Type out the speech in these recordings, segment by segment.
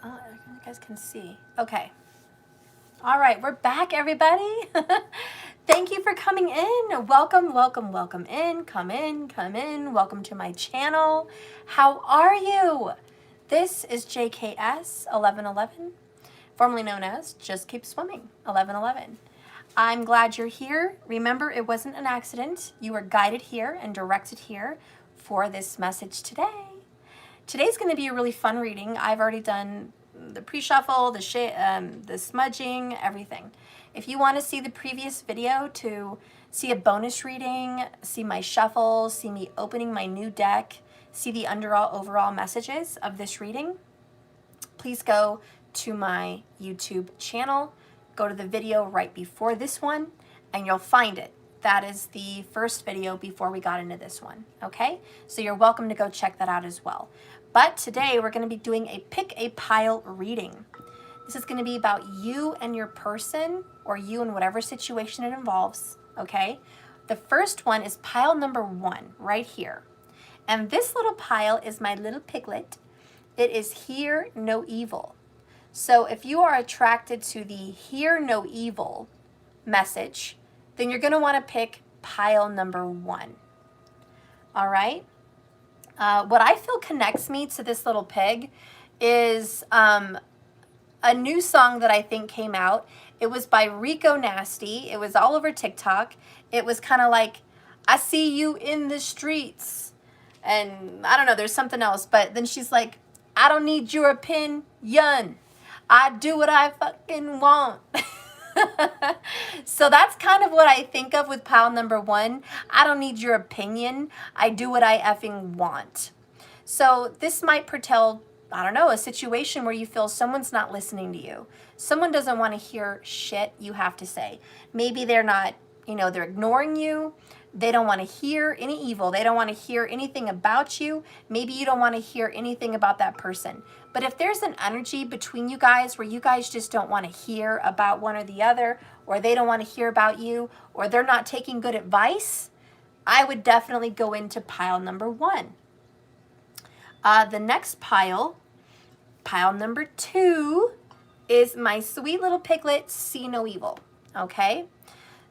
You guys can see. Okay. All right, we're back, everybody. Thank you for coming in. Welcome, welcome, welcome in. Come in, come in. Welcome to my channel. How are you? This is JKS 1111, formerly known as Just Keep Swimming 1111. I'm glad you're here. Remember, it wasn't an accident. You were guided here and directed here for this message today. Today's going to be a really fun reading. I've already done the pre-shuffle, the smudging, everything. If you want to see the previous video to see a bonus reading, see my shuffle, see me opening my new deck, see the overall messages of this reading, please go to my YouTube channel. Go to the video right before this one, and you'll find it. That is the first video before we got into this one, okay? So you're welcome to go check that out as well. But today we're going to be doing a pick a pile reading. This is going to be about you and your person, or you and whatever situation it involves, okay? The first one is pile number 1 right here. And this little pile is my little piglet. It is hear no evil. So if you are attracted to the hear no evil message, then you're going to want to pick pile number 1. All right? What I feel connects me to this little pig is a new song that I think came out. It was by Rico Nasty. It was all over TikTok. It was kind of like, I see you in the streets. And I don't know, there's something else. But then she's like, I don't need your opinion. I do what I fucking want. So that's kind of what I think of with pile number 1. I don't need your opinion. I do what I effing want. So this might foretell, I don't know, a situation where you feel someone's not listening to you. Someone doesn't want to hear shit you have to say. Maybe they're not, they're ignoring you. They don't want to hear any evil. They don't want to hear anything about you. Maybe you don't want to hear anything about that person. But if there's an energy between you guys where you guys just don't want to hear about one or the other, or they don't want to hear about you, or they're not taking good advice, I would definitely go into pile number 1. The next pile number 2, is my sweet little piglet, see no evil, okay?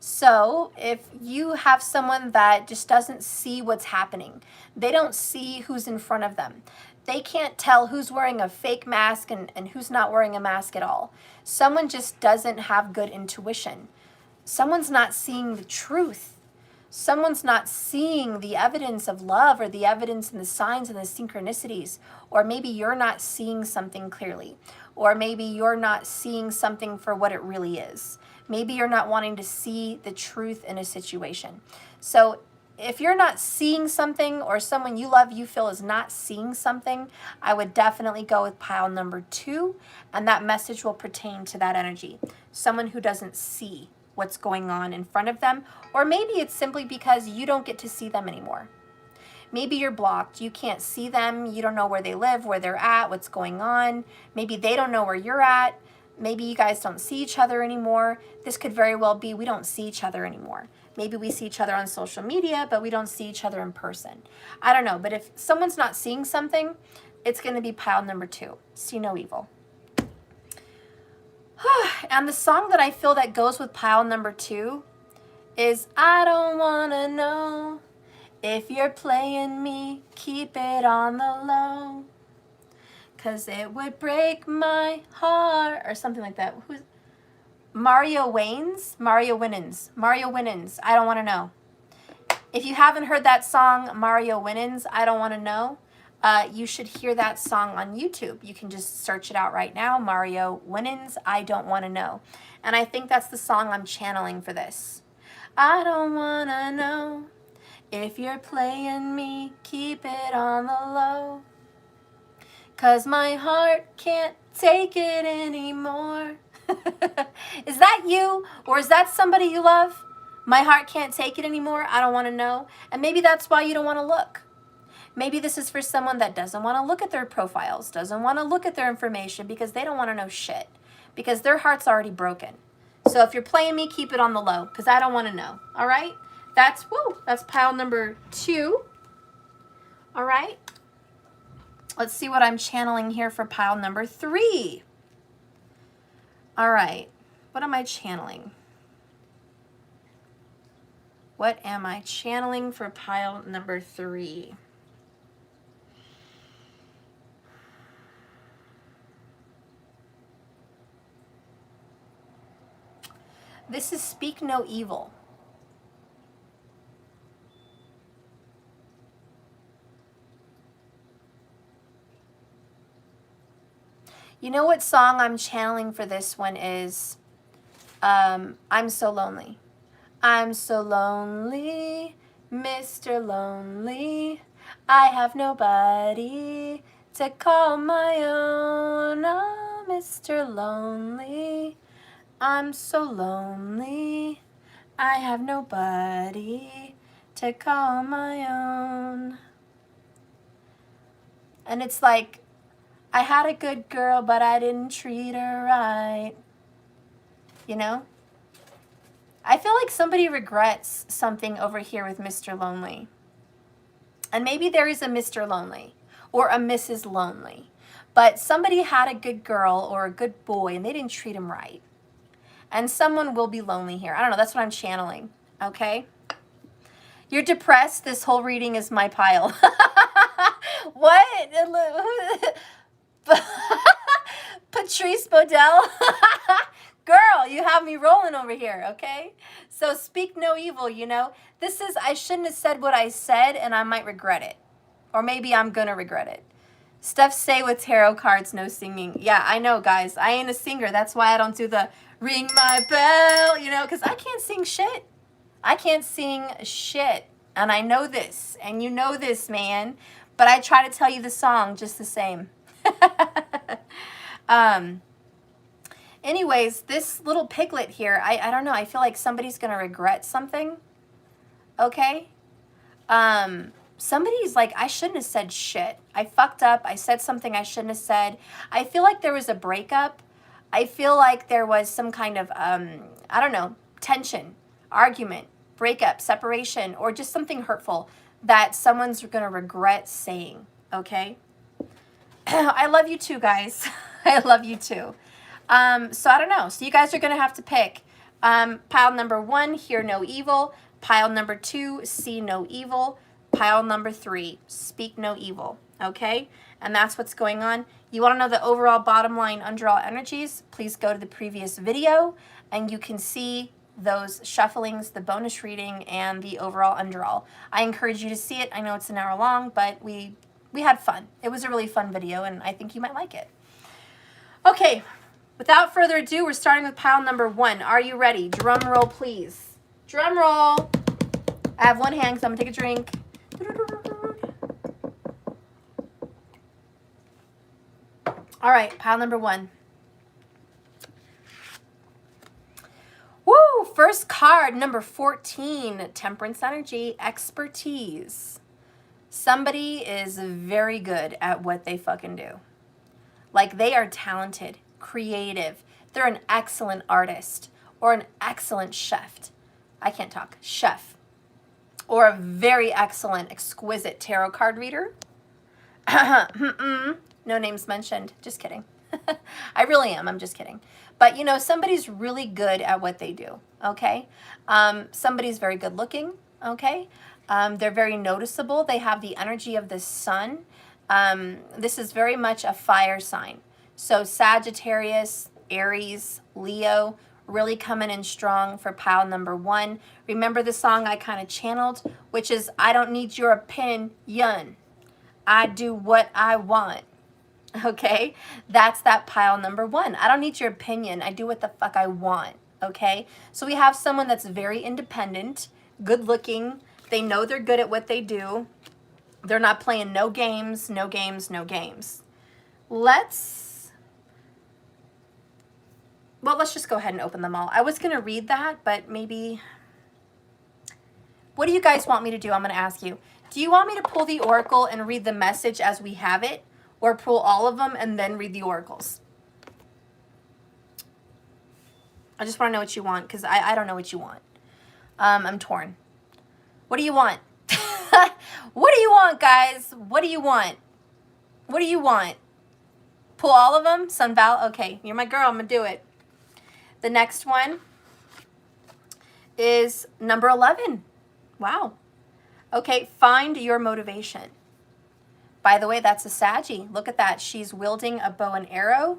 So if you have someone that just doesn't see what's happening, they don't see who's in front of them. They can't tell who's wearing a fake mask and who's not wearing a mask at all. Someone just doesn't have good intuition. Someone's not seeing the truth. Someone's not seeing the evidence of love, or the evidence and the signs and the synchronicities. Or maybe you're not seeing something clearly. Or maybe you're not seeing something for what it really is. Maybe you're not wanting to see the truth in a situation. So if you're not seeing something, or someone you love you feel is not seeing something, I would definitely go with pile number 2, and that message will pertain to that energy. Someone who doesn't see what's going on in front of them, or maybe it's simply because you don't get to see them anymore. Maybe you're blocked. You can't see them. You don't know where they live, where they're at, what's going on. Maybe they don't know where you're at. Maybe you guys don't see each other anymore. This could very well be we don't see each other anymore. Maybe we see each other on social media, but we don't see each other in person. I don't know, but if someone's not seeing something, it's going to be pile number 2, see no evil. And the song that I feel that goes with pile number 2 is I don't want to know if you're playing me, keep it on the low. 'Cause it would break my heart, or something like that. Who's Mario Winans? I don't want to know. If you haven't heard that song, Mario Winans, I don't want to know, you should hear that song on YouTube. You can just search it out right now, Mario Winans, I don't want to know. And I think that's the song I'm channeling for this. I don't want to know if you're playing me, keep it on the low. 'Cause my heart can't take it anymore. Is that you? Or is that somebody you love? My heart can't take it anymore. I don't want to know. And maybe that's why you don't want to look. Maybe this is for someone that doesn't want to look at their profiles, doesn't want to look at their information because they don't want to know shit. Because their heart's already broken. So if you're playing me, keep it on the low because I don't want to know. All right? That's pile number 2. All right? Let's see what I'm channeling here for pile number 3. All right. What am I channeling? What am I channeling for pile number 3? This is speak no evil. You know what song I'm channeling for this one is? I'm So Lonely. I'm so lonely, Mr. Lonely. I have nobody to call my own. Oh, Mr. Lonely. I'm so lonely. I have nobody to call my own. And it's like, I had a good girl, but I didn't treat her right. You know? I feel like somebody regrets something over here with Mr. Lonely. And maybe there is a Mr. Lonely or a Mrs. Lonely. But somebody had a good girl or a good boy and they didn't treat him right. And someone will be lonely here. I don't know. That's what I'm channeling. Okay? You're depressed. This whole reading is my pile. What? Patrice Bodell? Girl, you have me rolling over here, okay? So speak no evil, you know? This is, I shouldn't have said what I said and I might regret it. Or maybe I'm gonna regret it. Steph say with tarot cards, no singing. Yeah, I know, guys. I ain't a singer. That's why I don't do the ring my bell, you know, because I can't sing shit. I can't sing shit. And I know this. And you know this, man. But I try to tell you the song just the same. Anyways, this little piglet here, I don't know. I feel like somebody's going to regret something. Okay? Somebody's like, I shouldn't have said shit. I fucked up. I said something I shouldn't have said. I feel like there was a breakup. I feel like there was some kind of, I don't know, tension, argument, breakup, separation, or just something hurtful that someone's going to regret saying. Okay? I love you too, guys. I love you too. So I don't know. So you guys are going to have to pick. Pile number 1, hear no evil. Pile number 2, see no evil. Pile number 3, speak no evil. Okay? And that's what's going on. You want to know the overall bottom line underall energies? Please go to the previous video and you can see those shufflings, the bonus reading, and the overall underall. I encourage you to see it. I know it's an hour long, but we had fun. It was a really fun video and I think you might like it. Okay. Without further ado, we're starting with pile number 1. Are you ready? Drum roll, please. Drum roll. I have one hand because I'm going to take a drink. All right, pile number 1. Woo! First card, number 14, Temperance Energy, Expertise. Somebody is very good at what they fucking do. Like, they are talented, creative. They're an excellent artist or an excellent chef. I can't talk. Chef. Or a very excellent, exquisite tarot card reader. No names mentioned. Just kidding. I really am. I'm just kidding. But, you know, somebody's really good at what they do, okay? Somebody's very good looking, okay? They're very noticeable. They have the energy of the sun. This is very much a fire sign. So Sagittarius, Aries, Leo, really coming in strong for pile number 1. Remember the song I kind of channeled, which is, I don't need your opinion. I do what I want. Okay? That's that pile number 1. I don't need your opinion. I do what the fuck I want. Okay? So we have someone that's very independent, good looking. They know they're good at what they do. They're not playing no games, no games, no games. Let's just go ahead and open them all. I was going to read that, but maybe... What do you guys want me to do? I'm going to ask you. Do you want me to pull the oracle and read the message as we have it? Or pull all of them and then read the oracles? I just want to know what you want, because I don't know what you want. I'm torn. What do you want? What do you want, guys? What do you want? What do you want? Pull all of them? Sun Val? Okay, you're my girl. I'm going to do it. The next one is number 11. Wow. Okay, find your motivation. By the way, that's a Saggy. Look at that. She's wielding a bow and arrow.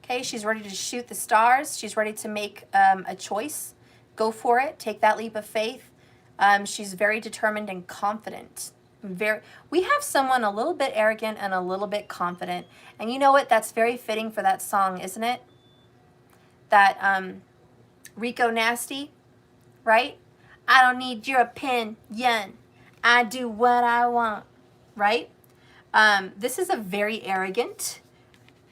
Okay, she's ready to shoot the stars. She's ready to make a choice. Go for it. Take that leap of faith. She's very determined and confident. We have someone a little bit arrogant and a little bit confident. And you know what? That's very fitting for that song, isn't it? That Rico Nasty, right? I don't need your opinion. I do what I want, right? This is a very arrogant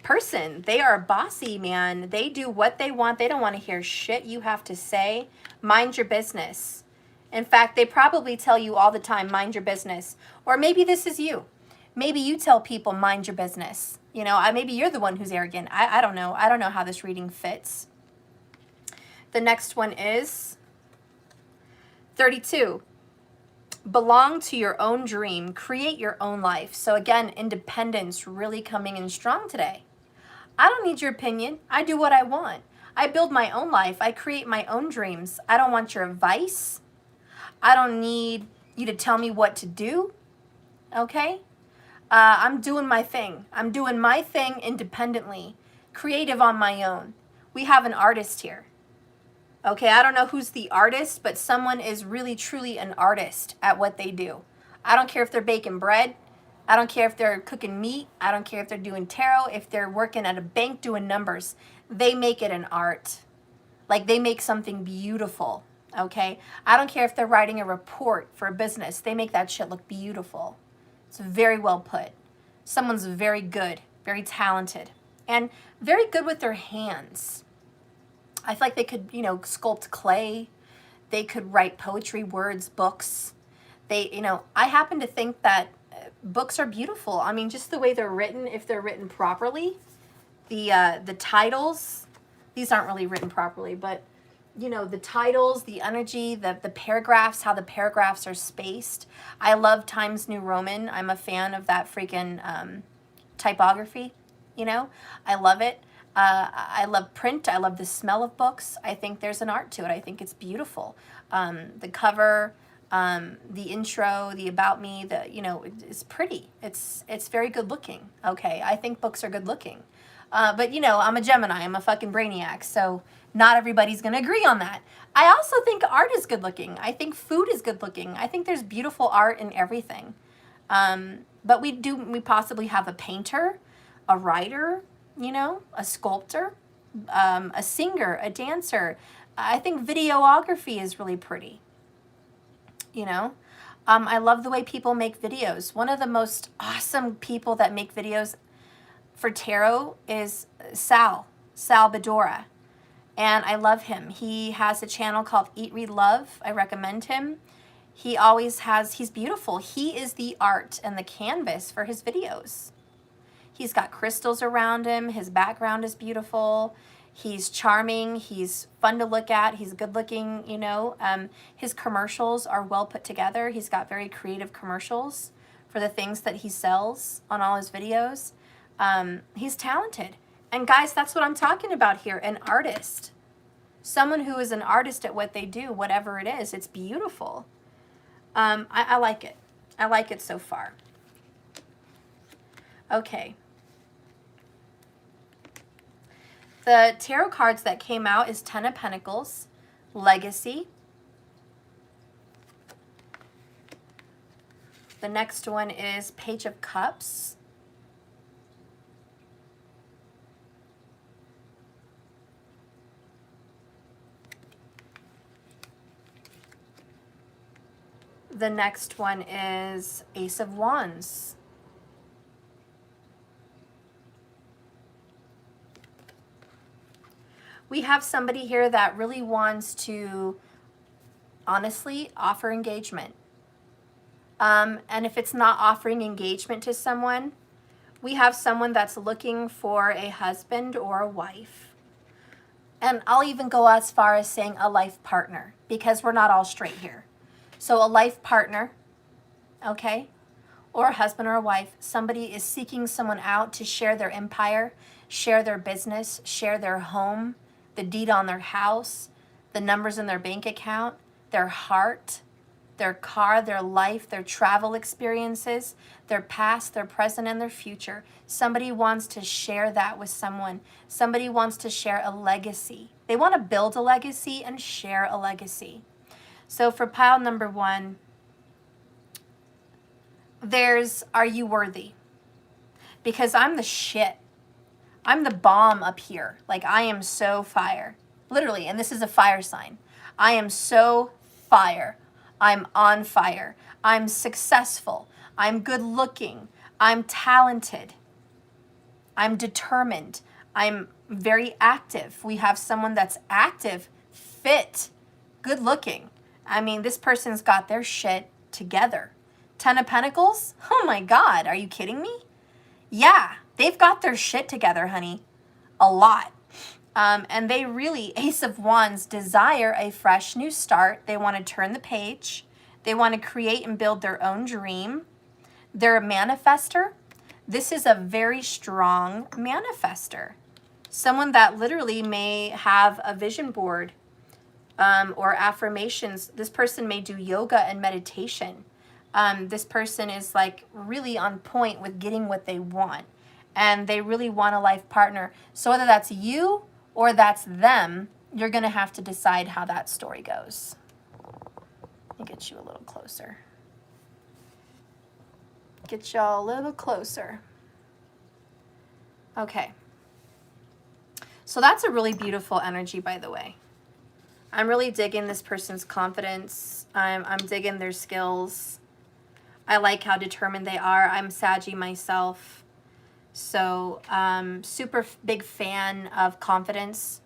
person. They are bossy, man. They do what they want. They don't want to hear shit you have to say. Mind your business. In fact, they probably tell you all the time, mind your business. Or maybe this is you. Maybe you tell people, mind your business. You know, maybe you're the one who's arrogant. I don't know. I don't know how this reading fits. The next one is 32. Belong to your own dream. Create your own life. So again, independence really coming in strong today. I don't need your opinion. I do what I want. I build my own life. I create my own dreams. I don't want your advice. I don't need you to tell me what to do. Okay? I'm doing my thing. I'm doing my thing independently. Creative on my own. We have an artist here. Okay, I don't know who's the artist, but someone is really, truly an artist at what they do. I don't care if they're baking bread. I don't care if they're cooking meat. I don't care if they're doing tarot, if they're working at a bank doing numbers. They make it an art. Like they make something beautiful, okay? I don't care if they're writing a report for a business. They make that shit look beautiful. It's very well put. Someone's very good, very talented, and very good with their hands. I feel like they could, you know, sculpt clay. They could write poetry, words, books. I happen to think that books are beautiful. I mean, just the way they're written, if they're written properly. The titles, these aren't really written properly, but, you know, the titles, the energy, the paragraphs, how the paragraphs are spaced. I love Times New Roman. I'm a fan of that freaking typography, you know. I love it. I love print. I love the smell of books. I think there's an art to it. I think it's beautiful. The cover, the intro, the about me, it's pretty. It's very good looking. Okay, I think books are good looking. But you know, I'm a Gemini. I'm a fucking brainiac. So not everybody's gonna agree on that. I also think art is good looking. I think food is good looking. I think there's beautiful art in everything. But we possibly have a painter, a writer, you know, a sculptor, a singer, a dancer. I think videography is really pretty, you know. I love the way people make videos. One of the most awesome people that make videos for tarot is Sal Bedora. And I love him. He has a channel called Eat, Read, Love. I recommend him. He's beautiful. He is the art and the canvas for his videos. He's got crystals around him. His background is beautiful. He's charming. He's fun to look at. He's good looking, you know. His commercials are well put together. He's got very creative commercials for the things that he sells on all his videos. He's talented. And guys, that's what I'm talking about here, an artist. Someone who is an artist at what they do, whatever it is. It's beautiful. I like it. I like it so far. Okay. The tarot cards that came out is Ten of Pentacles, Legacy. The next one is Page of Cups. The next one is Ace of Wands. We have somebody here that really wants to, honestly, offer engagement. And if it's not offering engagement to someone, we have someone that's looking for a husband or a wife. And I'll even go as far as saying a life partner, because we're not all straight here. So a life partner, okay? or a husband or a wife, somebody is seeking someone out to share their empire, share their business, share their home, the deed on their house, the numbers in their bank account, their heart, their car, their life, their travel experiences, their past, their present, and their future. Somebody wants to share that with someone. Somebody wants to share a legacy. They want to build a legacy and share a legacy. So for pile number 1, there's, are you worthy? Because I'm the shit. I'm the bomb up here. Like, I am so fire. Literally, and this is a fire sign. I am so fire. I'm on fire. I'm successful. I'm good looking. I'm talented. I'm determined. I'm very active. We have someone that's active, fit, good looking. I mean, this person's got their shit together. 10 of Pentacles? Oh my God, are you kidding me? Yeah, they've got their shit together, honey. A lot. And they really, Ace of Wands, desire a fresh new start. They want to turn the page. They want to create and build their own dream. They're a manifester. This is a very strong manifester. Someone that literally may have a vision board or affirmations. This person may do yoga and meditation. This person is like really on point with getting what they want. And they really want a life partner. So whether that's you or that's them, you're going to have to decide how that story goes. Let me get you a little closer. Get y'all a little closer. Okay. So that's a really beautiful energy, by the way. I'm really digging this person's confidence. I'm digging their skills. I like how determined they are. I'm Saggy myself. So super big fan of confidence.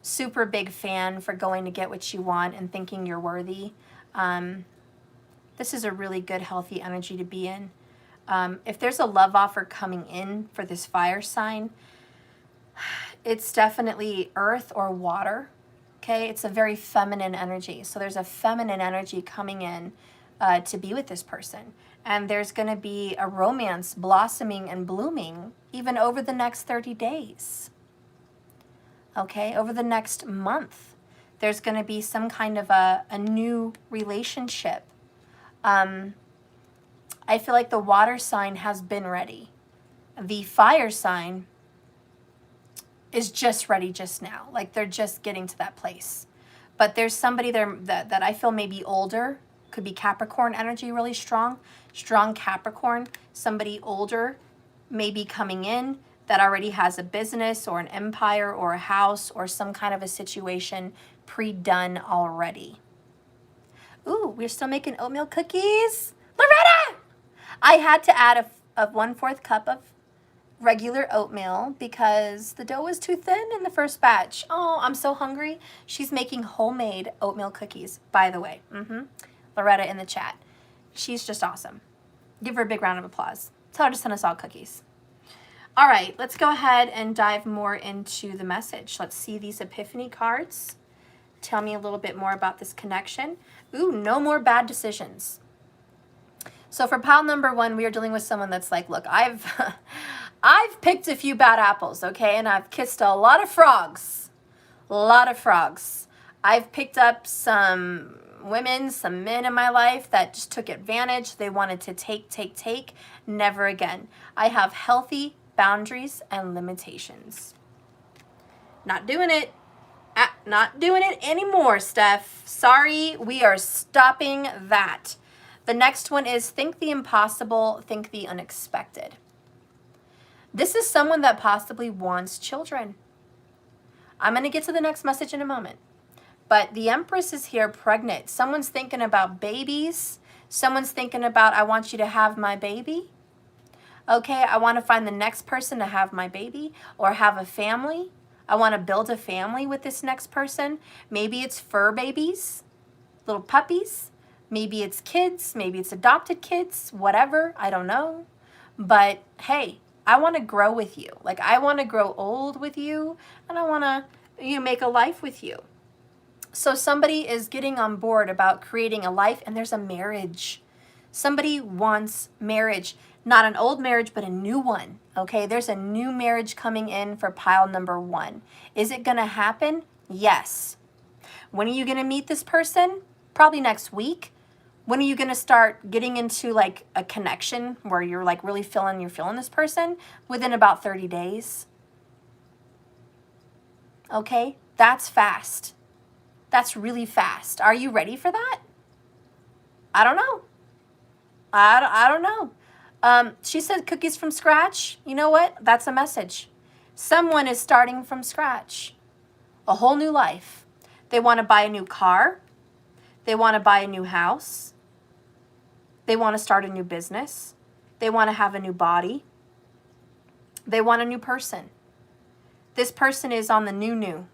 Super big fan for going to get what you want and thinking you're worthy. This is a really good, healthy energy to be in. If there's a love offer coming in for this fire sign, it's definitely earth or water. Okay, it's a very feminine energy. So there's a feminine energy coming in to be with this person. And there's going to be a romance blossoming and blooming even over the next 30 days. Okay, over the next month, there's going to be some kind of a new relationship. I feel like the water sign has been ready. The fire sign is just ready just now. Like they're just getting to that place. But there's somebody there that I feel may be older. Could be Capricorn energy really strong. Strong Capricorn. Somebody older may be coming in that already has a business or an empire or a house or some kind of a situation pre-done already. Ooh, we're still making oatmeal cookies. Loretta! I had to add a 1/4 cup of regular oatmeal because the dough was too thin in the first batch. Oh, I'm so hungry. She's making homemade oatmeal cookies, by the way. Loretta in the chat. She's just awesome. Give her a big round of applause. Tell her to send us all cookies. All right, let's go ahead and dive more into the message. Let's see these epiphany cards. Tell me a little bit more about this connection. Ooh, no more bad decisions. So for pile number 1, we are dealing with someone that's like, look, I've picked a few bad apples, okay? And I've kissed a lot of frogs. A lot of frogs. I've picked up some women, some men in my life that just took advantage. They wanted to take. Never again. I have healthy boundaries and limitations. Not doing it. Not doing it anymore, Steph. Sorry, we are stopping that. The next one is think the impossible, think the unexpected. This is someone that possibly wants children. I'm going to get to the next message in a moment. But the Empress is here pregnant. Someone's thinking about babies. Someone's thinking about, I want you to have my baby. Okay, I want to find the next person to have my baby or have a family. I want to build a family with this next person. Maybe it's fur babies, little puppies. Maybe it's kids. Maybe it's adopted kids, whatever. I don't know. But hey, I want to grow with you. Like I want to grow old with you and I want to make a life with you. So somebody is getting on board about creating a life and there's a marriage. Somebody wants marriage, not an old marriage, but a new one. Okay, there's a new marriage coming in for pile number 1. Is it going to happen? Yes. When are you going to meet this person? Probably next week. When are you going to start getting into like a connection where you're like really feeling this person? Within about 30 days. Okay, that's fast. That's really fast. Are you ready for that? I don't know. I don't know. She said cookies from scratch. You know what? That's a message. Someone is starting from scratch. A whole new life. They want to buy a new car. They want to buy a new house. They want to start a new business. They want to have a new body. They want a new person. This person is on the new.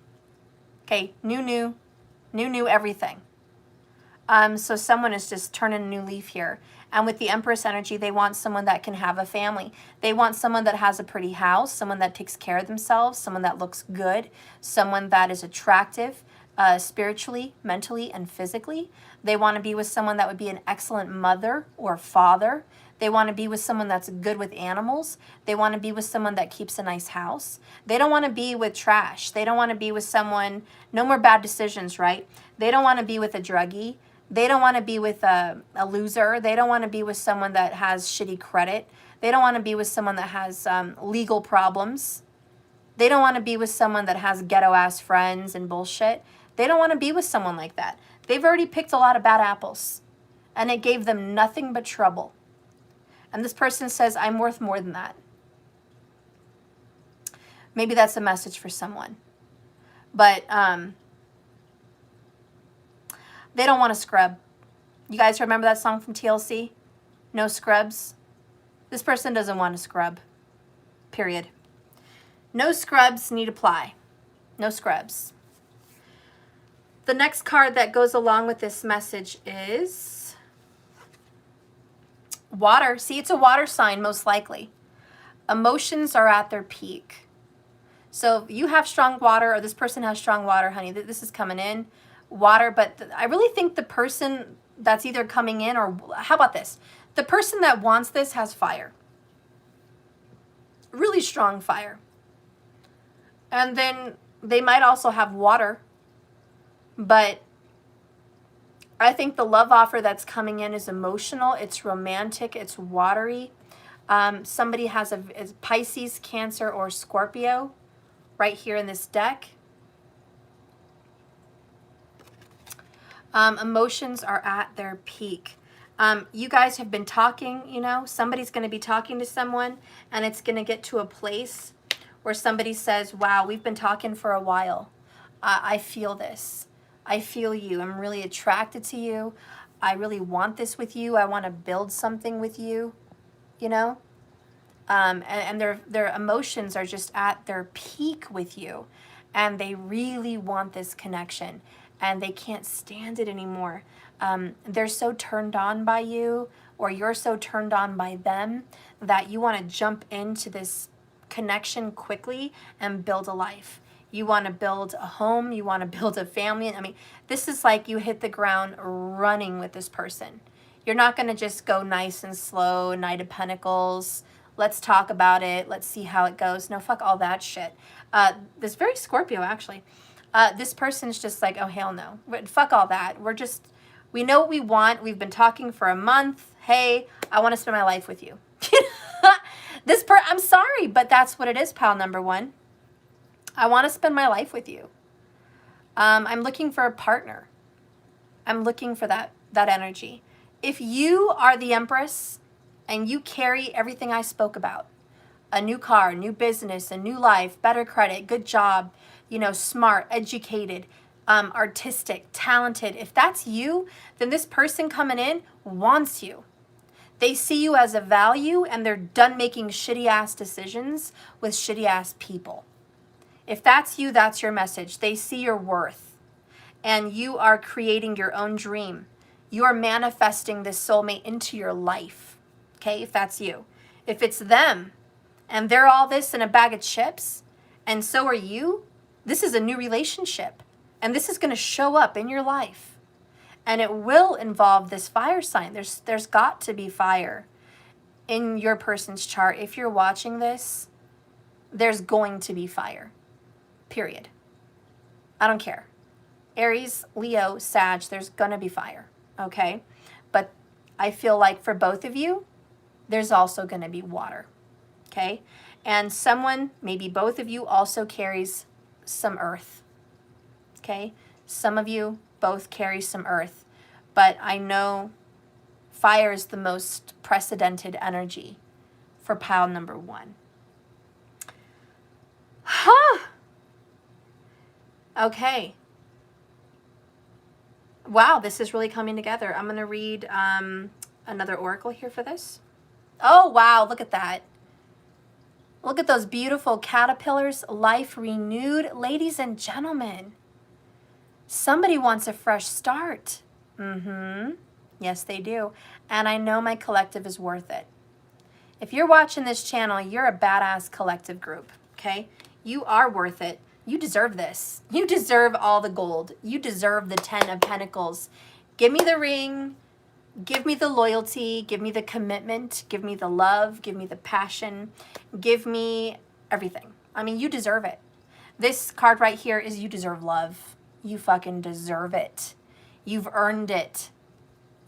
Okay, new everything. So someone is just turning a new leaf here. And with the Empress energy, they want someone that can have a family. They want someone that has a pretty house, someone that takes care of themselves, someone that looks good, someone that is attractive, spiritually, mentally, and physically. They want to be with someone that would be an excellent mother or father. They want to be with someone that's good with animals. They want to be with someone that keeps a nice house. They don't want to be with trash. They don't want to be with someone, no more bad decisions, right? They don't want to be with a druggie. They don't want to be with a loser. They don't want to be with someone that has shitty credit. They don't want to be with someone that has legal problems. They don't want to be with someone that has ghetto-ass friends and bullshit. They don't want to be with someone like that. They've already picked a lot of bad apples, and it gave them nothing but trouble. And this person says, I'm worth more than that. Maybe that's a message for someone. But they don't want to scrub. You guys remember that song from TLC? No scrubs? This person doesn't want to scrub. Period. No scrubs need apply. No scrubs. The next card that goes along with this message is water. See, it's a water sign, most likely. Emotions are at their peak. So if you have strong water, or this person has strong water, honey, this is coming in. Water, but I really think the person that's either coming in, or how about this? The person that wants this has fire. Really strong fire. And then they might also have water. But I think the love offer that's coming in is emotional, it's romantic, it's watery. Somebody has a Pisces, Cancer, or Scorpio right here in this deck. Emotions are at their peak. You guys have been talking, you know, somebody's going to be talking to someone, and it's going to get to a place where somebody says, wow, we've been talking for a while. I feel this. I feel you. I'm really attracted to you. I really want this with you. I want to build something with you, you know? And their emotions are just at their peak with you. And they really want this connection. And they can't stand it anymore. They're so turned on by you, or you're so turned on by them, that you want to jump into this connection quickly and build a life. You want to build a home, you want to build a family. I mean, this is like you hit the ground running with this person. You're not going to just go nice and slow, Knight of Pentacles, let's talk about it, let's see how it goes. No, fuck all that shit. This very Scorpio, actually. This person's just like, oh, hell no. Fuck all that. We know what we want. We've been talking for a month. Hey, I want to spend my life with you. I'm sorry, but that's what it is, pile number 1. I want to spend my life with you. I'm looking for a partner. I'm looking for that energy. If you are the Empress and you carry everything I spoke about, a new car, new business, a new life, better credit, good job, you know, smart, educated, artistic, talented, if that's you, then this person coming in wants you. They see you as a value, and they're done making shitty-ass decisions with shitty-ass people. If that's you, that's your message. They see your worth, and you are creating your own dream. You are manifesting this soulmate into your life, okay, if that's you. If it's them, and they're all this in a bag of chips, and so are you, this is a new relationship, and this is going to show up in your life. And it will involve this fire sign. There's got to be fire in your person's chart. If you're watching this, there's going to be fire. Period. I don't care. Aries, Leo, Sag, there's going to be fire. Okay? But I feel like for both of you, there's also going to be water. Okay? And someone, maybe both of you, also carries some earth. Okay? Some of you both carry some earth. But I know fire is the most precedented energy for pile number 1. Huh. Okay. Wow, this is really coming together. I'm going to read another oracle here for this. Oh, wow, look at that. Look at those beautiful caterpillars, life renewed. Ladies and gentlemen, somebody wants a fresh start. Yes, they do. And I know my collective is worth it. If you're watching this channel, you're a badass collective group, okay? You are worth it. You deserve this. You deserve all the gold. You deserve the 10 of Pentacles. Give me the ring. Give me the loyalty. Give me the commitment. Give me the love. Give me the passion. Give me everything. I mean, you deserve it. This card right here is you deserve love. You fucking deserve it. You've earned it.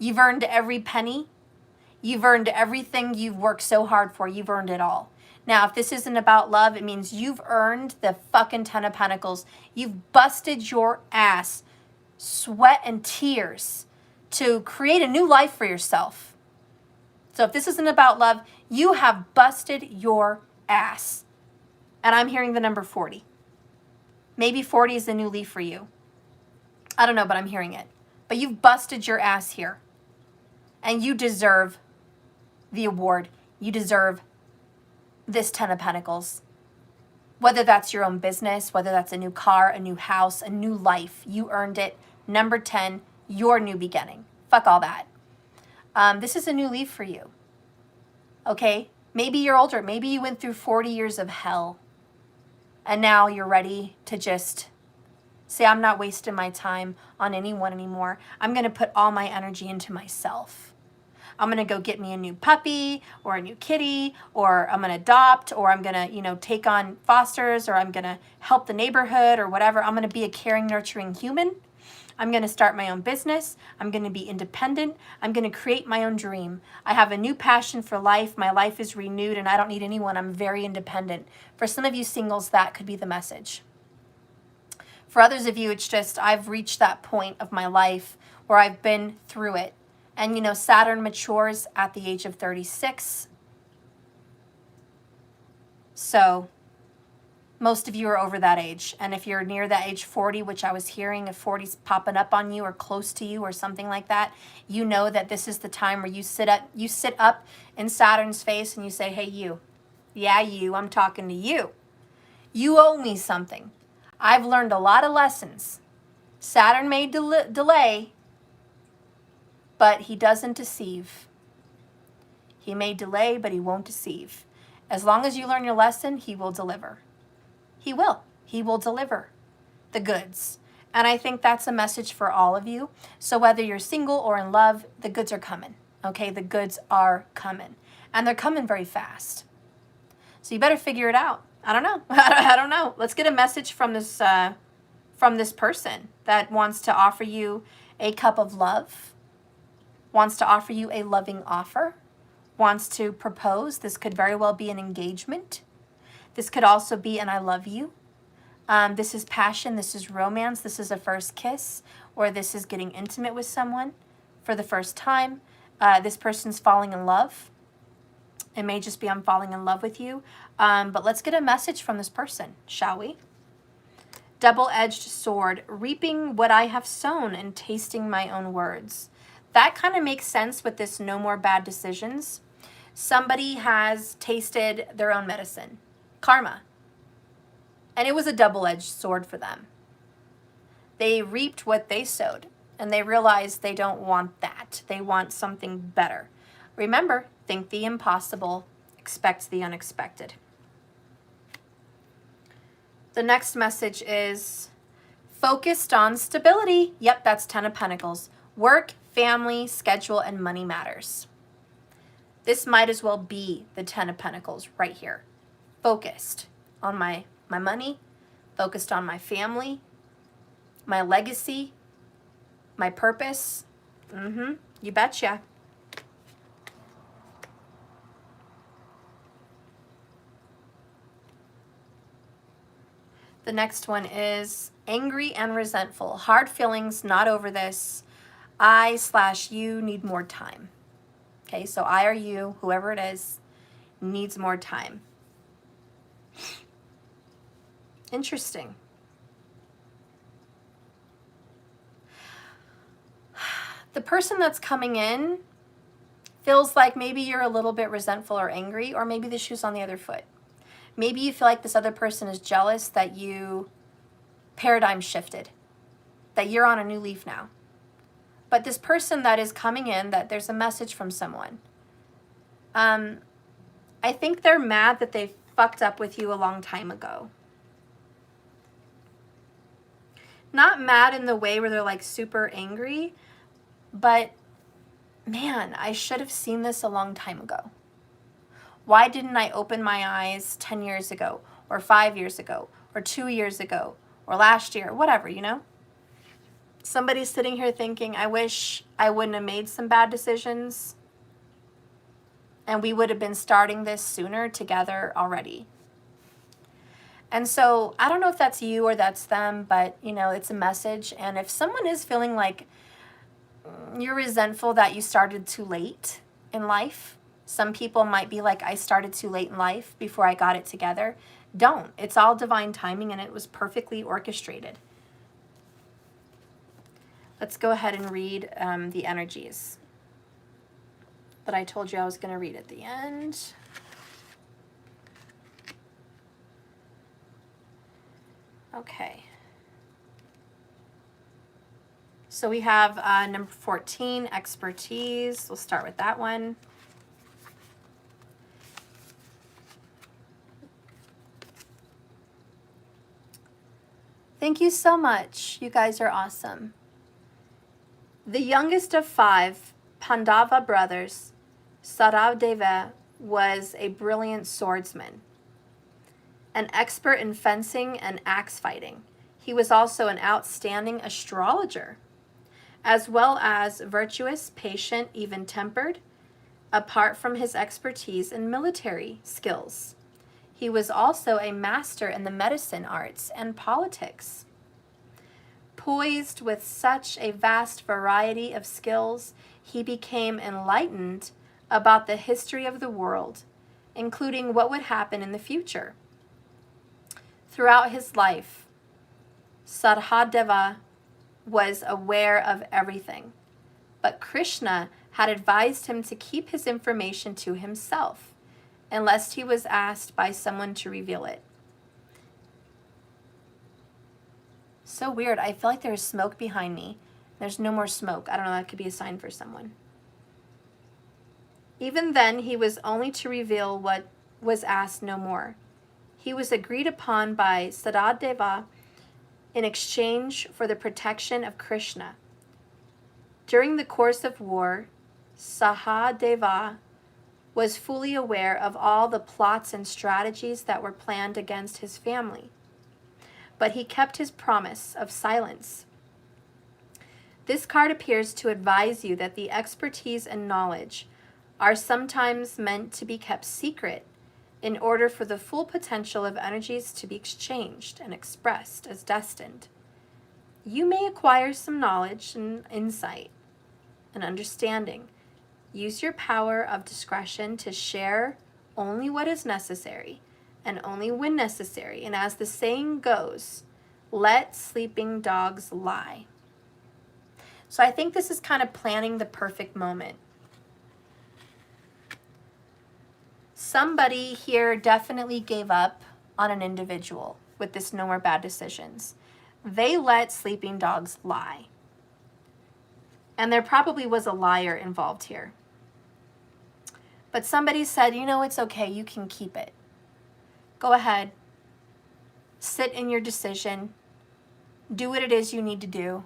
You've earned every penny. You've earned everything you've worked so hard for. You've earned it all. Now, if this isn't about love, it means you've earned the fucking 10 of Pentacles. You've busted your ass, sweat and tears, to create a new life for yourself. So if this isn't about love, you have busted your ass. And I'm hearing the number 40. Maybe 40 is the new leaf for you. I don't know, but I'm hearing it. But you've busted your ass here. And you deserve the award. You deserve this 10 of Pentacles. Whether that's your own business, whether that's a new car, a new house, a new life, you earned it. Number 10, your new beginning. Fuck all that. This is a new leaf for you. Okay? Maybe you're older. Maybe you went through 40 years of hell. And now you're ready to just say, I'm not wasting my time on anyone anymore. I'm going to put all my energy into myself. I'm going to go get me a new puppy or a new kitty, or I'm going to adopt, or I'm going to, take on fosters, or I'm going to help the neighborhood or whatever. I'm going to be a caring, nurturing human. I'm going to start my own business. I'm going to be independent. I'm going to create my own dream. I have a new passion for life. My life is renewed and I don't need anyone. I'm very independent. For some of you singles, that could be the message. For others of you, it's just I've reached that point of my life where I've been through it. And, Saturn matures at the age of 36. So most of you are over that age. And if you're near that age 40, which I was hearing, if 40's popping up on you or close to you or something like that, you know that this is the time where you sit up in Saturn's face and you say, hey, you. Yeah, you. I'm talking to you. You owe me something. I've learned a lot of lessons. Saturn may delay, but he doesn't deceive. He may delay, but he won't deceive. As long as you learn your lesson, he will deliver. He will. He will deliver the goods. And I think that's a message for all of you. So whether you're single or in love, the goods are coming. Okay, the goods are coming. And they're coming very fast. So you better figure it out. I don't know. I don't know. Let's get a message from this person that wants to offer you a cup of love, wants to offer you a loving offer, wants to propose. This could very well be an engagement. This could also be an I love you. This is passion. This is romance. This is a first kiss, or this is getting intimate with someone for the first time. This person's falling in love. It may just be I'm falling in love with you. But let's get a message from this person, shall we? Double-edged sword, reaping what I have sown and tasting my own words. That kind of makes sense with this no more bad decisions. Somebody has tasted their own medicine, karma. And it was a double-edged sword for them. They reaped what they sowed, and they realized they don't want that. They want something better. Remember, think the impossible, expect the unexpected. The next message is focused on stability. Yep, that's 10 of Pentacles. Work, family, schedule, and money matters. This might as well be the 10 of Pentacles right here. Focused on my money, focused on my family, my legacy, my purpose. You betcha. The next one is angry and resentful. Hard feelings, not over this. I/you need more time. Okay, so I or you, whoever it is, needs more time. Interesting. The person that's coming in feels like maybe you're a little bit resentful or angry, or maybe the shoe's on the other foot. Maybe you feel like this other person is jealous that you paradigm shifted, that you're on a new leaf now. But this person that is coming in, that there's a message from someone. I think they're mad that they fucked up with you a long time ago. Not mad in the way where they're like super angry, but man, I should have seen this a long time ago. Why didn't I open my eyes 10 years ago, or 5 years ago, or 2 years ago, or last year, whatever, you know? Somebody's sitting here thinking, I wish I wouldn't have made some bad decisions, and we would have been starting this sooner together already. And so I don't know if that's you or that's them, but you know, it's a message. And if someone is feeling like you're resentful that you started too late in life, some people might be like, I started too late in life before I got it together. Don't. It's all divine timing, and it was perfectly orchestrated. Let's go ahead and read the energies that I told you I was going to read at the end. Okay. So we have number 14, expertise. We'll start with that one. Thank you so much. You guys are awesome. The youngest of 5 Pandava brothers, Saradeva, was a brilliant swordsman, an expert in fencing and axe fighting. He was also an outstanding astrologer, as well as virtuous, patient, even-tempered, apart from his expertise in military skills. He was also a master in the medicine arts and politics. Poised with such a vast variety of skills, he became enlightened about the history of the world, including what would happen in the future. Throughout his life, Sahadeva was aware of everything, but Krishna had advised him to keep his information to himself, unless he was asked by someone to reveal it. So weird. I feel like there's smoke behind me. There's no more smoke. I don't know. That could be a sign for someone. Even then, he was only to reveal what was asked, no more. He was agreed upon by Sadadeva in exchange for the protection of Krishna. During the course of war, Sahadeva was fully aware of all the plots and strategies that were planned against his family, but he kept his promise of silence. This card appears to advise you that the expertise and knowledge are sometimes meant to be kept secret in order for the full potential of energies to be exchanged and expressed as destined. You may acquire some knowledge and insight and understanding. Use your power of discretion to share only what is necessary and only when necessary. And as the saying goes, let sleeping dogs lie. So I think this is kind of planning the perfect moment. Somebody here definitely gave up on an individual with this no more bad decisions. They let sleeping dogs lie. And there probably was a liar involved here. But somebody said, you know, it's okay, you can keep it. Go ahead. Sit in your decision. Do what it is you need to do.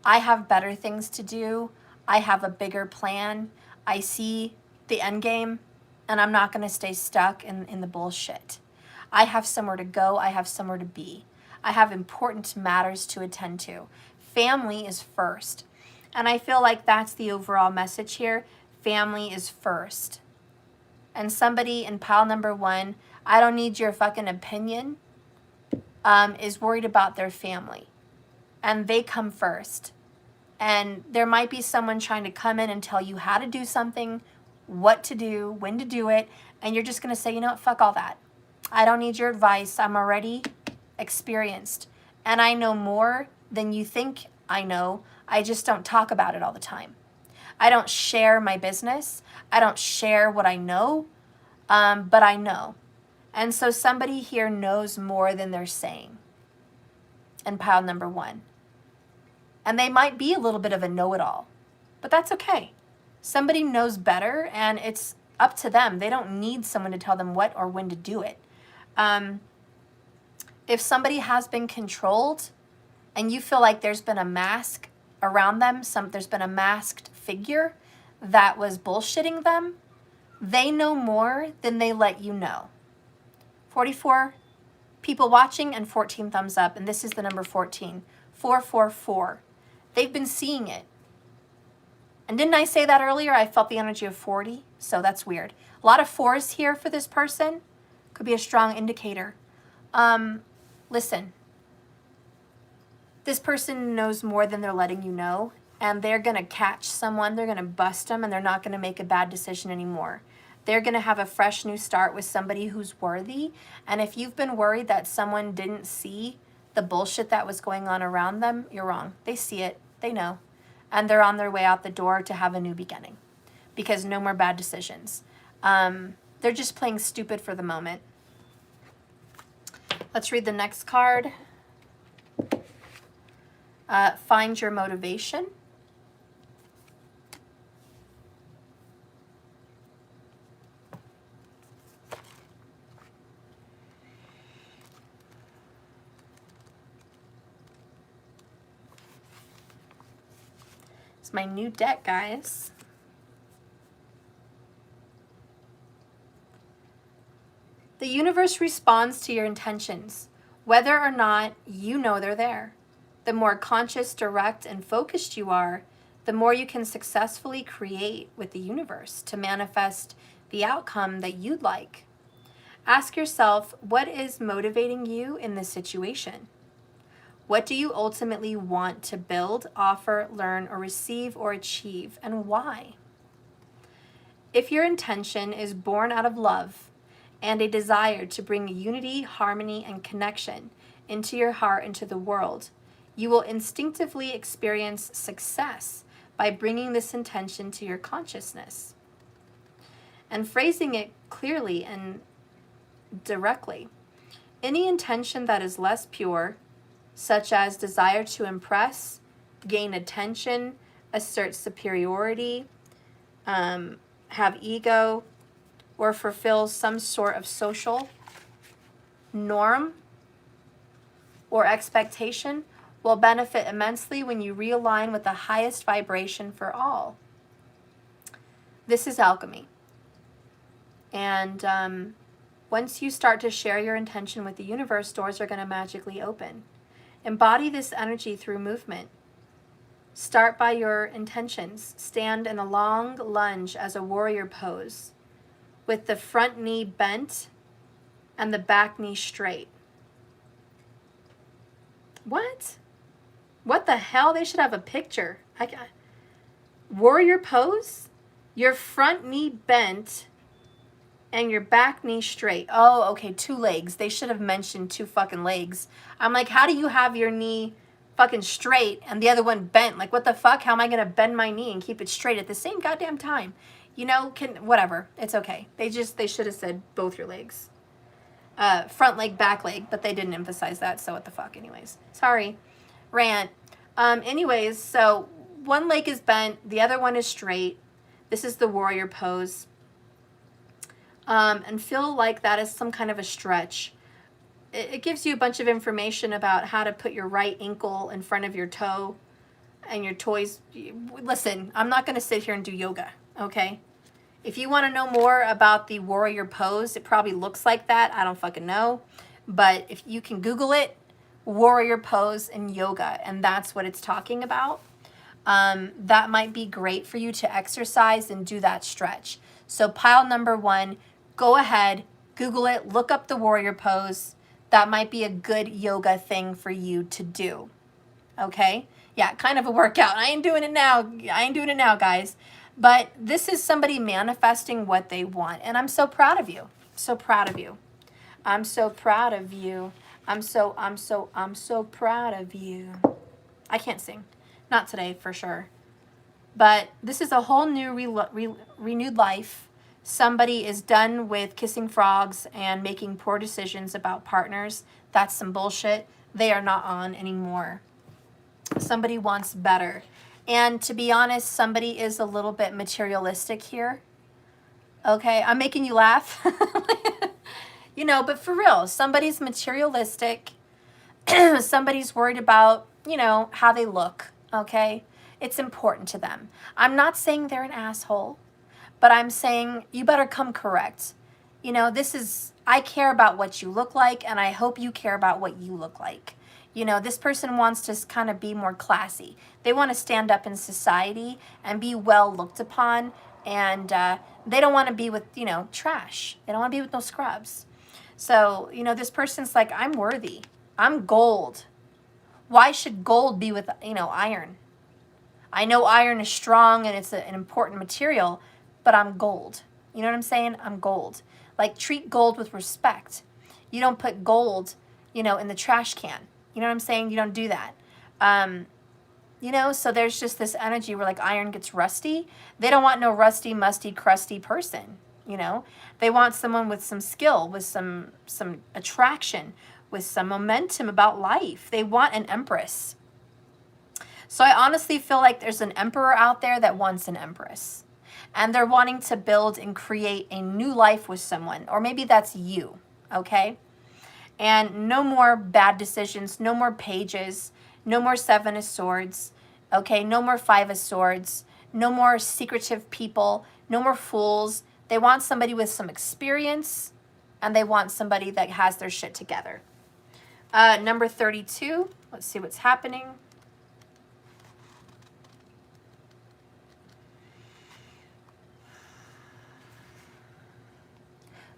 I have better things to do. I have a bigger plan. I see the end game, and I'm not going to stay stuck in the bullshit. I have somewhere to go. I have somewhere to be. I have important matters to attend to. Family is first. And I feel like that's the overall message here. Family is first. And somebody in pile number 1, I don't need your fucking opinion, is worried about their family. And they come first. And there might be someone trying to come in and tell you how to do something, what to do, when to do it, and you're just going to say, you know what, fuck all that. I don't need your advice. I'm already experienced. And I know more than you think I know. I just don't talk about it all the time. I don't share my business. I don't share what I know, but I know. And so somebody here knows more than they're saying in pile number 1. And they might be a little bit of a know-it-all, but that's okay. Somebody knows better, and it's up to them. They don't need someone to tell them what or when to do it. If somebody has been controlled and you feel like there's been a mask around them, there's been a masked figure that was bullshitting them, they know more than they let you know. 44 people watching and 14 thumbs up, and this is the number 14. 444. They've been seeing it. And didn't I say that earlier? I felt the energy of 40, so that's weird. A lot of 4s here for this person. Could be a strong indicator. Listen, this person knows more than they're letting you know, and they're going to catch someone, they're going to bust them, and they're not going to make a bad decision anymore. They're going to have a fresh new start with somebody who's worthy, and if you've been worried that someone didn't see the bullshit that was going on around them, you're wrong. They see it. They know. And they're on their way out the door to have a new beginning because no more bad decisions. They're just playing stupid for the moment. Let's read the next card. Find your motivation. It's my new deck, guys. The universe responds to your intentions, whether or not you know they're there. The more conscious, direct, and focused you are, the more you can successfully create with the universe to manifest the outcome that you'd like. Ask yourself, what is motivating you in this situation? What do you ultimately want to build, offer, learn, or receive or achieve, and why? If your intention is born out of love and a desire to bring unity, harmony, and connection into your heart and to the world, you will instinctively experience success by bringing this intention to your consciousness and phrasing it clearly and directly. Any intention that is less pure, such as desire to impress, gain attention, assert superiority, have ego, or fulfill some sort of social norm or expectation, will benefit immensely when you realign with the highest vibration for all. This is alchemy. And once you start to share your intention with the universe, doors are going to magically open. Embody this energy through movement. Start by your intentions. Stand in a long lunge as a warrior pose with the front knee bent and the back knee straight. What? What the hell? They should have a picture. Warrior pose? Your front knee bent and your back knee straight. Oh, okay, 2 legs. They should have mentioned 2 fucking legs. I'm like, how do you have your knee fucking straight and the other one bent? Like, what the fuck? How am I going to bend my knee and keep it straight at the same goddamn time? You know, whatever. It's okay. They should have said both your legs. Front leg, back leg, but they didn't emphasize that, so what the fuck anyways. Sorry. Rant. Anyways, so one leg is bent, the other one is straight. This is the warrior pose. And feel like that is some kind of a stretch. It gives you a bunch of information about how to put your right ankle in front of your toe and your toys. Listen, I'm not going to sit here and do yoga, okay? If you want to know more about the warrior pose, it probably looks like that. I don't fucking know. But if you can Google it, warrior pose and yoga, and that's what it's talking about. That might be great for you to exercise and do that stretch. So pile number 1, go ahead, Google it, look up the warrior pose. That might be a good yoga thing for you to do. Okay? Yeah, kind of a workout. I ain't doing it now, guys. But this is somebody manifesting what they want. And I'm so proud of you. So proud of you. I'm so proud of you. I'm so proud of you. I can't sing. Not today, for sure. But this is a whole new renewed life. Somebody is done with kissing frogs and making poor decisions about partners. That's some bullshit. They are not on anymore. Somebody wants better. And to be honest, somebody is a little bit materialistic here. Okay, I'm making you laugh. You know, but for real, somebody's materialistic. Somebody's worried about, you know, how they look. Okay, it's important to them. I'm not saying they're an asshole, but I'm saying you better come correct. You know, I care about what you look like, and I hope you care about what you look like. You know, this person wants to kind of be more classy. They want to stand up in society and be well looked upon, and they don't want to be with, you know, trash. They don't want to be with no scrubs. So, you know, this person's like, I'm worthy. I'm gold. Why should gold be with, you know, iron? I know iron is strong and it's an important material, but I'm gold. You know what I'm saying? I'm gold. Like, treat gold with respect. You don't put gold, you know, in the trash can. You know what I'm saying? You don't do that. You know, so there's just this energy where, like, iron gets rusty. They don't want no rusty, musty, crusty person, you know? They want someone with some skill, with some attraction, with some momentum about life. They want an empress. So I honestly feel like there's an emperor out there that wants an empress. And they're wanting to build and create a new life with someone. Or maybe that's you, okay? And no more bad decisions, no more pages, no more 7 of swords, okay? No more 5 of swords, no more secretive people, no more fools. They want somebody with some experience, and they want somebody that has their shit together. Number 32, let's see what's happening.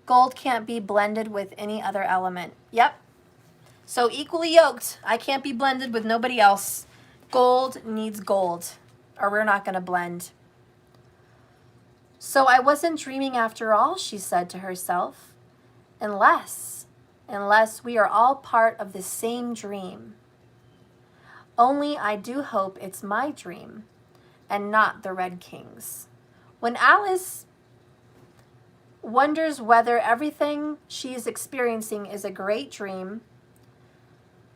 Gold can't be blended with any other element. Yep. So equally yoked. I can't be blended with nobody else. Gold needs gold, or we're not going to blend. So I wasn't dreaming after all, she said to herself. Unless we are all part of the same dream. Only I do hope it's my dream and not the Red King's. When Alice wonders whether everything she is experiencing is a great dream,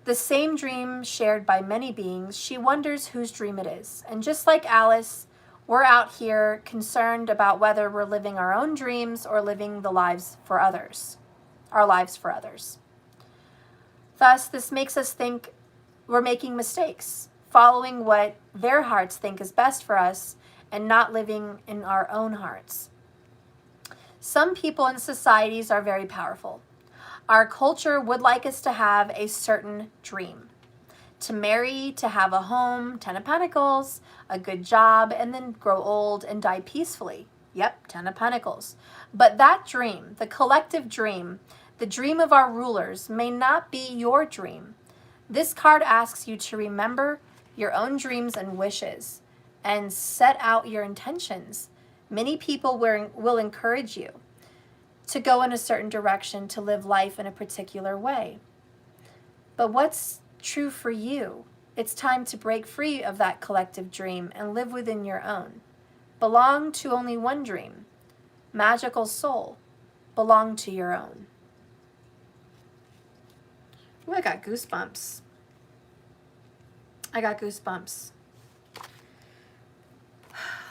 the same dream shared by many beings, she wonders whose dream it is. And just like Alice, we're out here concerned about whether we're living our own dreams or living the lives for others, our lives for others. Thus, this makes us think we're making mistakes, following what their hearts think is best for us and not living in our own hearts. Some people in societies are very powerful. Our culture would like us to have a certain dream. To marry, to have a home, 10 of Pentacles, a good job, and then grow old and die peacefully. Yep, 10 of Pentacles. But that dream, the collective dream, the dream of our rulers, may not be your dream. This card asks you to remember your own dreams and wishes and set out your intentions. Many people will encourage you to go in a certain direction, to live life in a particular way. But what's true for you? It's time to break free of that collective dream and live within your own. Belong to only one dream. Magical soul, belong to your own. Ooh, I got goosebumps. I got goosebumps.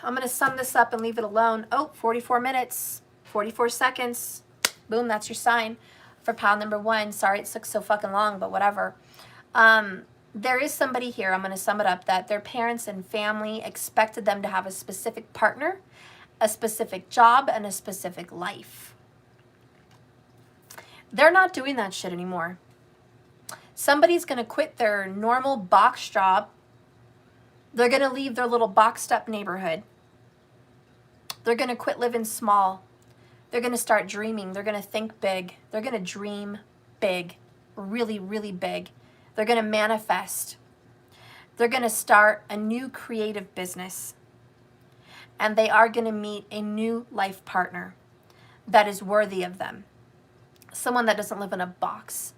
I'm going to sum this up and leave it alone. Oh, 44 minutes, 44 seconds. Boom, that's your sign for pile number 1. Sorry it took so fucking long, but whatever. there is somebody here, I'm going to sum it up, that their parents and family expected them to have a specific partner, a specific job, and a specific life. They're not doing that shit anymore. Somebody's going to quit their normal box job. They're going to leave their little boxed up neighborhood. They're going to quit living small. They're going to start dreaming. They're going to think big. They're going to dream big, really, really big. They're going to manifest. They're going to start a new creative business. And they are going to meet a new life partner that is worthy of them. Someone that doesn't live in a box.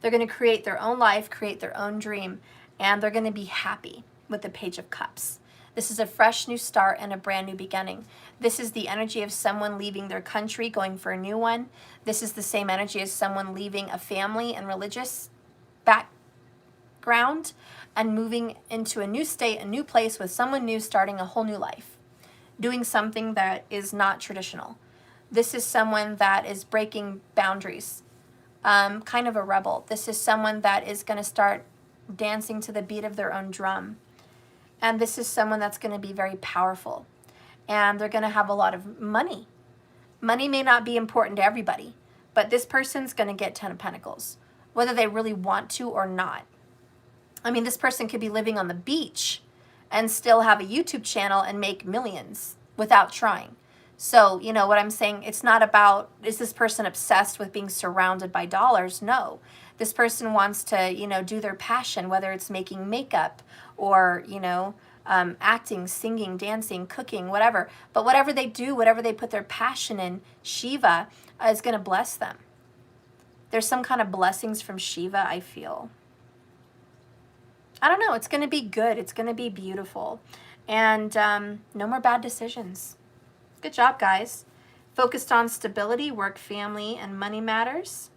They're going to create their own life, create their own dream, and they're going to be happy with the Page of Cups. This is a fresh new start and a brand new beginning. This is the energy of someone leaving their country, going for a new one. This is the same energy as someone leaving a family and religious background and moving into a new state, a new place with someone new, starting a whole new life, doing something that is not traditional. This is someone that is breaking boundaries, kind of a rebel. This is someone that is going to start dancing to the beat of their own drum. And this is someone that's going to be very powerful. And they're going to have a lot of money. Money may not be important to everybody, but this person's going to get 10 of Pentacles, whether they really want to or not. I mean, this person could be living on the beach and still have a YouTube channel and make millions without trying. So, you know what I'm saying? It's not about, is this person obsessed with being surrounded by dollars? No. This person wants to, you know, do their passion, whether it's making makeup or, you know, acting, singing, dancing, cooking, whatever. But whatever they do, whatever they put their passion in, Shiva is going to bless them. There's some kind of blessings from Shiva, I feel. I don't know. It's going to be good. It's going to be beautiful. And no more bad decisions. Good job, guys. Focused on stability, work, family, and money matters.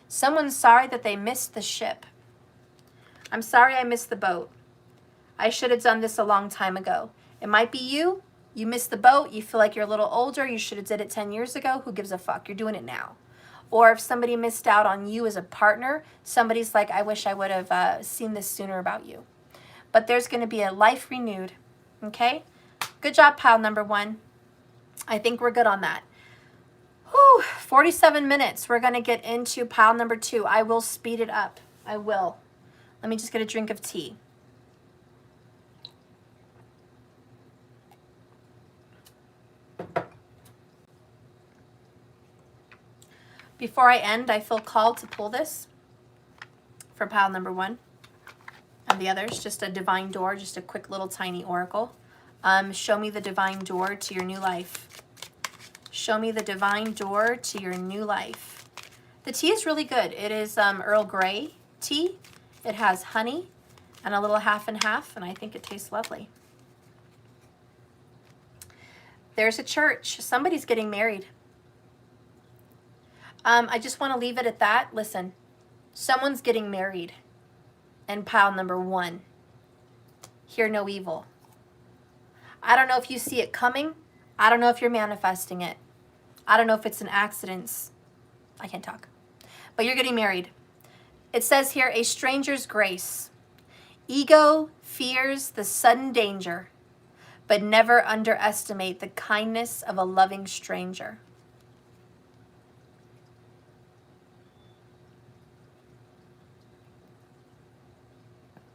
Someone's sorry that they missed the ship. I'm sorry I missed the boat. I should have done this a long time ago. It might be you. You missed the boat. You feel like you're a little older. You should have did it 10 years ago. Who gives a fuck? You're doing it now. Or if somebody missed out on you as a partner, somebody's like, I wish I would have seen this sooner about you. But there's going to be a life renewed. Okay? Good job, pile number one. I think we're good on that. Whew, 47 minutes. We're going to get into pile number two. I will speed it up. I will. Let me just get a drink of tea. Before I end, I feel called to pull this for pile number one and the others. Just a divine door, just a quick little tiny oracle. Show me the divine door to your new life. Show me the divine door to your new life. The tea is really good. It is Earl Grey tea. It has honey and a little half and half, and I think it tastes lovely. There's a church. Somebody's getting married. I just want to leave it at that. Listen, someone's getting married in pile number one. Hear no evil. I don't know if you see it coming. I don't know if you're manifesting it. I don't know if it's an accident. I can't talk. But you're getting married. It says here, a stranger's grace. Ego fears the sudden danger, but never underestimate the kindness of a loving stranger.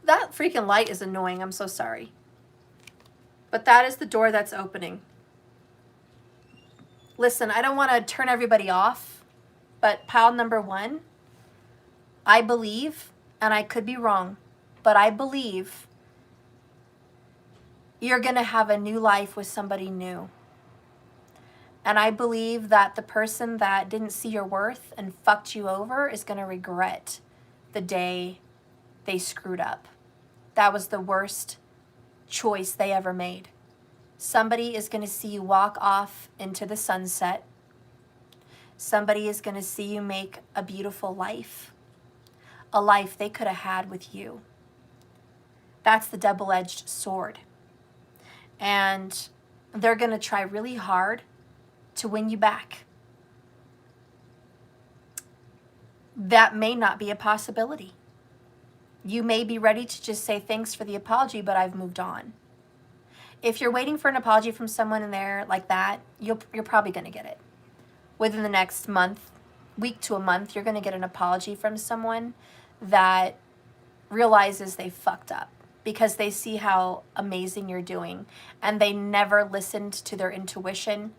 That freaking light is annoying. I'm so sorry. But that is the door that's opening. Listen, I don't want to turn everybody off, but pile number one, I believe, and I could be wrong, but I believe you're going to have a new life with somebody new. And I believe that the person that didn't see your worth and fucked you over is going to regret the day they screwed up. That was the worst choice they ever made. Somebody is going to see you walk off into the sunset. Somebody is going to see you make a beautiful life. A life they could have had with you. That's the double-edged sword. And they're going to try really hard to win you back. That may not be a possibility. You may be ready to just say thanks for the apology, but I've moved on. If you're waiting for an apology from someone in there like that, you're probably going to get it. Within the next month, week to a month, you're going to get an apology from someone that realizes they fucked up because they see how amazing you're doing, and they never listened to their intuition.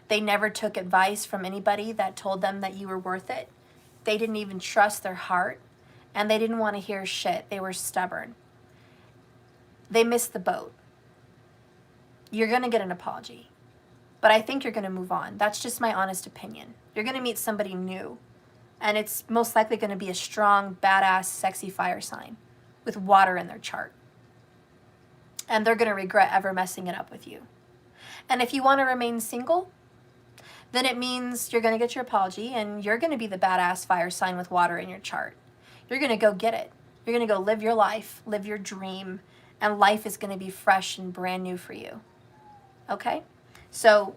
They never took advice from anybody that told them that you were worth it. They didn't even trust their heart, and they didn't want to hear shit. They were stubborn. They missed the boat. You're going to get an apology, but I think you're going to move on. That's just my honest opinion. You're going to meet somebody new, and it's most likely going to be a strong, badass, sexy fire sign with water in their chart. And they're going to regret ever messing it up with you. And if you want to remain single, then it means you're going to get your apology, and you're going to be the badass fire sign with water in your chart. You're going to go get it. You're going to go live your life, live your dream, and life is going to be fresh and brand new for you. Okay? So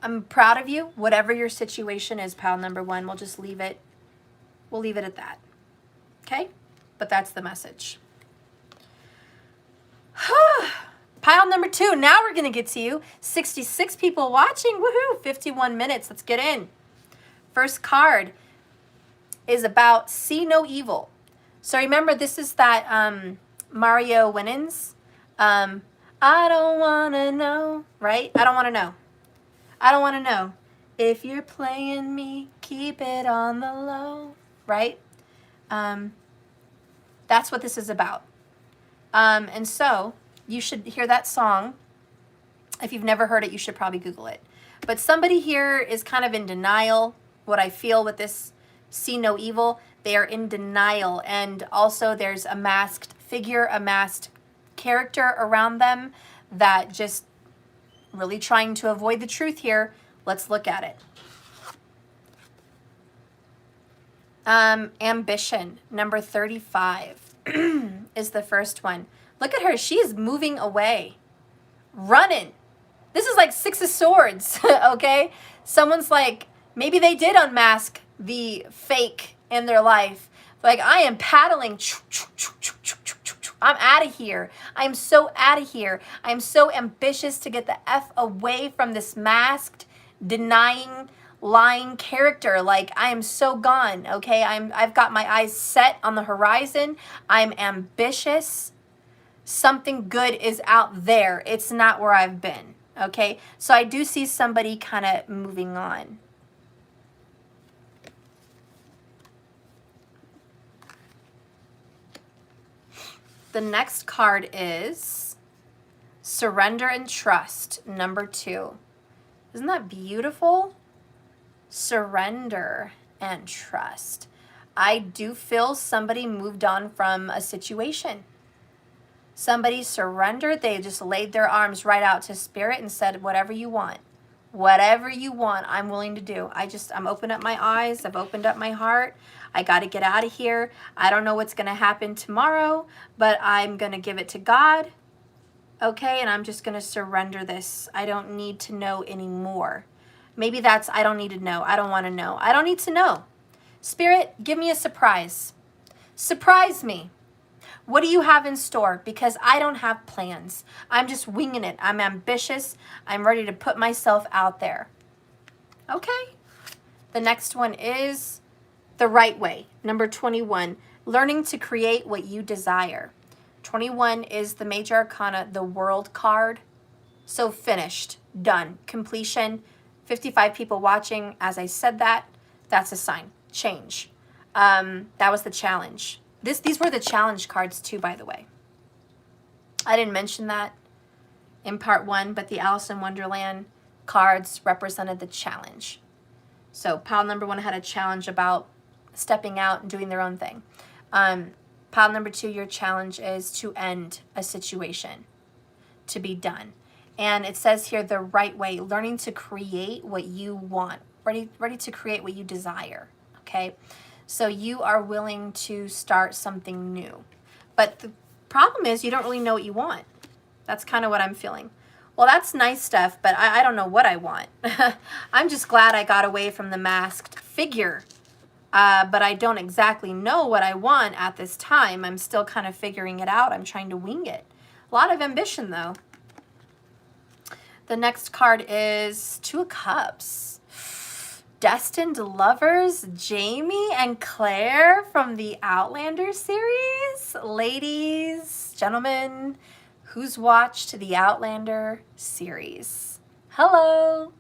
I'm proud of you. Whatever your situation is, pal number one, we'll just leave it. We'll leave it at that. Okay? But that's the message. Pile number two. Now we're going to get to you. 66 people watching. Woohoo! 51 minutes. Let's get in. First card is about see no evil. So remember, this is that Mario Winans. I don't want to know, right? I don't want to know. I don't want to know. If you're playing me, keep it on the low, right? That's what this is about. And so you should hear that song. If you've never heard it, you should probably Google it. But somebody here is kind of in denial. What I feel with this see no evil, they are in denial. And also there's a masked figure, a masked character around them that just really trying to avoid the truth here. Let's look at it. Ambition, number 35 is the first one. Look at her. She is moving away, running. This is like Six of Swords, okay? Someone's like, maybe they did unmask the fake in their life. Like, I am paddling. I'm out of here. I'm so out of here. I'm so ambitious to get the F away from this masked, denying, lying character. Like, I am so gone, okay? I've got my eyes set on the horizon. I'm ambitious. Something good is out there. It's not where I've been, okay? So I do see somebody kind of moving on. The next card is Surrender and Trust, number 2. Isn't that beautiful? Surrender and trust. I do feel somebody moved on from a situation. Somebody surrendered. They just laid their arms right out to spirit and said, whatever you want, I'm willing to do. I'm opened up my eyes. I've opened up my heart. I got to get out of here. I don't know what's going to happen tomorrow, but I'm going to give it to God. Okay, and I'm just going to surrender this. I don't need to know anymore. Maybe that's I don't need to know. I don't want to know. I don't need to know. Spirit, give me a surprise. Surprise me. What do you have in store? Because I don't have plans. I'm just winging it. I'm ambitious. I'm ready to put myself out there. Okay. The next one is the right way. Number 21, learning to create what you desire. 21 is the major arcana, the world card. So finished, done, completion. 55 people watching. As I said that, that's a sign. Change. That was the challenge. These were the challenge cards too, by the way. I didn't mention that in part 1, but the Alice in Wonderland cards represented the challenge. So pile number 1 had a challenge about stepping out and doing their own thing. Pile number 2, your challenge is to end a situation, to be done. And it says here the right way, learning to create what you want, ready to create what you desire, okay? So you are willing to start something new. But the problem is you don't really know what you want. That's kind of what I'm feeling. Well, that's nice stuff, but I don't know what I want. I'm just glad I got away from the masked figure. but I don't exactly know what I want at this time. I'm still kind of figuring it out. I'm trying to wing it. A lot of ambition, though. The next card is Two of Cups. Destined lovers, Jamie and Claire from the Outlander series. Ladies, gentlemen, who's watched the Outlander series? Hello.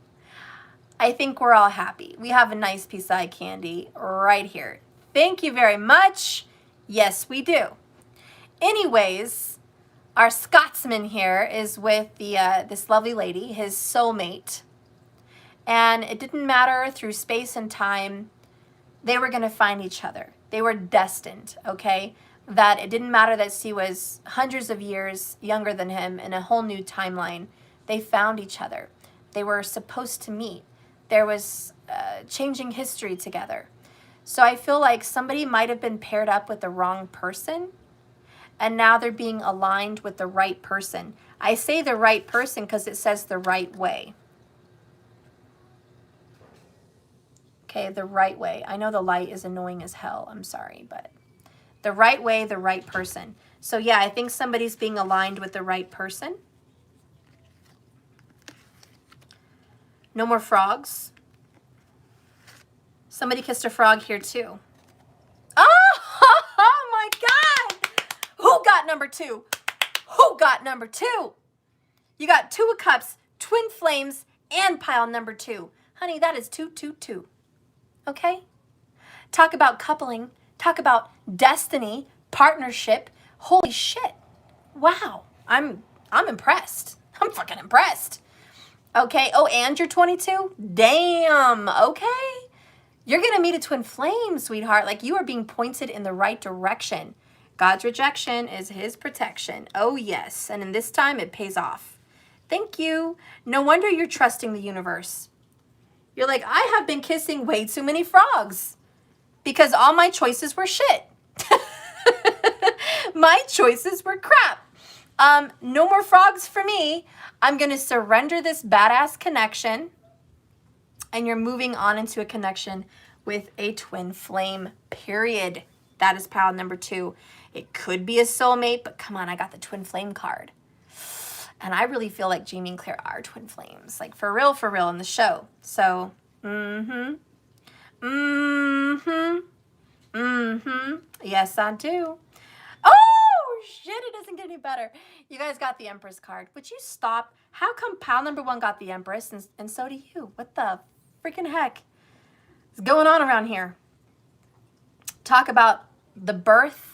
I think we're all happy. We have a nice piece of eye candy right here. Thank you very much. Yes, we do. Anyways, our Scotsman here is with this lovely lady, his soulmate. And it didn't matter through space and time, they were going to find each other. They were destined, okay? That it didn't matter that she was hundreds of years younger than him in a whole new timeline. They found each other. They were supposed to meet. There was changing history together. So I feel like somebody might have been paired up with the wrong person, and now they're being aligned with the right person. I say the right person because it says the right way. Okay, the right way. I know the light is annoying as hell. I'm sorry, but the right way, the right person. So yeah, I think somebody's being aligned with the right person. No more frogs. Somebody kissed a frog here too. Oh my God. Who got number 2? Who got number 2? You got 2 of Cups, twin flames, and pile number 2. Honey, that is 2, 2, 2. Okay? Talk about coupling. Talk about destiny, partnership. Holy shit. Wow. I'm impressed. I'm fucking impressed. Okay. Oh, and you're 22? Damn. Okay. You're going to meet a twin flame, sweetheart. Like, you are being pointed in the right direction. God's rejection is his protection. Oh, yes. And in this time, it pays off. Thank you. No wonder you're trusting the universe. You're like, I have been kissing way too many frogs because all my choices were shit. My choices were crap. No more frogs for me. I'm going to surrender this badass connection. And you're moving on into a connection with a twin flame, period. That is pile number 2. It could be a soulmate, but come on, I got the twin flame card. And I really feel like Jamie and Claire are twin flames. Like, for real in the show. So, yes, I do. Oh, shit, it doesn't get any better. You guys got the Empress card. Would you stop? How come pile number 1 got the Empress and so do you? What the freaking heck is going on around here? Talk about the birth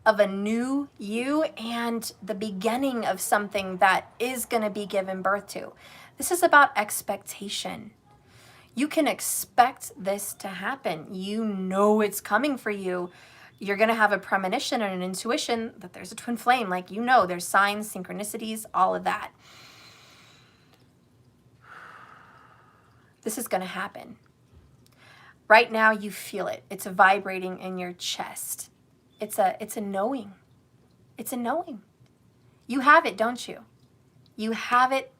of a new you and the beginning of something that is going to be given birth to. This is about expectation. You can expect this to happen. You know it's coming for you. You're going to have a premonition and an intuition that there's a twin flame. Like, you know, there's signs, synchronicities, all of that. This is going to happen. Right now, you feel it. It's vibrating in your chest. It's a knowing. It's a knowing. You have it, don't you? You have it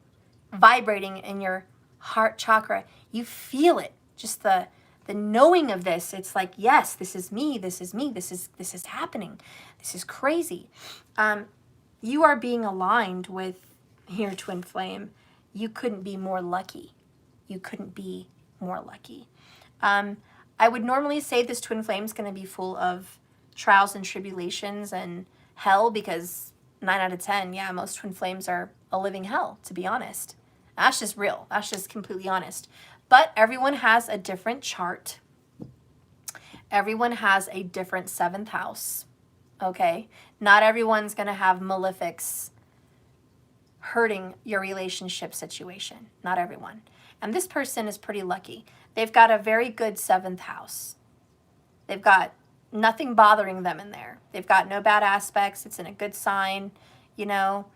vibrating in your heart chakra. You feel it. Just the knowing of this. It's like, yes, this is me. This is me. This is happening. This is crazy. You are being aligned with your twin flame. You couldn't be more lucky. You couldn't be more lucky. I would normally say this twin flame is going to be full of trials and tribulations and hell, because 9 out of 10, yeah, most twin flames are a living hell, to be honest. That's just real. That's just completely honest. But everyone has a different chart. Everyone has a different 7th house, okay? Not everyone's going to have malefics hurting your relationship situation. Not everyone. And this person is pretty lucky. They've got a very good 7th house. They've got nothing bothering them in there. They've got no bad aspects. It's in a good sign, you know.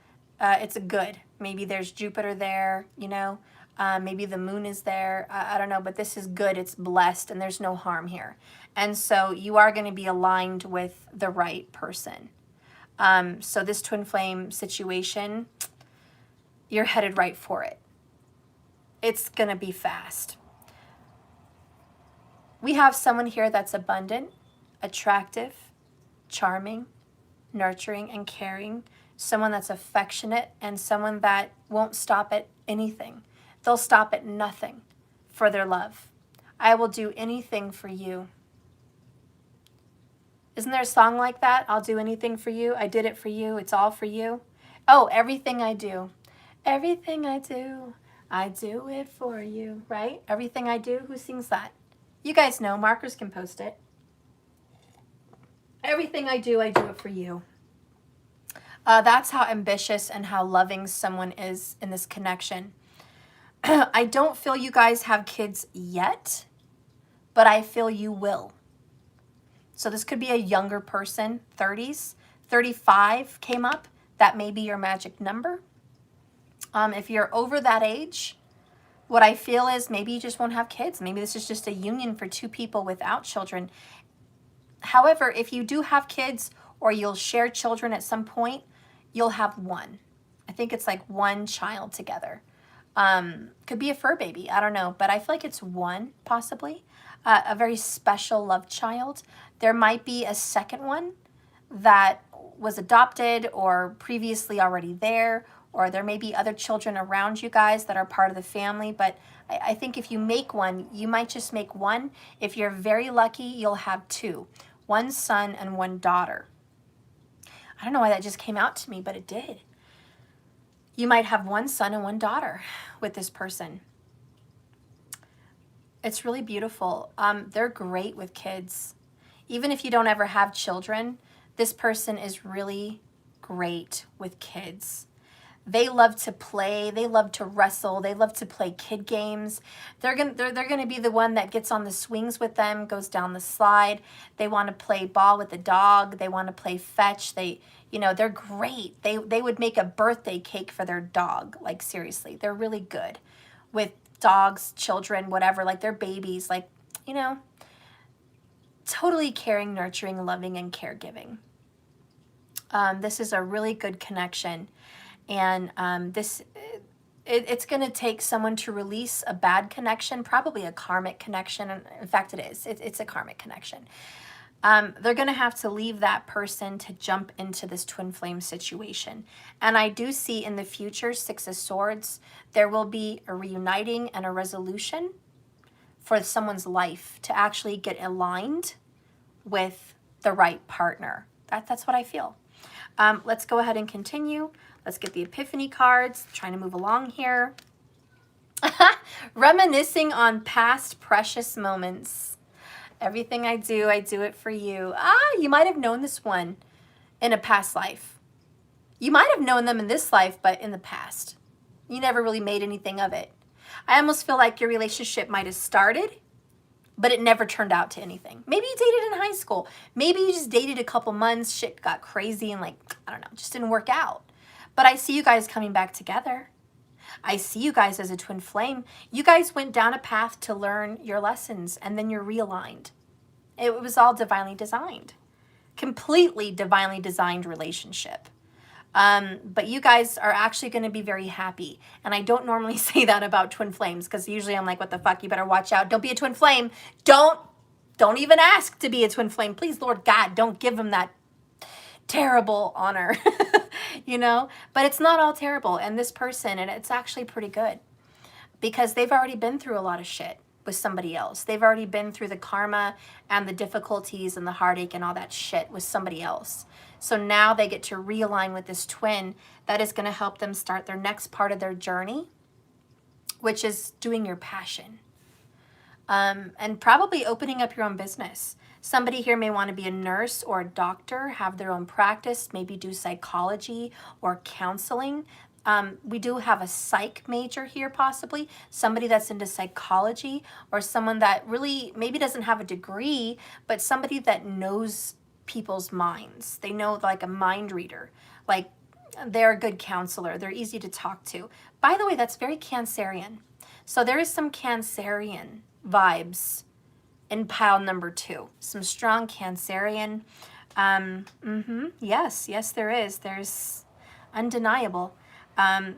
It's a good. Maybe there's Jupiter there, you know. Maybe the moon is there. I don't know, but this is good. It's blessed, and there's no harm here. And so you are going to be aligned with the right person. So this twin flame situation, you're headed right for it. It's going to be fast. We have someone here that's abundant, attractive, charming, nurturing, and caring. Someone that's affectionate and someone that won't stop at anything. They'll stop at nothing for their love. I will do anything for you. Isn't there a song like that? I'll do anything for you. I did it for you. It's all for you. Oh, everything I do. Everything I do it for you, right? Everything I do. Who sings that? You guys know. Markers can post it. Everything I do it for you. That's how ambitious and how loving someone is in this connection. I don't feel you guys have kids yet, but I feel you will. So this could be a younger person, 30s, 35 came up. That may be your magic number. If you're over that age, what I feel is maybe you just won't have kids. Maybe this is just a union for two people without children. However, if you do have kids or you'll share children at some point, you'll have one. I think it's like one child together. Could be a fur baby, I don't know, but I feel like it's one, possibly. A very special love child. There might be a second one that was adopted or previously already there, or there may be other children around you guys that are part of the family, but I think if you make one, you might just make one. If you're very lucky, you'll have two, one son and one daughter. I don't know why that just came out to me, but it did. You might have one son and one daughter with this person. It's really beautiful. They're great with kids. Even if you don't ever have children, this person is really great with kids. They love to play. They love to wrestle. They love to play kid games. They're gonna be the one that gets on the swings with them, goes down the slide. They want to play ball with the dog. They want to play fetch. They're great. They would make a birthday cake for their dog. Like, seriously, they're really good with dogs, children, whatever. Like, they're babies. Like, totally caring, nurturing, loving, and caregiving. This is a really good connection. And it's going to take someone to release a bad connection, probably a karmic connection. In fact, it is. It's a karmic connection. They're going to have to leave that person to jump into this twin flame situation. And I do see in the future, Six of Swords, there will be a reuniting and a resolution for someone's life to actually get aligned with the right partner. That's what I feel. Let's go ahead and continue. Let's get the Epiphany cards. Trying to move along here. Reminiscing on past precious moments. Everything I do it for you. You might have known this one in a past life. You might have known them in this life, but in the past. You never really made anything of it. I almost feel like your relationship might have started, but it never turned out to anything. Maybe you dated in high school. Maybe you just dated a couple months, shit got crazy and I don't know, just didn't work out. But I see you guys coming back together. I see you guys as a twin flame. You guys went down a path to learn your lessons and then you're realigned. It was all divinely designed. Completely divinely designed relationship. But you guys are actually going to be very happy. And I don't normally say that about twin flames because usually I'm like, what the fuck? You better watch out. Don't be a twin flame. Don't even ask to be a twin flame. Please, Lord God, don't give them that terrible honor, But it's not all terrible. And this person, and it's actually pretty good because they've already been through a lot of shit with somebody else. They've already been through the karma and the difficulties and the heartache and all that shit with somebody else. So now they get to realign with this twin that is going to help them start their next part of their journey, which is doing your passion. And probably opening up your own business. Somebody here may want to be a nurse or a doctor, have their own practice, maybe do psychology or counseling. We do have a psych major here possibly, somebody that's into psychology or someone that really maybe doesn't have a degree, but somebody that knows people's minds. They know, like a mind reader, like they're a good counselor. They're easy to talk to. By the way, that's very Cancerian. So there is some Cancerian vibes in pile number 2. Some strong Cancerian. Yes, there is. There's undeniable. I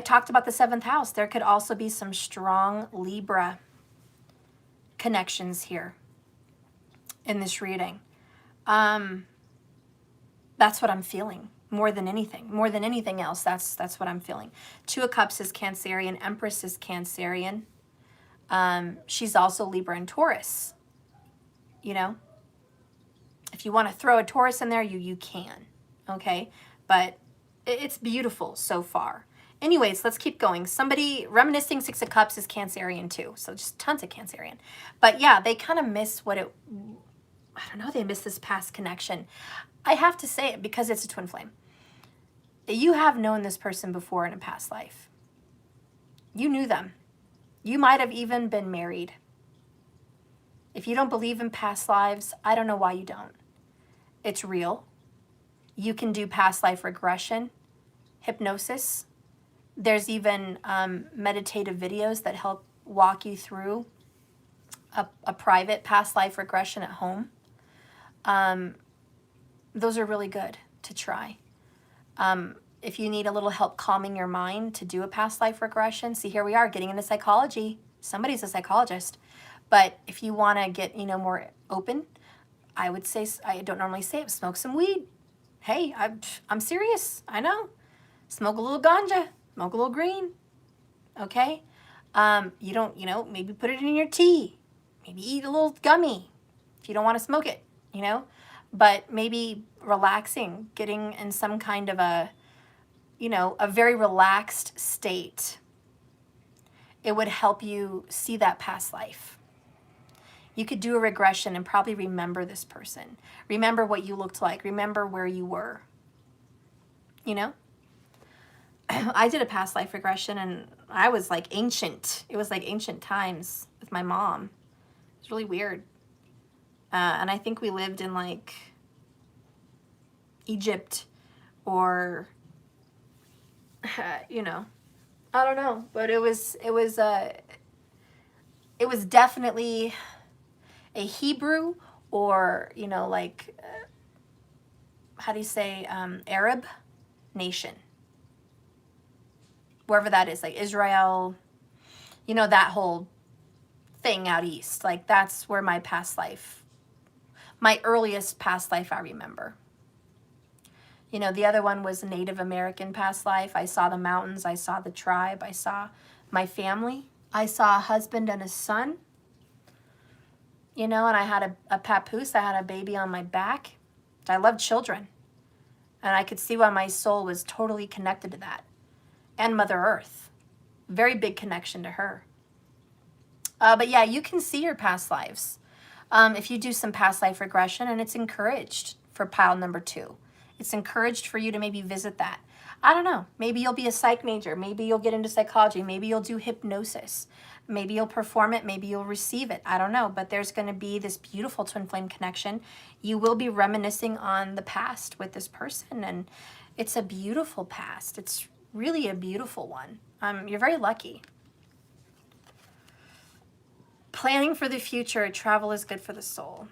talked about the 7th house. There could also be some strong Libra connections here in this reading. That's what I'm feeling more than anything else. That's what I'm feeling. Two of Cups is Cancerian. Empress is Cancerian. She's also Libra and Taurus. You know, if you want to throw a Taurus in there, you can. Okay, but it's beautiful so far. Anyways, let's keep going. Somebody reminiscing Six of Cups is Cancerian too. So just tons of Cancerian. But yeah, they kind of miss I don't know, they miss this past connection. I have to say it because it's a twin flame. You have known this person before in a past life. You knew them. You might have even been married. If you don't believe in past lives, I don't know why you don't. It's real. You can do past life regression, hypnosis. There's even meditative videos that help walk you through a private past life regression at home. Those are really good to try. If you need a little help calming your mind to do a past life regression, see, here we are getting into psychology. Somebody's a psychologist. But if you want to get, more open, I would say, I don't normally say it, smoke some weed. Hey, I'm serious. I know. Smoke a little ganja. Smoke a little green. Okay? You don't, maybe put it in your tea. Maybe eat a little gummy if you don't want to smoke it, But maybe relaxing, getting in some kind of a very relaxed state. It would help you see that past life. You could do a regression and probably remember this person. Remember what you looked like. Remember where you were. I did a past life regression and I was like ancient. It was like ancient times with my mom. It's really weird. And I think we lived in like Egypt or, I don't know, but it was definitely a Hebrew or, how do you say, Arab nation. Wherever that is, like Israel, that whole thing out east. Like that's where my earliest past life I remember. The other one was Native American past life. I saw the mountains. I saw the tribe. I saw my family. I saw a husband and a son. And I had a papoose. I had a baby on my back. I love children. And I could see why my soul was totally connected to that. And Mother Earth. Very big connection to her. But yeah, you can see your past lives if you do some past life regression, and it's encouraged for pile number 2. It's encouraged for you to maybe visit that. I don't know. Maybe you'll be a psych major. Maybe you'll get into psychology. Maybe you'll do hypnosis. Maybe you'll perform it. Maybe you'll receive it. I don't know. But there's going to be this beautiful twin flame connection. You will be reminiscing on the past with this person. And it's a beautiful past. It's really a beautiful one. You're very lucky. Planning for the future. Travel is good for the soul.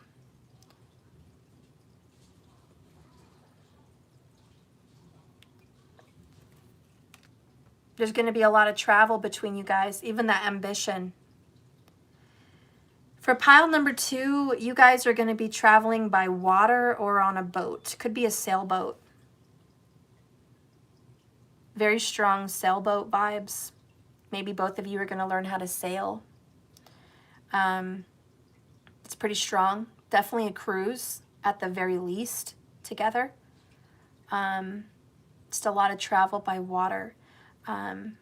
There's going to be a lot of travel between you guys, even that ambition. For pile number 2, you guys are going to be traveling by water or on a boat. Could be a sailboat. Very strong sailboat vibes. Maybe both of you are going to learn how to sail. It's pretty strong. Definitely a cruise at the very least together. Just a lot of travel by water. I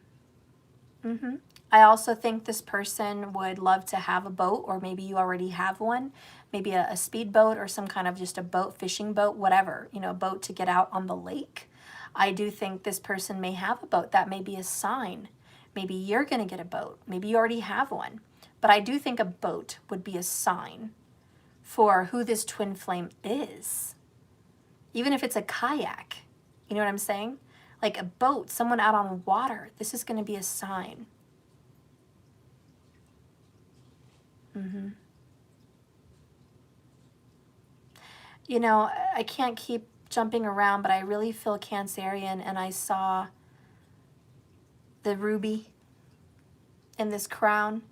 also think this person would love to have a boat, or maybe you already have one. Maybe a speedboat or some kind of just a boat, fishing boat, whatever, a boat to get out on the lake. I do think this person may have a boat. That may be a sign. Maybe you're going to get a boat. Maybe you already have one. But I do think a boat would be a sign for who this twin flame is. Even if it's a kayak. You know what I'm saying? Like a boat, someone out on water. This is going to be a sign. I can't keep jumping around, but I really feel Cancerian, and I saw the ruby in this crown.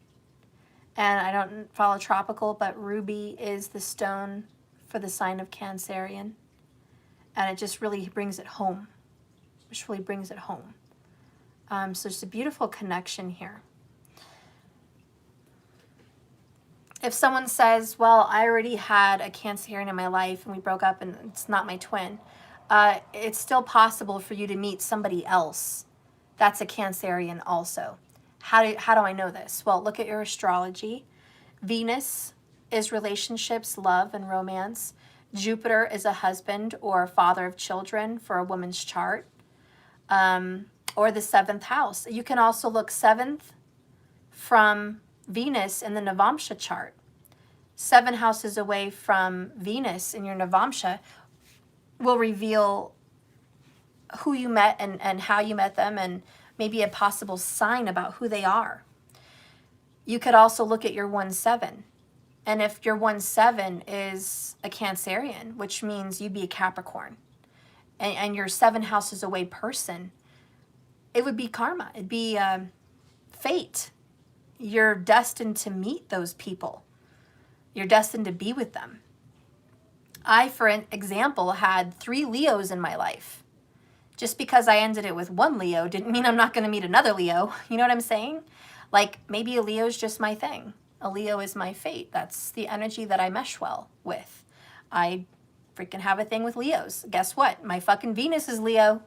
And I don't follow tropical, but ruby is the stone for the sign of Cancerian. And it just really brings it home. Just really brings it home. So it's a beautiful connection here. If someone says, well, I already had a Cancerian in my life and we broke up and it's not my twin, it's still possible for you to meet somebody else that's a Cancerian also. How do I know this? Well, look at your astrology. Venus is relationships, love, and romance. Jupiter is a husband or father of children for a woman's chart, or the 7th house. You can also look 7th from Venus in the Navamsha chart. 7 houses away from Venus in your Navamsha will reveal who you met and how you met them, and maybe a possible sign about who they are. You could also look at your 1-7. And if your 1-7 is a Cancerian, which means you'd be a Capricorn, and you're 7 houses away person, it would be karma. It'd be fate. You're destined to meet those people. You're destined to be with them. I, for an example, had 3 Leos in my life. Just because I ended it with 1 Leo didn't mean I'm not going to meet another Leo. You know what I'm saying? Like, maybe a Leo is just my thing. A Leo is my fate. That's the energy that I mesh well with. I freaking have a thing with Leos. Guess what? My fucking Venus is Leo.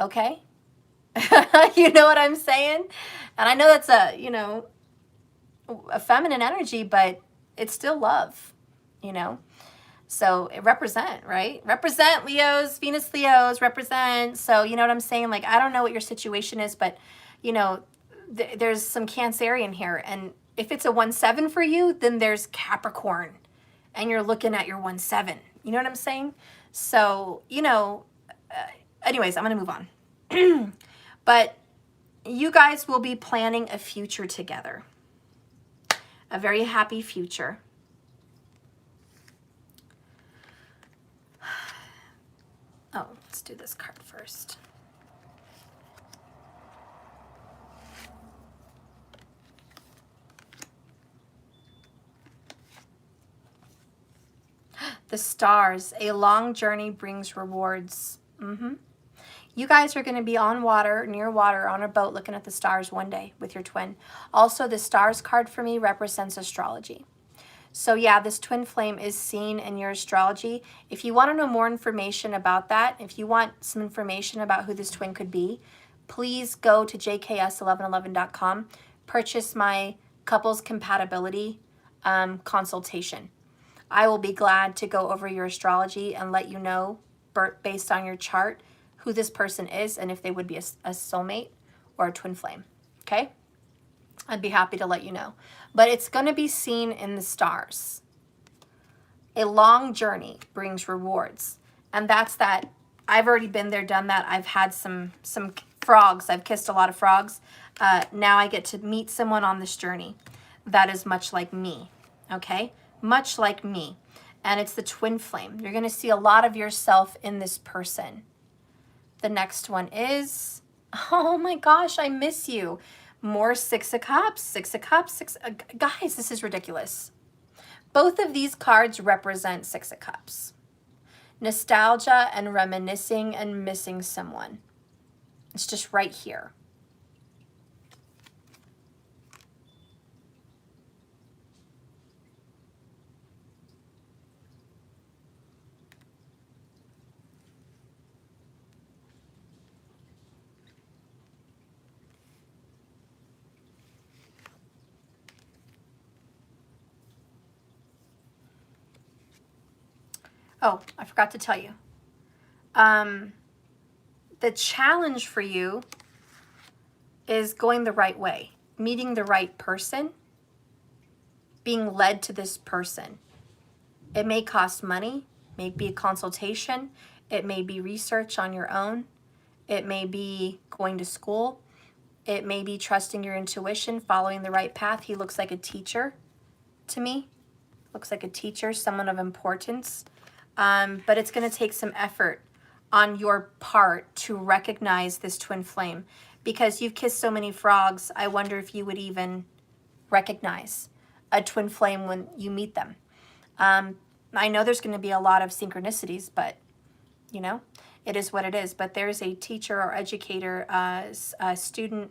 Okay? You know what I'm saying? And I know that's a feminine energy, but it's still love, you know? So it represent, right? Represent, Leos, Venus Leos, represent. So you know what I'm saying? Like, I don't know what your situation is, but, you know, there's some Cancerian here. And if it's a 1-7 for you, then there's Capricorn. And you're looking at your 1-7. You know what I'm saying? So, you know, anyways, I'm going to move on. But you guys will be planning a future together. A very happy future. Oh, let's do this card first. The stars. A long journey brings rewards. You guys are going to be on water, near water, on a boat looking at the stars one day with your twin. Also, the stars card for me represents astrology. So yeah, this twin flame is seen in your astrology. If you want to know more information about that, if you want some information about who this twin could be, please go to jks1111.com, purchase my couples compatibility consultation. I will be glad to go over your astrology and let you know, based on your chart, who this person is and if they would be a soulmate or a twin flame, okay? I'd be happy to let you know. But it's going to be seen in the stars. A long journey brings rewards. And that's that. I've already been there, done that. I've had some frogs. I've kissed a lot of frogs. Now I get to meet someone on this journey that is much like me, okay? Much like me. And it's the twin flame. You're going to see a lot of yourself in this person. The next one is, oh my gosh, I miss you. More 6 of Cups, 6 of Cups, guys, this is ridiculous. Both of these cards represent 6 of Cups. Nostalgia and reminiscing and missing someone. It's just right here. Oh, I forgot to tell you. The challenge for you is going the right way, meeting the right person, being led to this person. It may cost money, may be a consultation, it may be research on your own, it may be going to school, it may be trusting your intuition, following the right path. He looks like a teacher to me, looks like a teacher, someone of importance. But it's going to take some effort on your part to recognize this twin flame, because you've kissed so many frogs. I wonder if you would even recognize a twin flame when you meet them. I know there's going to be a lot of synchronicities, but you know, it is what it is. But there's a teacher or educator, student,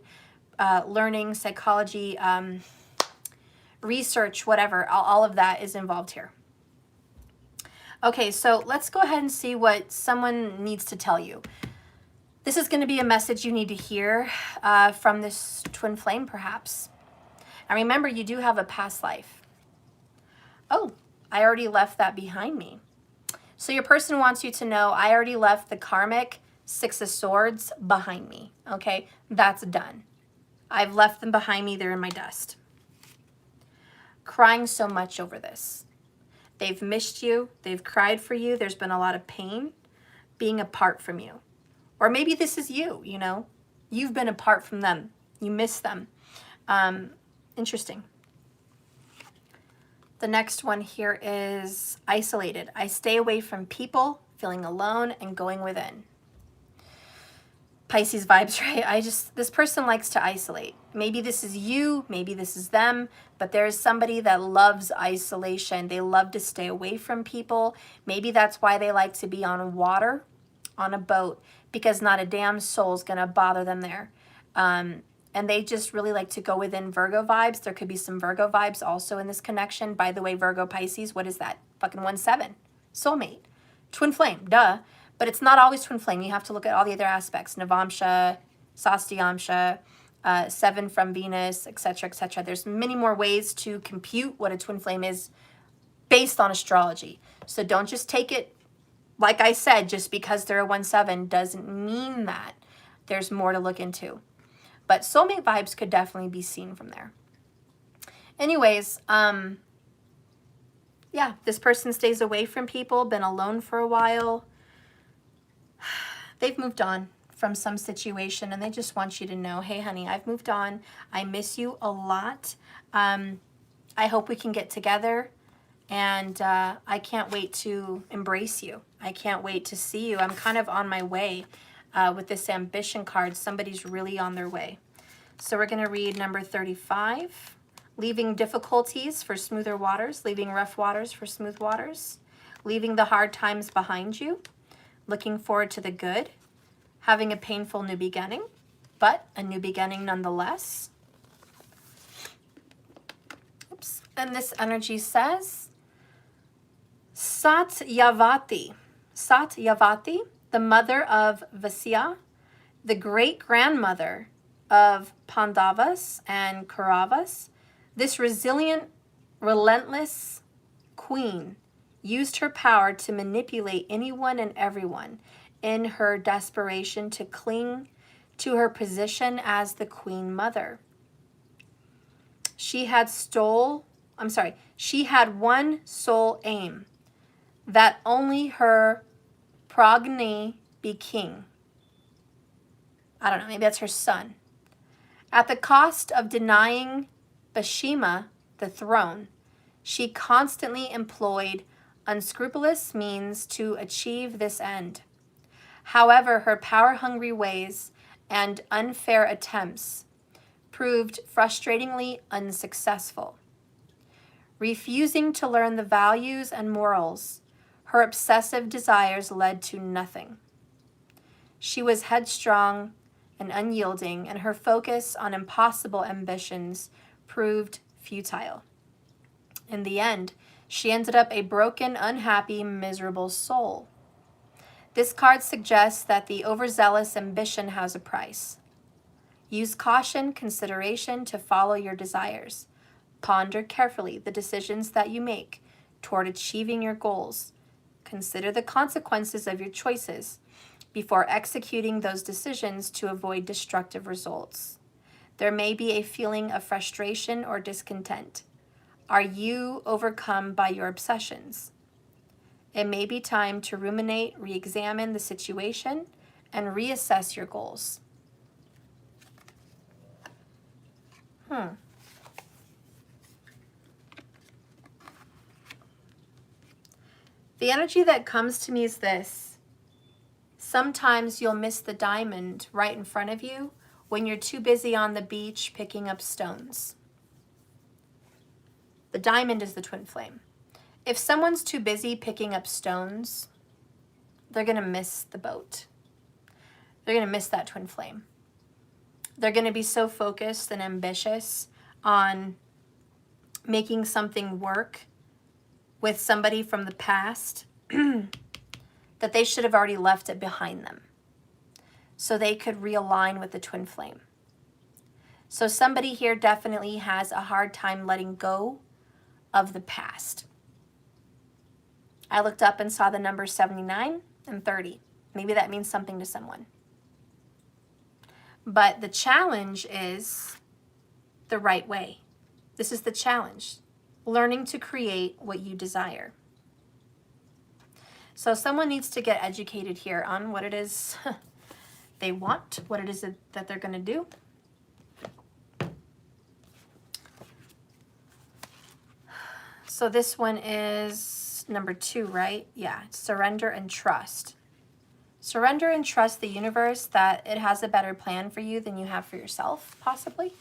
learning, psychology, research, whatever, all of that is involved here. Okay, so let's go ahead and see what someone needs to tell you. This is going to be a message you need to hear from this twin flame, perhaps. And remember, you do have a past life. Oh, I already left that behind me. So your person wants you to know, I already left the karmic Six of Swords behind me. Okay, that's done. I've left them behind me. They're in my dust. Crying so much over this. They've missed you. They've cried for you. There's been a lot of pain being apart from you. Or maybe this is you, you know. You've been apart from them. You miss them. Interesting. The next one here is isolated. I stay away from people, feeling alone, and going within. Pisces vibes, right? This person likes to isolate. Maybe this is you, maybe this is them, but there's somebody that loves isolation. They love to stay away from people. Maybe that's why they like to be on water, on a boat, because not a damn soul's gonna bother them there. And they just really like to go within. Virgo vibes. There could be some Virgo vibes also in this connection. By the way, Virgo Pisces, what is that? Fucking 1-7. Soulmate. Twin flame, duh. But it's not always twin flame. You have to look at all the other aspects. Navamsha, Sastyamsha, 7 from Venus, etc., etc. There's many more ways to compute what a twin flame is based on astrology. So don't just take it, like I said, just because they're a 1-7 doesn't mean that. There's more to look into. But soulmate vibes could definitely be seen from there. Anyways, yeah, this person stays away from people, been alone for a while. They've moved on from some situation and they just want you to know, hey, honey, I've moved on. I miss you a lot. I hope we can get together and I can't wait to embrace you. I can't wait to see you. I'm kind of on my way with this ambition card. Somebody's really on their way. So we're going to read number 35. Leaving difficulties for smoother waters. Leaving rough waters for smooth waters. Leaving the hard times behind you. Looking forward to the good, having a painful new beginning, but a new beginning nonetheless. Oops. And this energy says, Satyavati. Satyavati, the mother of Vasya, the great-grandmother of Pandavas and Kauravas, this resilient, relentless queen used her power to manipulate anyone and everyone in her desperation to cling to her position as the queen mother. She had one sole aim, that only her progeny be king. I don't know, maybe that's her son. At the cost of denying Bhishma the throne, she constantly employed unscrupulous means to achieve this end. However, her power-hungry ways and unfair attempts proved frustratingly unsuccessful. Refusing to learn the values and morals, her obsessive desires led to nothing. She was headstrong and unyielding, and her focus on impossible ambitions proved futile. In the end, she ended up a broken, unhappy, miserable soul. This card suggests that the overzealous ambition has a price. Use caution, consideration to follow your desires. Ponder carefully the decisions that you make toward achieving your goals. Consider the consequences of your choices before executing those decisions to avoid destructive results. There may be a feeling of frustration or discontent. Are you overcome by your obsessions? It may be time to ruminate, re-examine the situation, and reassess your goals. The energy that comes to me is this. Sometimes you'll miss the diamond right in front of you when you're too busy on the beach picking up stones. The diamond is the twin flame. If someone's too busy picking up stones, they're going to miss the boat. They're going to miss that twin flame. They're going to be so focused and ambitious on making something work with somebody from the past that they should have already left it behind them so they could realign with the twin flame. So somebody here definitely has a hard time letting go of the past. I looked up and saw the numbers 79 and 30. Maybe that means something to someone. But the challenge is the right way. This is the challenge. Learning to create what you desire. So someone needs to get educated here on what it is they want, what it is that they're going to do. So this one is number 2, right? Yeah, surrender and trust. Surrender and trust the universe that it has a better plan for you than you have for yourself, possibly.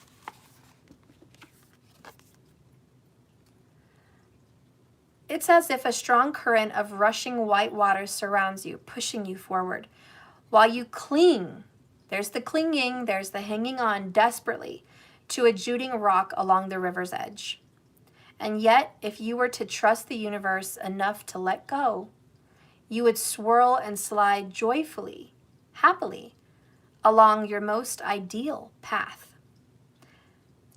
It's as if a strong current of rushing white water surrounds you, pushing you forward, while you cling. There's the clinging, there's the hanging on desperately to a jutting rock along the river's edge. And yet, if you were to trust the universe enough to let go, you would swirl and slide joyfully, happily, along your most ideal path.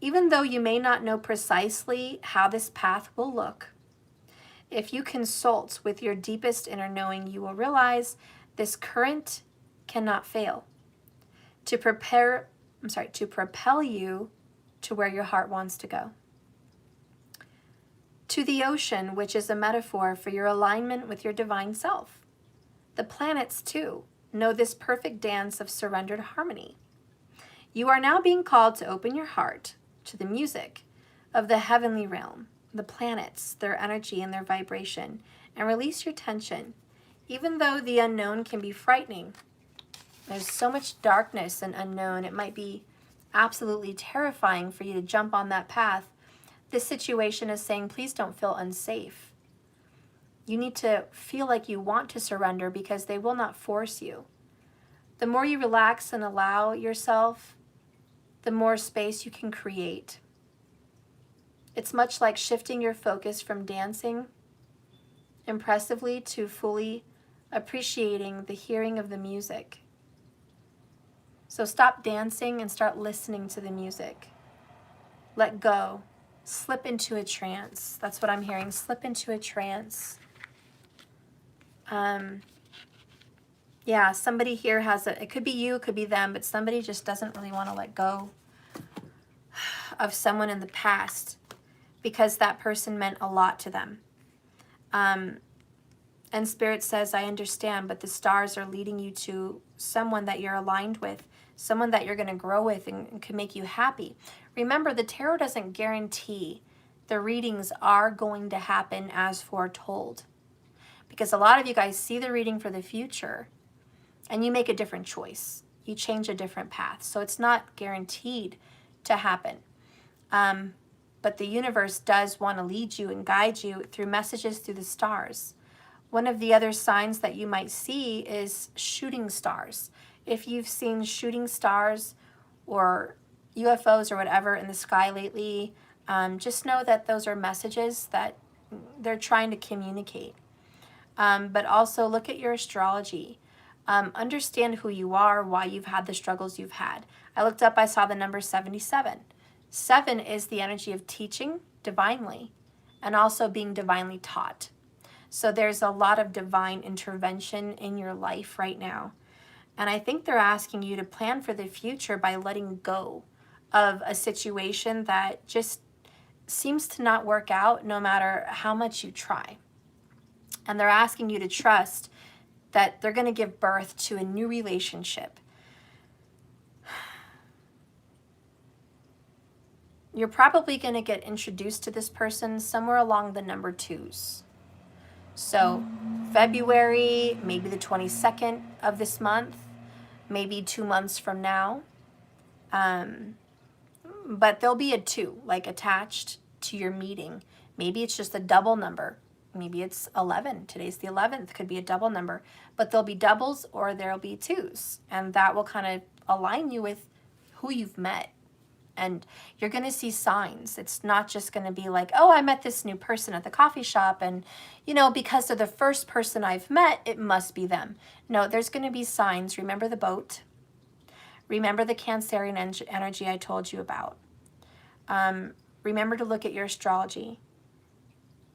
Even though you may not know precisely how this path will look, if you consult with your deepest inner knowing, you will realize this current cannot fail to propel you to where your heart wants to go. To the ocean, which is a metaphor for your alignment with your divine self. The planets, too, know this perfect dance of surrendered harmony. You are now being called to open your heart to the music of the heavenly realm, the planets, their energy and their vibration, and release your tension. Even though the unknown can be frightening, there's so much darkness and unknown, it might be absolutely terrifying for you to jump on that path. This situation is saying, please don't feel unsafe. You need to feel like you want to surrender because they will not force you. The more you relax and allow yourself, the more space you can create. It's much like shifting your focus from dancing impressively to fully appreciating the hearing of the music. So stop dancing and start listening to the music. Let go. Slip into a trance. That's what I'm hearing. Slip into a trance. Yeah, somebody here has it could be you, it could be them, but somebody just doesn't really want to let go of someone in the past because that person meant a lot to them. And Spirit says, I understand, but the stars are leading you to someone that you're aligned with, someone that you're going to grow with and can make you happy. Remember, the tarot doesn't guarantee the readings are going to happen as foretold. Because a lot of you guys see the reading for the future and you make a different choice. You change a different path. So it's not guaranteed to happen. But the universe does want to lead you and guide you through messages through the stars. One of the other signs that you might see is shooting stars. If you've seen shooting stars or UFOs or whatever in the sky lately, just know that those are messages that they're trying to communicate. But also look at your astrology. Understand who you are, why you've had the struggles you've had. I looked up, I saw the number 77. 7 is the energy of teaching divinely and also being divinely taught. So there's a lot of divine intervention in your life right now. And I think they're asking you to plan for the future by letting go of a situation that just seems to not work out no matter how much you try. And they're asking you to trust that they're going to give birth to a new relationship. You're probably going to get introduced to this person somewhere along the number 2s. So February, maybe the 22nd of this month, maybe 2 months from now. But there'll be a 2, like attached to your meeting. Maybe it's just a double number. Maybe it's 11. Today's the 11th. Could be a double number. But there'll be doubles or there'll be twos. And that will kind of align you with who you've met. And you're going to see signs. It's not just going to be like, oh, I met this new person at the coffee shop and, you know, because they're the first person I've met, it must be them. No, there's going to be signs. Remember the boat. Remember the Cancerian energy I told you about. Remember to look at your astrology.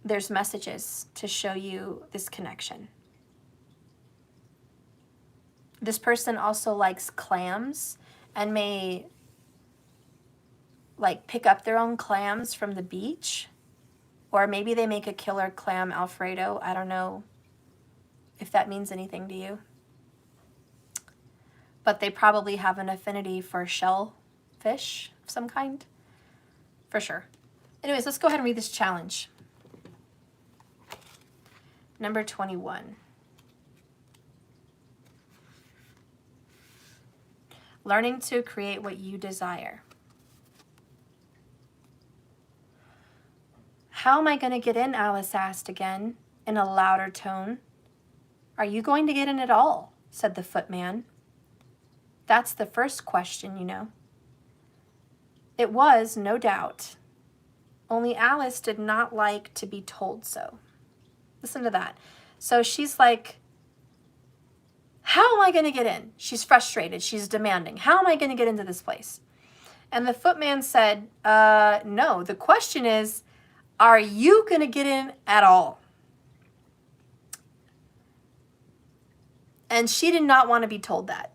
There's messages to show you this connection. This person also likes clams and may like pick up their own clams from the beach, or maybe they make a killer clam Alfredo. I don't know if that means anything to you, but they probably have an affinity for shellfish of some kind, for sure. Anyways, let's go ahead and read this challenge. Number 21. Learning to create what you desire. How am I going to get in? Alice asked again, in a louder tone. Are you going to get in at all? Said the footman. That's the first question, you know. It was, no doubt. Only Alice did not like to be told so. Listen to that. So she's like, how am I going to get in? She's frustrated. She's demanding. How am I going to get into this place? And the footman said, no, the question is, are you going to get in at all? And she did not want to be told that.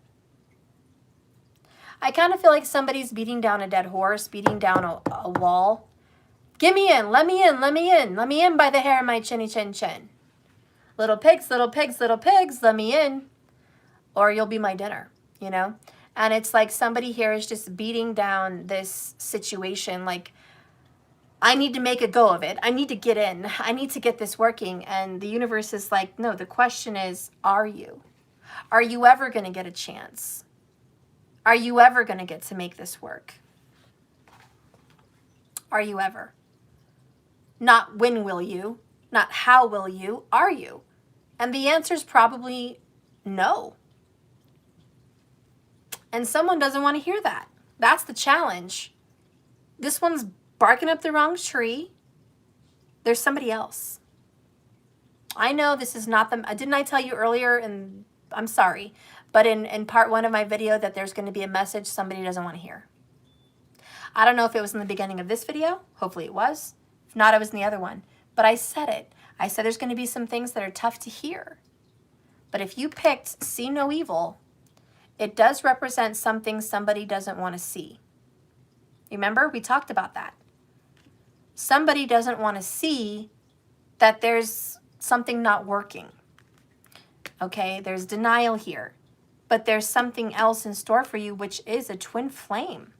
I kind of feel like somebody's beating down a dead horse, beating down a wall. Get me in, let me in, let me in, let me in by the hair of my chinny chin chin. Little pigs, little pigs, little pigs, let me in. Or you'll be my dinner, you know? And it's like somebody here is just beating down this situation like, I need to make a go of it. I need to get in. I need to get this working. And the universe is like, no, the question is, are you? Are you ever going to get a chance? Are you ever going to get to make this work? Are you ever? Not when will you, not how will you, are you? And the answer is probably no. And someone doesn't want to hear that. That's the challenge. This one's barking up the wrong tree. There's somebody else. I know this is not the, didn't I tell you earlier, and I'm sorry, but in part 1 of my video that there's going to be a message somebody doesn't want to hear. I don't know if it was in the beginning of this video. Hopefully it was. If not, it was in the other one. But I said it. I said there's going to be some things that are tough to hear. But if you picked see no evil, it does represent something somebody doesn't want to see. Remember, we talked about that. Somebody doesn't want to see that there's something not working. Okay, there's denial here. But there's something else in store for you, which is a twin flame.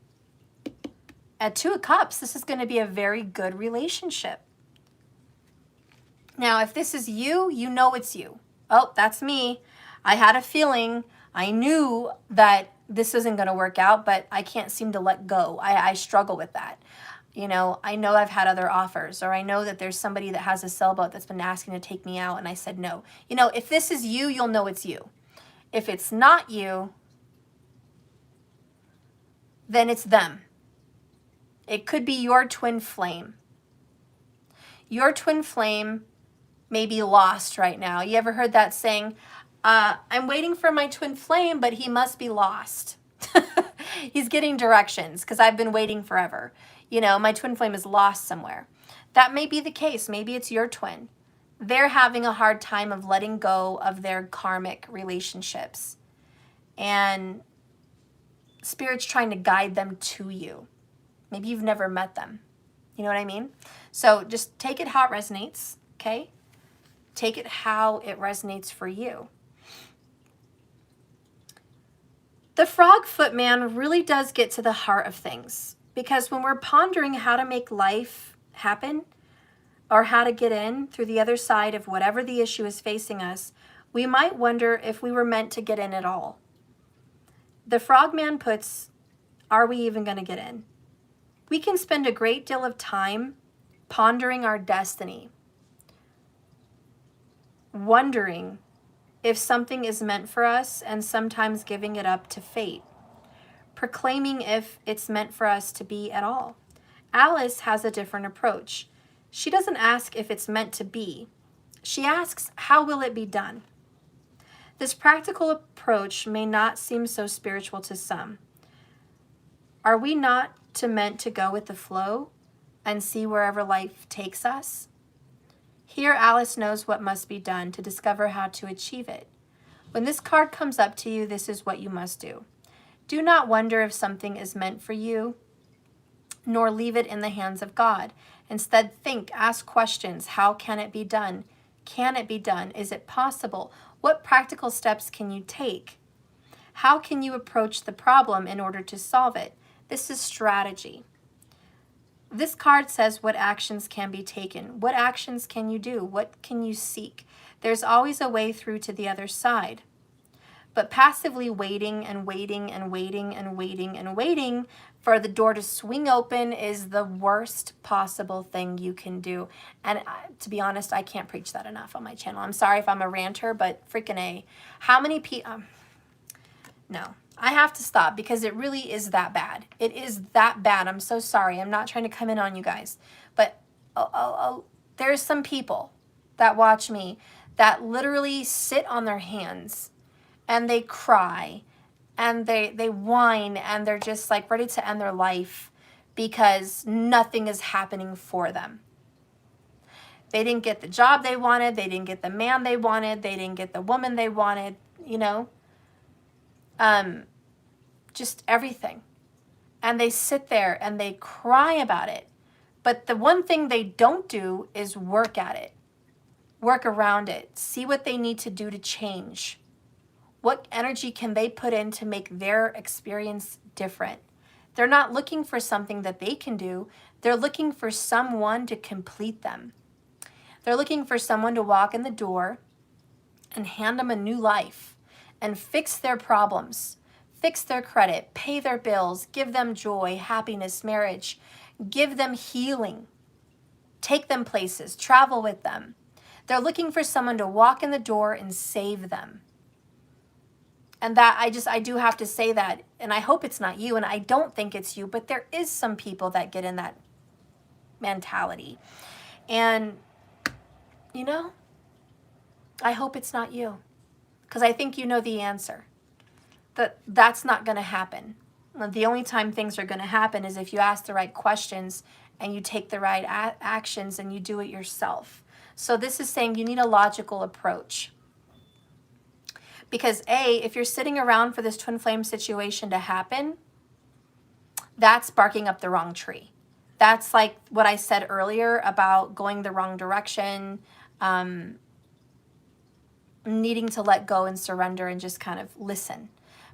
At 2 of Cups, this is going to be a very good relationship. Now, if this is you, you know it's you. Oh, that's me. I had a feeling. I knew that this isn't going to work out, but I can't seem to let go. I struggle with that. You know I've had other offers, or I know that there's somebody that has a sailboat that's been asking to take me out, and I said no. You know, if this is you, you'll know it's you. If it's not you, then it's them. It could be your twin flame. Your twin flame may be lost right now. You ever heard that saying, I'm waiting for my twin flame, but he must be lost. He's getting directions because I've been waiting forever. You know, my twin flame is lost somewhere. That may be the case. Maybe it's your twin. They're having a hard time of letting go of their karmic relationships. And Spirit's trying to guide them to you. Maybe you've never met them. You know what I mean? So just take it how it resonates, okay? Take it how it resonates for you. The frog footman really does get to the heart of things, because when we're pondering how to make life happen or how to get in through the other side of whatever the issue is facing us, we might wonder if we were meant to get in at all. The frogman puts, are we even going to get in? We can spend a great deal of time pondering our destiny, wondering if something is meant for us, and sometimes giving it up to fate, proclaiming if it's meant for us to be at all. Alice has a different approach. She doesn't ask if it's meant to be. She asks, how will it be done? This practical approach may not seem so spiritual to some. Are we not meant to go with the flow and see wherever life takes us? Here, Alice knows what must be done to discover how to achieve it. When this card comes up to you, this is what you must do. Do not wonder if something is meant for you, nor leave it in the hands of God. Instead, think, ask questions. How can it be done? Can it be done? Is it possible? What practical steps can you take? How can you approach the problem in order to solve it? This is strategy. This card says what actions can be taken. What actions can you do? What can you seek? There's always a way through to the other side. But passively waiting and waiting and waiting and waiting and waiting for the door to swing open is the worst possible thing you can do. And to be honest, I can't preach that enough on my channel. I'm sorry if I'm a ranter, but freaking A. How many people... no. I have to stop because it really is that bad. It is that bad. I'm so sorry. I'm not trying to come in on you guys. But there's some people that watch me that literally sit on their hands and they cry and they whine and they're just like ready to end their life because nothing is happening for them. They didn't get the job they wanted. They didn't get the man they wanted. They didn't get the woman they wanted, you know. Just everything. And they sit there and they cry about it. But the one thing they don't do is work at it. Work around it. See what they need to do to change. What energy can they put in to make their experience different? They're not looking for something that they can do. They're looking for someone to complete them. They're looking for someone to walk in the door and hand them a new life and fix their problems, fix their credit, pay their bills, give them joy, happiness, marriage, give them healing, take them places, travel with them. They're looking for someone to walk in the door and save them. And that, I do have to say that, and I hope it's not you, and I don't think it's you, but there is some people that get in that mentality. And, you know, I hope it's not you, because I think you know the answer. That's not going to happen. The only time things are going to happen is if you ask the right questions and you take the right actions and you do it yourself. So this is saying you need a logical approach. Because A, if you're sitting around for this twin flame situation to happen, that's barking up the wrong tree. That's like what I said earlier about going the wrong direction, needing to let go and surrender and just kind of listen.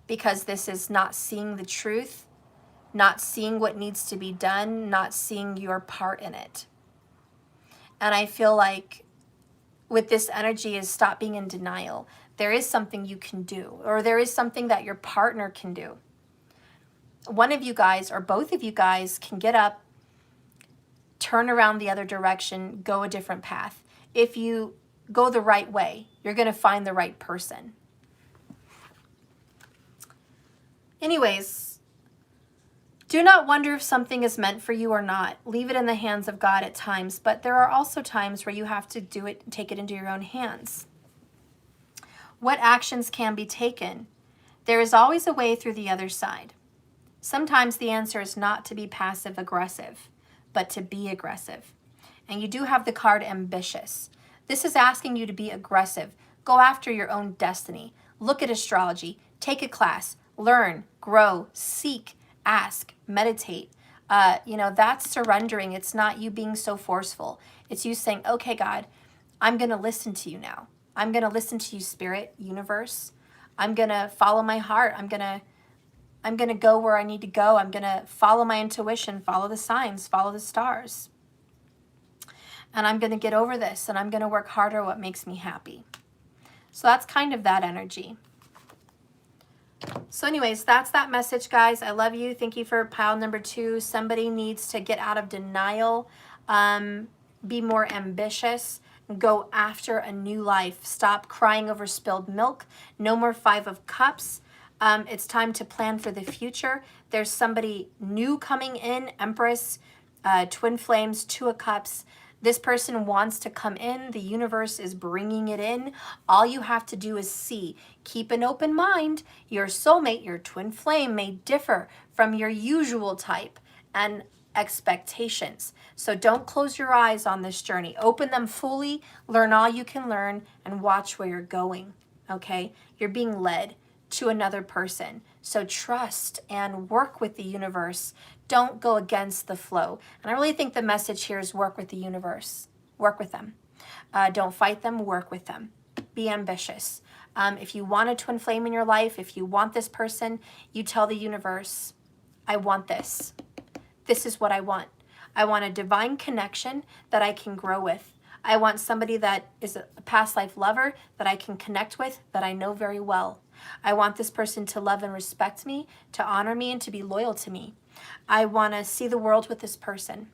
Because this is not seeing the truth, not seeing what needs to be done, not seeing your part in it. And I feel like with this energy is stop being in denial. There is something you can do, or there is something that your partner can do. One of you guys or both of you guys can get up, turn around the other direction, go a different path. If you go the right way, you're going to find the right person. Anyways, do not wonder if something is meant for you or not. Leave it in the hands of God at times, but there are also times where you have to do it, take it into your own hands. What actions can be taken? There is always a way through the other side. Sometimes the answer is not to be passive-aggressive, but to be aggressive. And you do have the card ambitious. This is asking you to be aggressive. Go after your own destiny. Look at astrology. Take a class. Learn, grow, seek, ask, meditate. That's surrendering. It's not you being so forceful. It's you saying, okay, God, I'm going to listen to you now. I'm going to listen to you, Spirit, universe. I'm going to follow my heart. I'm going to go where I need to go. I'm going to follow my intuition, follow the signs, follow the stars. And I'm going to get over this, and I'm going to work harder what makes me happy. So that's kind of that energy. So anyways, that's that message, guys. I love you. Thank you for pile number 2. Somebody needs to get out of denial. Be more ambitious. Go after a new life. Stop crying over spilled milk. No more 5 of Cups. It's time to plan for the future. There's somebody new coming in. Empress, Twin Flames, 2 of Cups. This person wants to come in. The universe is bringing it in. All you have to do is see. Keep an open mind. Your soulmate, your twin flame, may differ from your usual type and expectations. So don't close your eyes on this journey. Open them fully, learn all you can learn, and watch where you're going, okay? You're being led to another person. So trust and work with the universe. Don't go against the flow. And I really think the message here is work with the universe. Work with them. Don't fight them, work with them. Be ambitious. If you want a twin flame in your life, if you want this person, you tell the universe, I want this. This is what I want. I want a divine connection that I can grow with. I want somebody that is a past life lover that I can connect with, that I know very well. I want this person to love and respect me, to honor me, and to be loyal to me. I want to see the world with this person.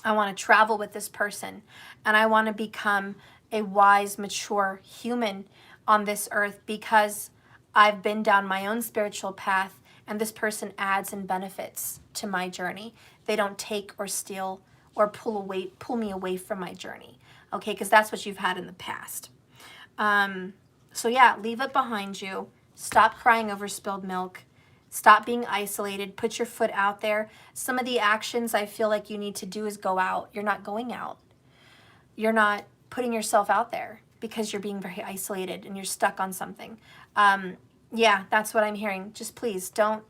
I want to travel with this person. And I want to become a wise, mature human on this earth because I've been down my own spiritual path, and this person adds and benefits to my journey. They don't take or steal or pull me away from my journey, okay? Because that's what you've had in the past. So yeah, leave it behind you. Stop crying over spilled milk. Stop being isolated. Put your foot out there. Some of the actions I feel like you need to do is go out. You're not going out. You're not putting yourself out there because you're being very isolated and you're stuck on something. Yeah, that's what I'm hearing. Just please don't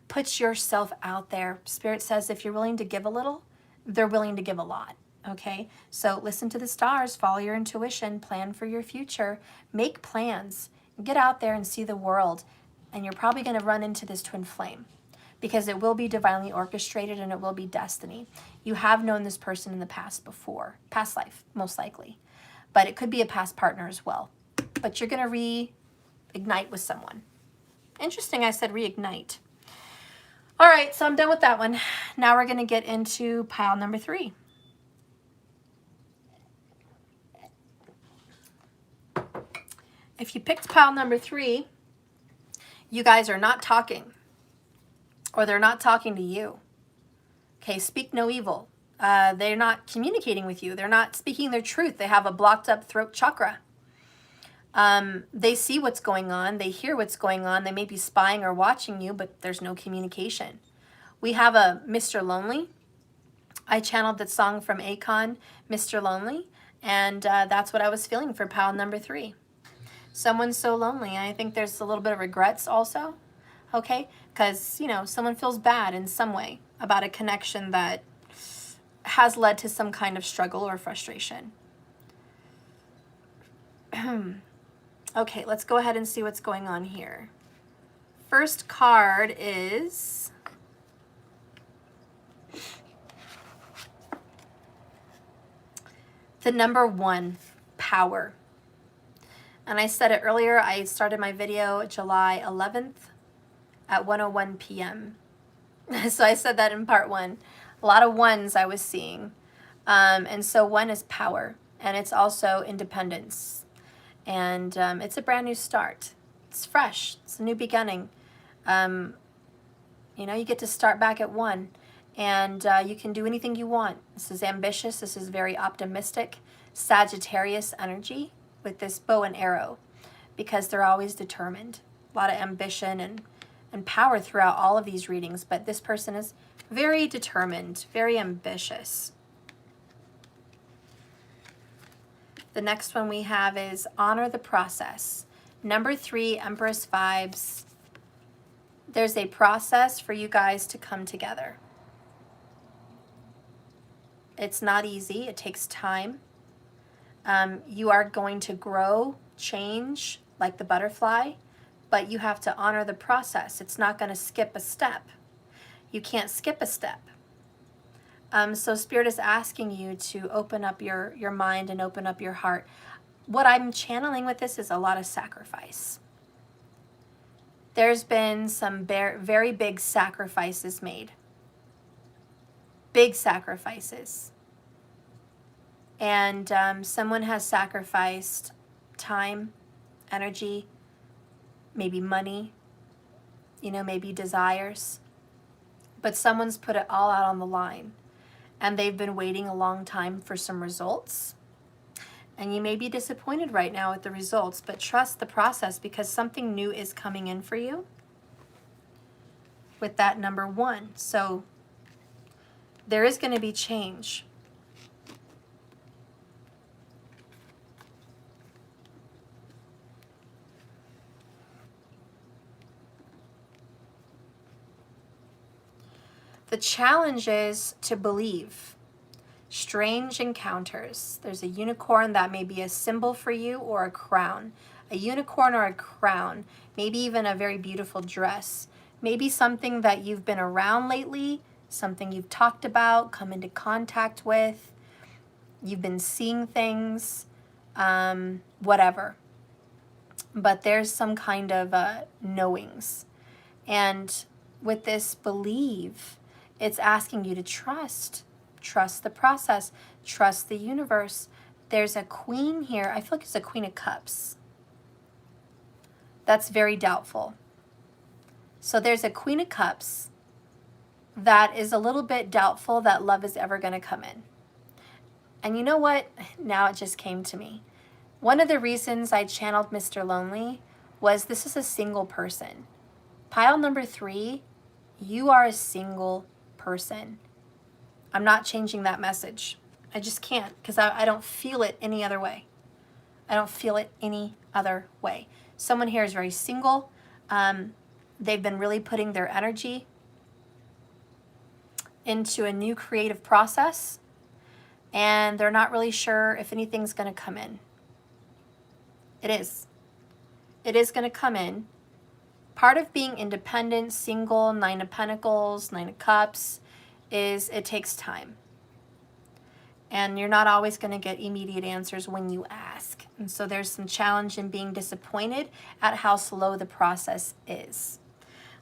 put yourself out there. Spirit says if you're willing to give a little, they're willing to give a lot. Okay, so listen to the stars, follow your intuition, plan for your future, make plans, get out there and see the world. And you're probably going to run into this twin flame because it will be divinely orchestrated and it will be destiny. You have known this person in the past before, past life, most likely. But it could be a past partner as well. But you're going to reignite with someone. Interesting, I said reignite. All right, so I'm done with that one. Now we're going to get into pile number 3. If you picked pile number 3, you guys are not talking, or they're not talking to you. Okay, speak no evil. They're not communicating with you. They're not speaking their truth. They have a blocked up throat chakra. They see what's going on. They hear what's going on. They may be spying or watching you, but there's no communication. We have a Mr. Lonely. I channeled that song from Attn, Mr. Lonely, and that's what I was feeling for pile number 3. Someone's so lonely. I think there's a little bit of regrets also, okay? Because, you know, someone feels bad in some way about a connection that has led to some kind of struggle or frustration. Okay, let's go ahead and see what's going on here. First card is the number 1, power. And I said it earlier, I started my video July 11th at 1:01 p.m. So I said that in part 1. A lot of ones I was seeing. And so 1 is power, and it's also independence. And it's a brand new start. It's fresh. It's a new beginning. You know, you get to start back at 1, and you can do anything you want. This is ambitious. This is very optimistic. Sagittarius energy with this bow and arrow, because they're always determined. A lot of ambition and power throughout all of these readings, but this person is very determined, very ambitious. The next one we have is honor the process. Number 3, Empress vibes. There's a process for you guys to come together. It's not easy. It takes time. You are going to grow, change like the butterfly, but you have to honor the process. It's not going to skip a step. You can't skip a step. So Spirit is asking you to open up your mind and open up your heart. What I'm channeling with this is a lot of sacrifice. There's been some very big sacrifices made. Big sacrifices. And someone has sacrificed time, energy, maybe money, you know, maybe desires. But someone's put it all out on the line. And they've been waiting a long time for some results. And you may be disappointed right now with the results, but trust the process because something new is coming in for you with that number 1. So there is going to be change. The challenge is to believe. Strange encounters. There's a unicorn that may be a symbol for you, or a crown. A unicorn or a crown. Maybe even a very beautiful dress. Maybe something that you've been around lately, something you've talked about, come into contact with. You've been seeing things, whatever. But there's some kind of knowings. And with this believe, it's asking you to trust. Trust the process. Trust the universe. There's a queen here. I feel like it's a Queen of Cups. That's very doubtful. So there's a Queen of Cups that is a little bit doubtful that love is ever going to come in. And you know what? Now it just came to me. One of the reasons I channeled Mr. Lonely was this is a single person. Pile number 3, you are a single person. I'm not changing that message. I just can't because I don't feel it any other way. I don't feel it any other way. Someone here is very single. They've been really putting their energy into a new creative process, and they're not really sure if anything's going to come in. It is. It is going to come in. Part of being independent, single, 9 of Pentacles, 9 of Cups, is it takes time. And you're not always going to get immediate answers when you ask. And so there's some challenge in being disappointed at how slow the process is.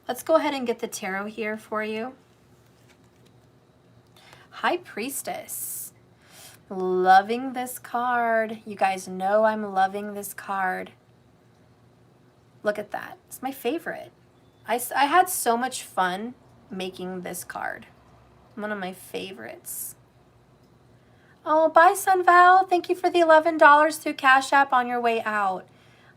Let's go ahead and get the tarot here for you. High Priestess. Loving this card. You guys know I'm loving this card. Look at that. It's my favorite. I had so much fun making this card. One of my favorites. Oh, bye, Sunval. Thank you for the $11 through Cash App on your way out.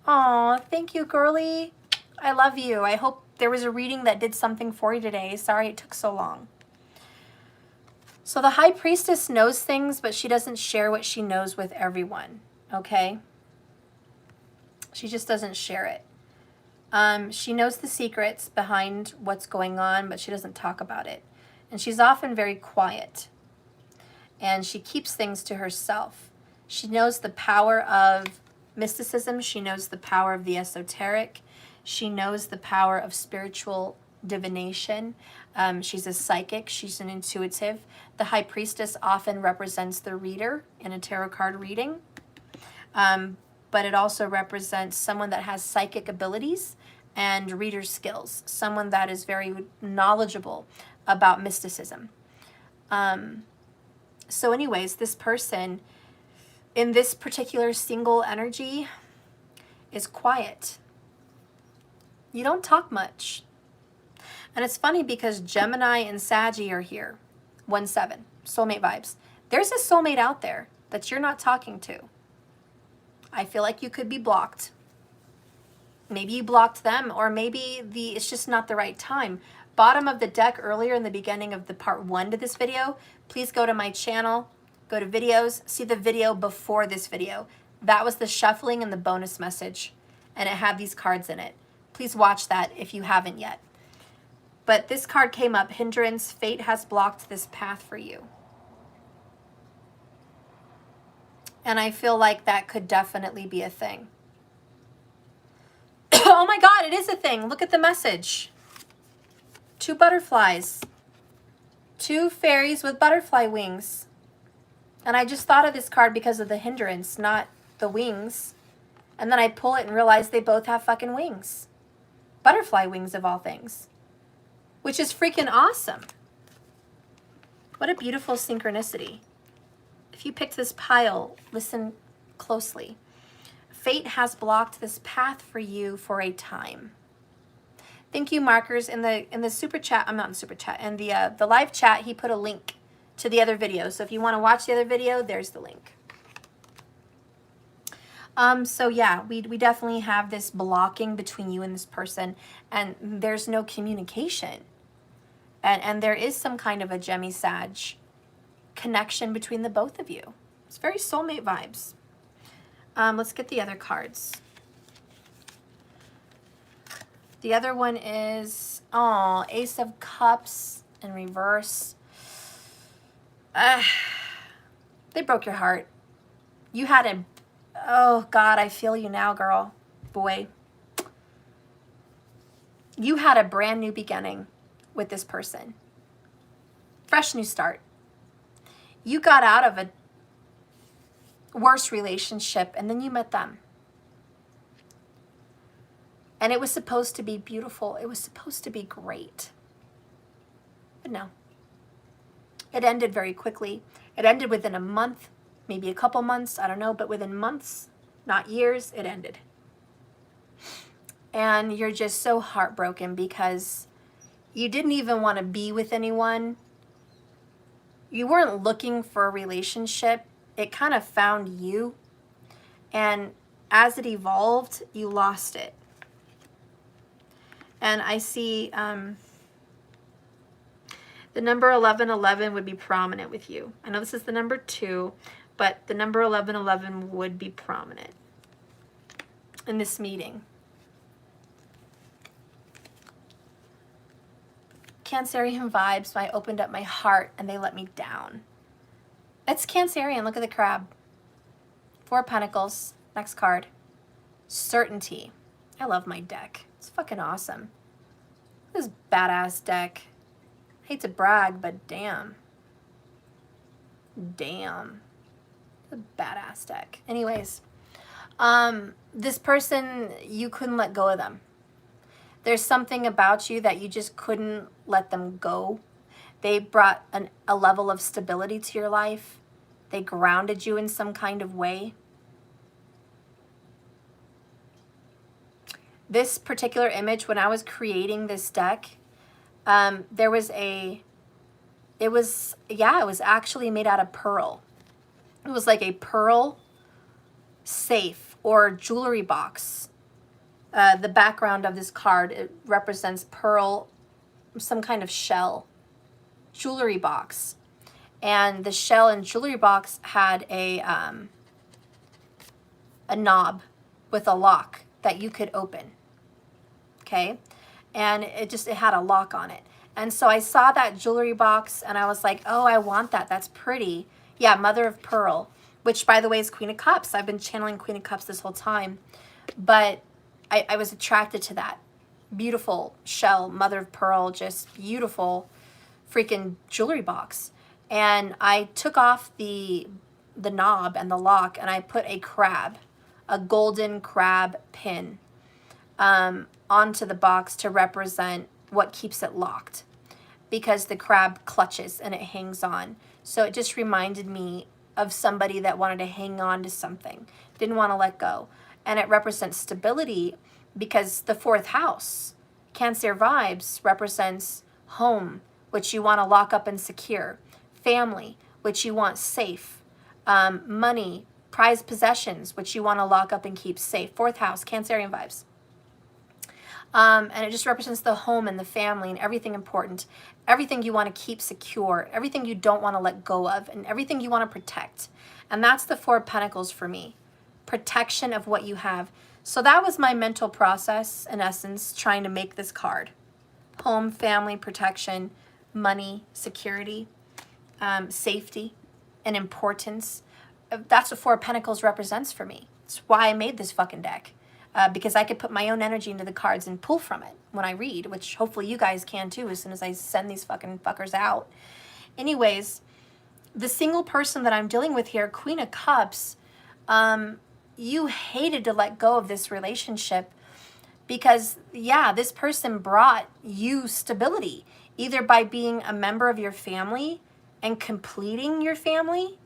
Oh, thank you, girly. I love you. I hope there was a reading that did something for you today. Sorry it took so long. So the High Priestess knows things, but she doesn't share what she knows with everyone, okay? She just doesn't share it. She knows the secrets behind what's going on, but she doesn't talk about it. And she's often very quiet. And she keeps things to herself. She knows the power of mysticism. She knows the power of the esoteric. She knows the power of spiritual divination. She's a psychic. She's an intuitive. The High Priestess often represents the reader in a tarot card reading. But it also represents someone that has psychic abilities and reader skills. Someone that is very knowledgeable about mysticism. So anyways, this person in this particular single energy is quiet. You don't talk much. And it's funny because Gemini and Saggy are here. 1-7, soulmate vibes. There's a soulmate out there that you're not talking to. I feel like you could be blocked. Maybe you blocked them, or maybe it's just not the right time. Bottom of the deck earlier in the beginning of the part 1 to this video, please go to my channel, go to videos, see the video before this video. That was the shuffling and the bonus message, and it had these cards in it. Please watch that if you haven't yet. But this card came up, hindrance, fate has blocked this path for you. And I feel like that could definitely be a thing. Oh my God, it is a thing. Look at the message. 2 butterflies. 2 fairies with butterfly wings. And I just thought of this card because of the hindrance, not the wings. And then I pull it and realize they both have fucking wings. Butterfly wings of all things. Which is freaking awesome. What a beautiful synchronicity. If you picked this pile, listen closely. Fate has blocked this path for you for a time. Thank you, Markers. In the super chat, I'm not in the super chat, in the live chat, he put a link to the other video. So if you want to watch the other video, there's the link. So yeah, we definitely have this blocking between you and this person, and there's no communication. And there is some kind of a Gemmy Sag connection between the both of you. It's very soulmate vibes. Let's get the other cards. The other one is, oh, Ace of Cups in reverse. They broke your heart. You had a, oh God, I feel you now, girl, boy. You had a brand new beginning with this person. Fresh new start. You got out of a worse relationship and then you met them. And it was supposed to be beautiful. It was supposed to be great. But no. It ended very quickly. It ended within a month, maybe a couple months, I don't know, but within months, not years, it ended. And you're just so heartbroken because you didn't even want to be with anyone. You weren't looking for a relationship. It kind of found you. And as it evolved, you lost it. And I see the number 1111 would be prominent with you. I know this is the number 2, but the number 1111 would be prominent in this meeting. Cancerian vibes. I opened up my heart and they let me down. It's Cancerian. Look at the crab. 4 of Pentacles. Next card. Certainty. I love my deck. It's fucking awesome. This badass deck. Hate to brag, but damn. Damn. It's a badass deck. Anyways, this person, you couldn't let go of them. There's something about you that you just couldn't let them go. They brought a level of stability to your life. They grounded you in some kind of way. This particular image, when I was creating this deck, there was it was actually made out of pearl. It was like a pearl safe or jewelry box. The background of this card, it represents pearl, some kind of shell, jewelry box. And the shell and jewelry box had a knob with a lock that you could open. Okay? And it had a lock on it. And so I saw that jewelry box and I was like, oh, I want that. That's pretty. Yeah, Mother of Pearl, which by the way is Queen of Cups. I've been channeling Queen of Cups this whole time. But I was attracted to that. Beautiful shell, Mother of Pearl, just beautiful freaking jewelry box. And I took off the knob and the lock and I put a crab, a golden crab pin onto the box to represent what keeps it locked, because the crab clutches and it hangs on. So it just reminded me of somebody that wanted to hang on to something, didn't want to let go. And it represents stability because the 4th house, Cancer vibes, represents home, which you want to lock up and secure, family, which you want safe, money, prized possessions, which you want to lock up and keep safe. 4th house, Cancerian vibes. And it just represents the home and the family and everything important, everything you want to keep secure, everything you don't want to let go of, and everything you want to protect. And that's the 4 of Pentacles for me. Protection of what you have. So that was my mental process, in essence, trying to make this card. Home, family, protection, money, security, safety, and importance. That's what 4 of Pentacles represents for me. It's why I made this fucking deck. Because I could put my own energy into the cards and pull from it when I read, which hopefully you guys can too as soon as I send these fucking fuckers out. Anyways, the single person that I'm dealing with here, Queen of Cups, you hated to let go of this relationship because, yeah, this person brought you stability, either by being a member of your family and completing your family,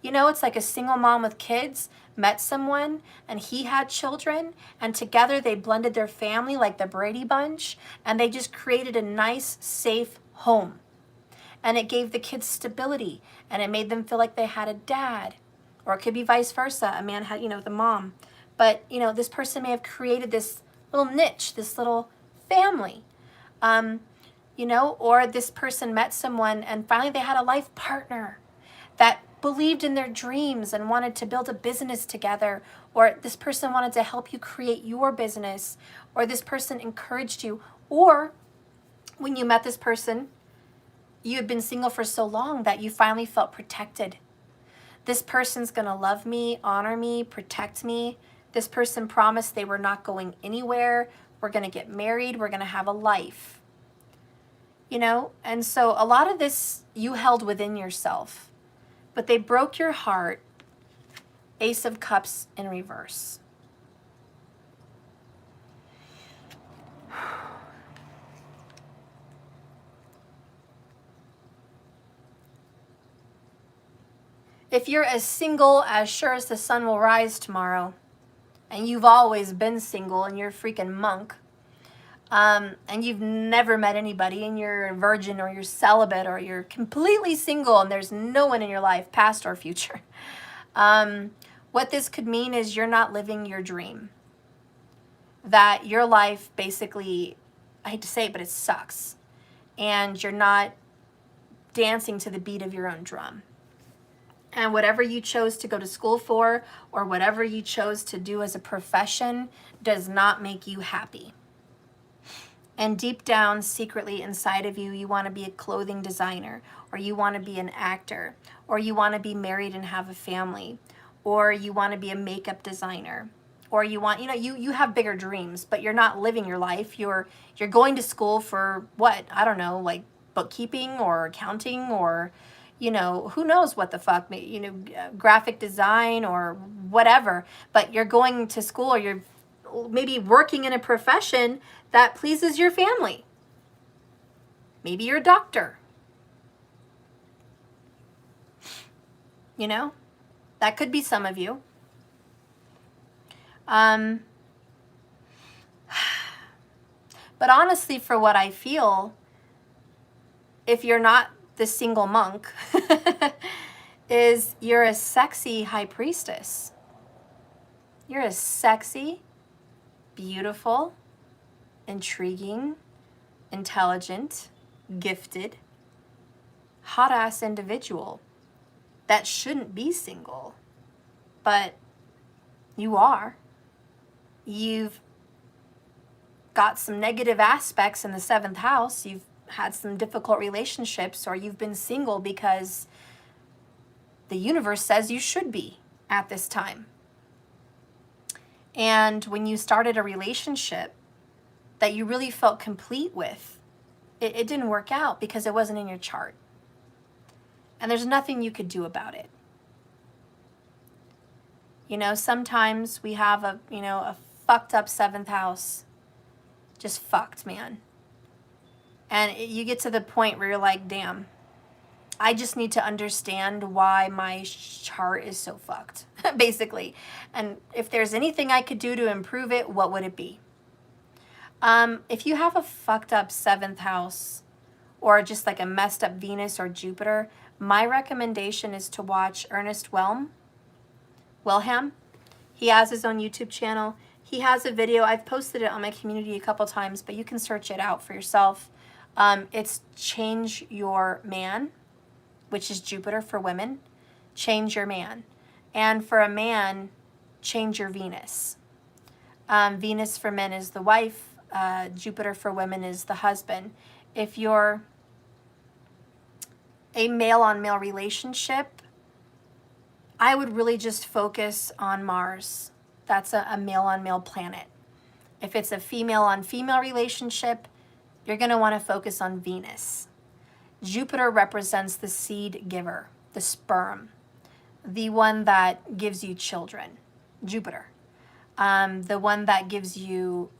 You know, it's like a single mom with kids met someone and he had children, and together they blended their family like the Brady Bunch, and they just created a nice, safe home. And it gave the kids stability, and it made them feel like they had a dad. Or it could be vice versa. A man had, you know, the mom. But, you know, this person may have created this little niche, this little family. You know, or this person met someone and finally they had a life partner that believed in their dreams and wanted to build a business together, or this person wanted to help you create your business, or this person encouraged you, or when you met this person, you had been single for so long that you finally felt protected. This person's gonna love me, honor me, protect me. This person promised they were not going anywhere. We're gonna get married, we're gonna have a life. You know, and so a lot of this you held within yourself, but they broke your heart. Ace of Cups in reverse. If you're as single as sure as the sun will rise tomorrow, and you've always been single and you're a freaking monk, and you've never met anybody and you're a virgin or you're celibate or you're completely single and there's no one in your life, past or future, what this could mean is you're not living your dream. That your life basically, I hate to say it, but it sucks. And you're not dancing to the beat of your own drum. And whatever you chose to go to school for or whatever you chose to do as a profession does not make you happy. And deep down, secretly inside of you, you want to be a clothing designer, or you want to be an actor, or you want to be married and have a family, or you want to be a makeup designer, or you want, you know, you have bigger dreams, but you're not living your life. You're going to school for what? I don't know, like bookkeeping or accounting or, you know, who knows what the fuck, you know, graphic design or whatever. But you're going to school, or you're maybe working in a profession that pleases your family. Maybe you're a doctor. You know, that could be some of you. But honestly, for what I feel, if you're not the single monk, is you're a sexy high priestess. You're a sexy, beautiful, intriguing, intelligent, gifted, hot-ass individual that shouldn't be single, but you are. You've got some negative aspects in the 7th house. You've had some difficult relationships, or you've been single because the universe says you should be at this time. And when you started a relationship that you really felt complete with, it didn't work out because it wasn't in your chart. And there's nothing you could do about it. You know, sometimes we have a fucked up 7th house. Just fucked, man. And you get to the point where you're like, damn, I just need to understand why my chart is so fucked, basically. And if there's anything I could do to improve it, what would it be? If you have a fucked up 7th house, or just like a messed up Venus or Jupiter, my recommendation is to watch Ernest Wilhelm. He has his own YouTube channel. He has a video. I've posted it on my community a couple times, but you can search it out for yourself. It's Change Your Man, which is Jupiter for women. Change your man. And for a man, change your Venus. Venus for men is the wife. Jupiter for women is the husband. If you're a male-on-male relationship, I would really just focus on Mars. That's a male-on-male planet. If it's a female-on-female relationship, you're going to want to focus on Venus. Jupiter represents the seed giver, the sperm, the one that gives you children, Jupiter. The one that gives you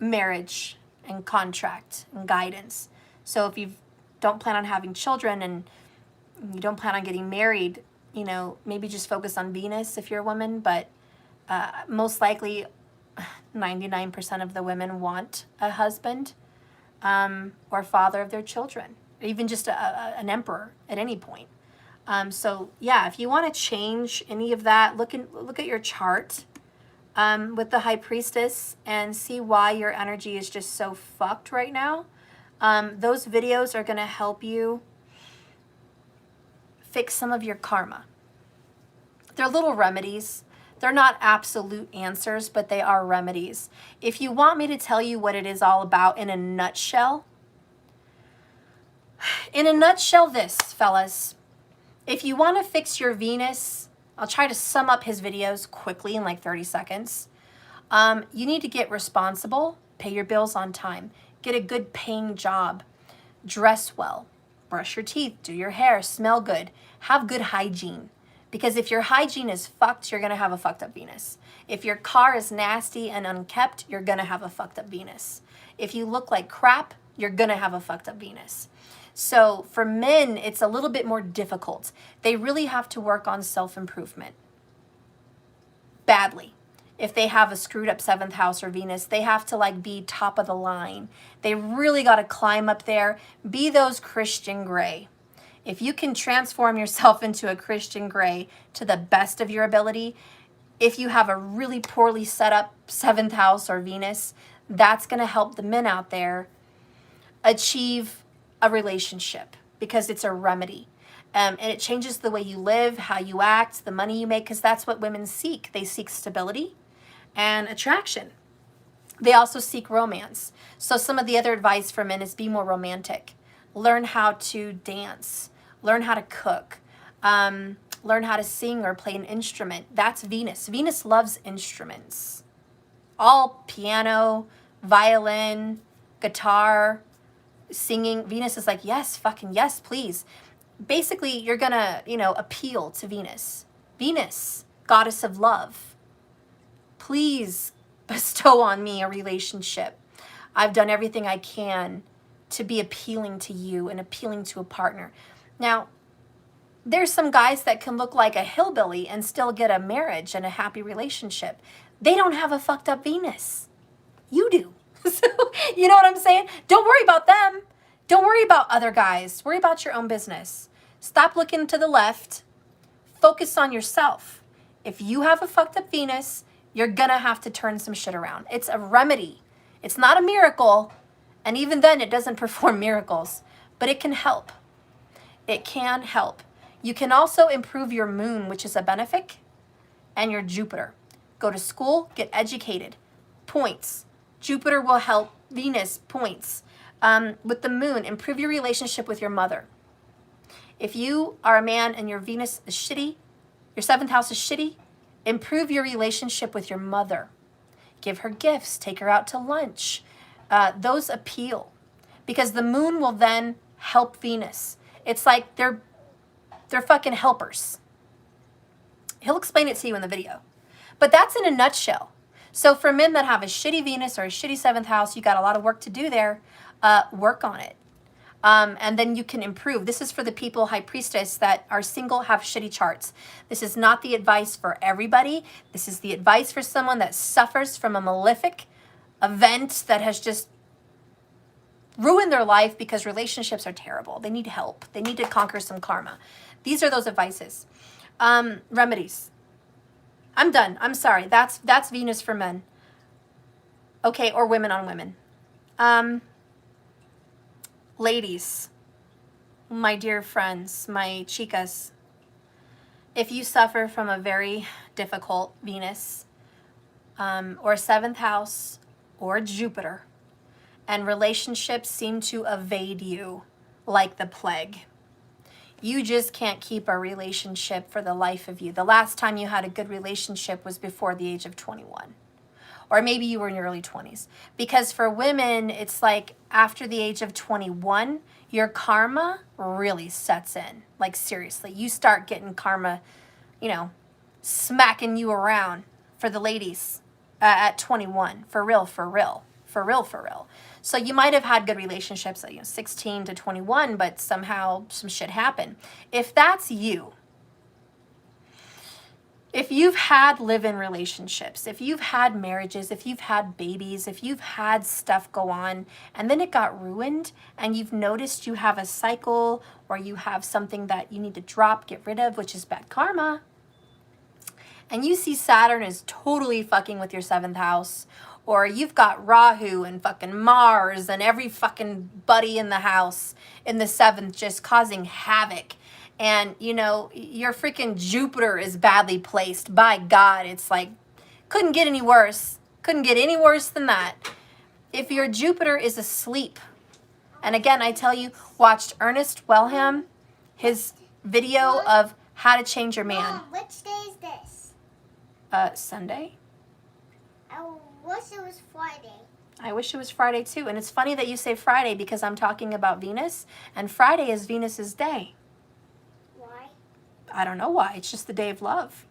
marriage and contract and guidance. So if you don't plan on having children and you don't plan on getting married, you know, maybe just focus on Venus if you're a woman, but most likely 99% of the women want a husband or father of their children, even just an emperor at any point. So yeah, if you want to change any of that, look at your chart with the High Priestess and see why your energy is just so fucked right now. Those videos are going to help you fix some of your karma. They're little remedies. They're not absolute answers, but they are remedies. If you want me to tell you what it is all about in a nutshell, this, fellas, if you want to fix your Venus, I'll try to sum up his videos quickly in like 30 seconds. You need to get responsible, pay your bills on time, get a good paying job, dress well, brush your teeth, do your hair, smell good, have good hygiene. Because if your hygiene is fucked, you're going to have a fucked up Venus. If your car is nasty and unkept, you're going to have a fucked up Venus. If you look like crap, you're going to have a fucked up Venus. So for men, it's a little bit more difficult. They really have to work on self-improvement. Badly. If they have a screwed up 7th house or Venus, they have to like be top of the line. They really got to climb up there. Be those Christian Grey. If you can transform yourself into a Christian Grey to the best of your ability, if you have a really poorly set up 7th house or Venus, that's going to help the men out there achieve a relationship because it's a remedy. And it changes the way you live, how you act, the money you make, because that's what women seek. They seek stability and attraction. They also seek romance. So some of the other advice for men is be more romantic. Learn how to dance. Learn how to cook. Learn how to sing or play an instrument. That's Venus. Venus loves instruments. All piano, violin, guitar, singing. Venus is like, yes, fucking yes, please. Basically, you're going to, appeal to Venus. Venus, goddess of love. Please bestow on me a relationship. I've done everything I can to be appealing to you and appealing to a partner. Now, there's some guys that can look like a hillbilly and still get a marriage and a happy relationship. They don't have a fucked up Venus. You do. So, you know what I'm saying? Don't worry about them. Don't worry about other guys. Worry about your own business. Stop looking to the left. Focus on yourself. If you have a fucked up Venus, you're gonna have to turn some shit around. It's a remedy. It's not a miracle. And even then, it doesn't perform miracles. But it can help. It can help. You can also improve your moon, which is a benefic, and your Jupiter. Go to school, get educated. Points. Jupiter will help Venus, points. With the moon, improve your relationship with your mother. If you are a man and your Venus is shitty, your 7th house is shitty, improve your relationship with your mother. Give her gifts, take her out to lunch. Those appeal because the moon will then help Venus. It's like they're fucking helpers. He'll explain it to you in the video. But that's in a nutshell. So for men that have a shitty Venus or a shitty 7th house, you got a lot of work to do there. Work on it. And then you can improve. This is for the people, High Priestess, that are single, have shitty charts. This is not the advice for everybody. This is the advice for someone that suffers from a malefic event that has just ruined their life because relationships are terrible. They need help. They need to conquer some karma. These are those advices. Remedies. I'm done. I'm sorry. That's Venus for men. Okay, or women on women. Ladies, my dear friends, my chicas, if you suffer from a very difficult Venus or 7th house or Jupiter, and relationships seem to evade you like the plague, you just can't keep a relationship for the life of you. The last time you had a good relationship was before the age of 21. Or maybe you were in your early 20s. Because for women, it's like after the age of 21, your karma really sets in. Like seriously, you start getting karma, smacking you around for the ladies at 21. For real, for real. For real, for real. So you might have had good relationships at 16 to 21, but somehow some shit happened. If that's you, If you've had live-in relationships, if you've had marriages, if you've had babies, if you've had stuff go on and then it got ruined and you've noticed you have a cycle or you have something that you need to drop, get rid of, which is bad karma, and you see Saturn is totally fucking with your 7th house, or you've got Rahu and fucking Mars and every fucking buddy in the house in the 7th just causing havoc, and you know your freaking Jupiter is badly placed, by God, it's like couldn't get any worse than that. If your Jupiter is asleep, and again I tell you, watched Ernest Wellham, his video of how to change your man. Mom, which day is this? Sunday. I wish it was Friday. I wish it was Friday too. And it's funny that you say Friday because I'm talking about Venus, and Friday is Venus's day. Why? I don't know why. It's just the day of love.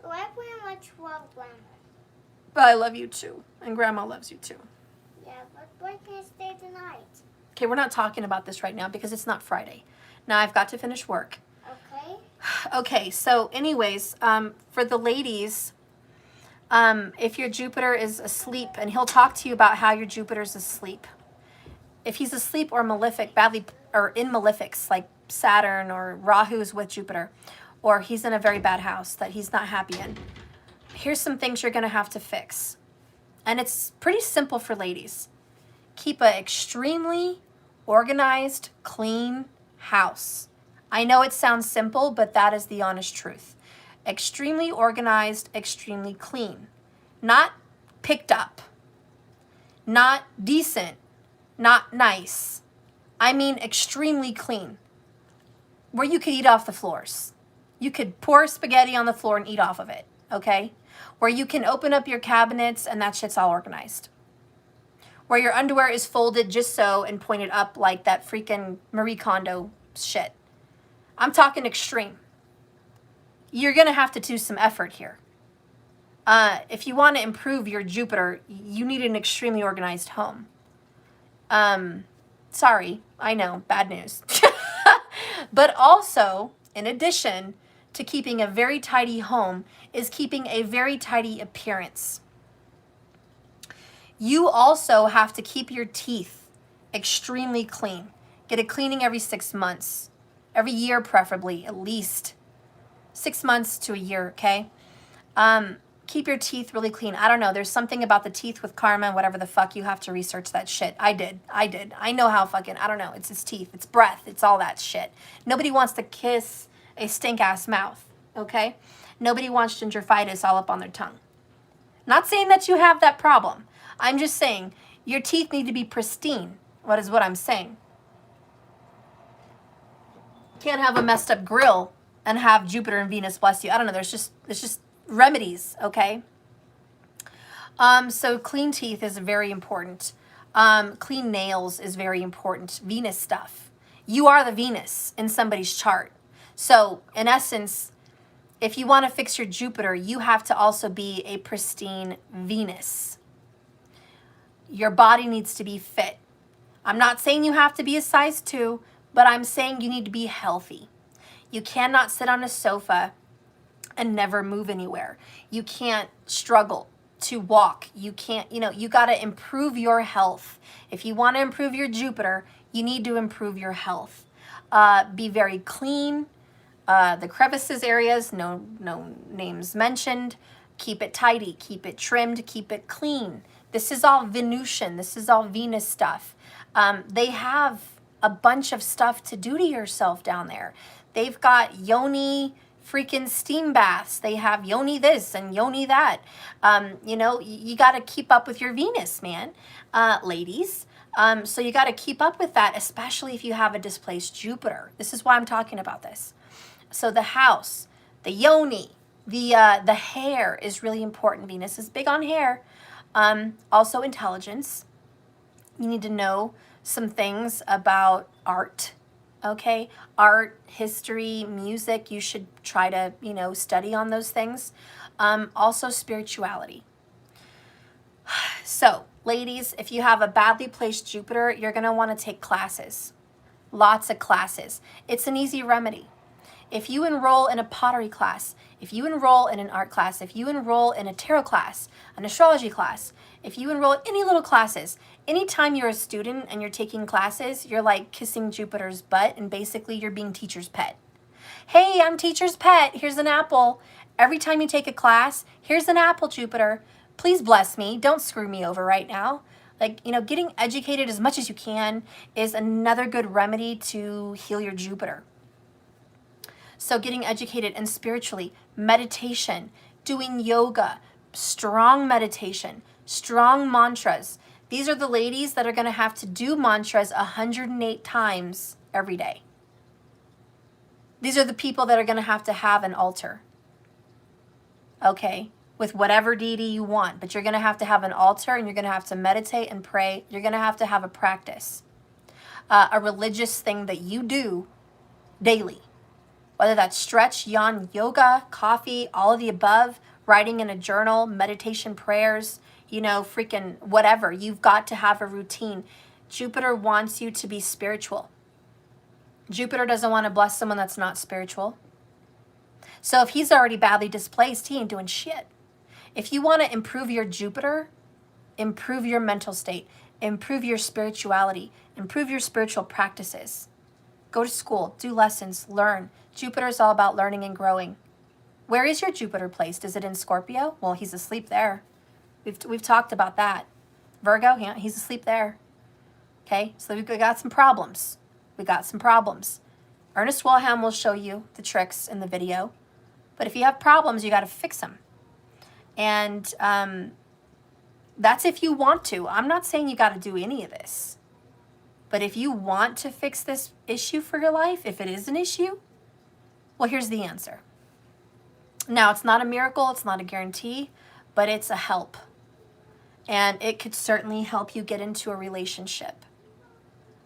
Well, I pretty much love Grandma. But I love you too. And Grandma loves you too. Yeah, but why can't I stay tonight? Okay, we're not talking about this right now because it's not Friday. Now I've got to finish work. Okay. Okay, so anyways, for the ladies, if your Jupiter is asleep, and he'll talk to you about how your Jupiter's asleep. If he's asleep or malefic, badly, or in malefics, like Saturn or Rahu's with Jupiter, or he's in a very bad house that he's not happy in, here's some things you're going to have to fix. And it's pretty simple for ladies. Keep an extremely organized, clean house. I know it sounds simple, but that is the honest truth. Extremely organized, extremely clean. Not picked up. Not decent. Not nice. I mean extremely clean. Where you could eat off the floors. You could pour spaghetti on the floor and eat off of it, okay? Where you can open up your cabinets and that shit's all organized. Where your underwear is folded just so and pointed up like that freaking Marie Kondo shit. I'm talking extreme. You're going to have to do some effort here. If you want to improve your Jupiter, you need an extremely organized home. Sorry, I know, bad news. But also, in addition to keeping a very tidy home, is keeping a very tidy appearance. You also have to keep your teeth extremely clean. Get a cleaning every 6 months. Every year, preferably, at least. 6 months to a year, okay? Keep your teeth really clean. I don't know. There's something about the teeth with karma, whatever the fuck. You have to research that shit. I did. I know how fucking, I don't know. It's his teeth. It's breath. It's all that shit. Nobody wants to kiss a stink-ass mouth, okay? Nobody wants gingivitis all up on their tongue. Not saying that you have that problem. I'm just saying your teeth need to be pristine. What is what I'm saying. Can't have a messed up grill and have Jupiter and Venus bless you. I don't know. There's just remedies, okay? So clean teeth is very important. Clean nails is very important. Venus stuff. You are the Venus in somebody's chart. So in essence, if you want to fix your Jupiter, you have to also be a pristine Venus. Your body needs to be fit. I'm not saying you have to be a size 2, but I'm saying you need to be healthy. You cannot sit on a sofa and never move anywhere. You can't struggle to walk. You can't, you got to improve your health. If you want to improve your Jupiter, you need to improve your health. Be very clean. The crevices areas, no names mentioned. Keep it tidy, keep it trimmed, keep it clean. This is all Venusian. This is all Venus stuff. They have a bunch of stuff to do to yourself down there. They've got yoni freaking steam baths. They have yoni this and yoni that. You got to keep up with your Venus, man, ladies. So you got to keep up with that, especially if you have a displaced Jupiter. This is why I'm talking about this. So the house, the yoni, the hair is really important. Venus is big on hair. Also intelligence. You need to know some things about art, okay? Art, history, music, you should try to, study on those things. Also spirituality. So, ladies, if you have a badly placed Jupiter, you're going to want to take classes. Lots of classes. It's an easy remedy. If you enroll in a pottery class, if you enroll in an art class, if you enroll in a tarot class, an astrology class, if you enroll in any little classes, anytime you're a student and you're taking classes, you're like kissing Jupiter's butt, and basically you're being teacher's pet. Hey, I'm teacher's pet. Here's an apple. Every time you take a class, here's an apple, Jupiter. Please bless me. Don't screw me over right now. Like, getting educated as much as you can is another good remedy to heal your Jupiter. So getting educated and spiritually, meditation, doing yoga, strong meditation, strong mantras. These are the ladies that are going to have to do mantras 108 times every day. These are the people that are going to have an altar. Okay? With whatever deity you want. But you're going to have an altar, and you're going to have to meditate and pray. You're going to have a practice. A religious thing that you do daily. Whether that's stretch, yawn, yoga, coffee, all of the above, writing in a journal, meditation, prayers, freaking whatever. You've got to have a routine. Jupiter wants you to be spiritual. Jupiter doesn't want to bless someone that's not spiritual. So if he's already badly displaced, he ain't doing shit. If you want to improve your Jupiter, improve your mental state, improve your spirituality, improve your spiritual practices. Go to school, do lessons, learn. Jupiter is all about learning and growing. Where is your Jupiter placed? Is it in Scorpio? Well, he's asleep there. We've talked about that. Virgo, he's asleep there. Okay, so we've got some problems. Ernest Wilhelm will show you the tricks in the video. But if you have problems, you got to fix them. And that's if you want to. I'm not saying you got to do any of this. But if you want to fix this issue for your life, if it is an issue, well, here's the answer. Now, it's not a miracle, it's not a guarantee, but it's a help. And it could certainly help you get into a relationship.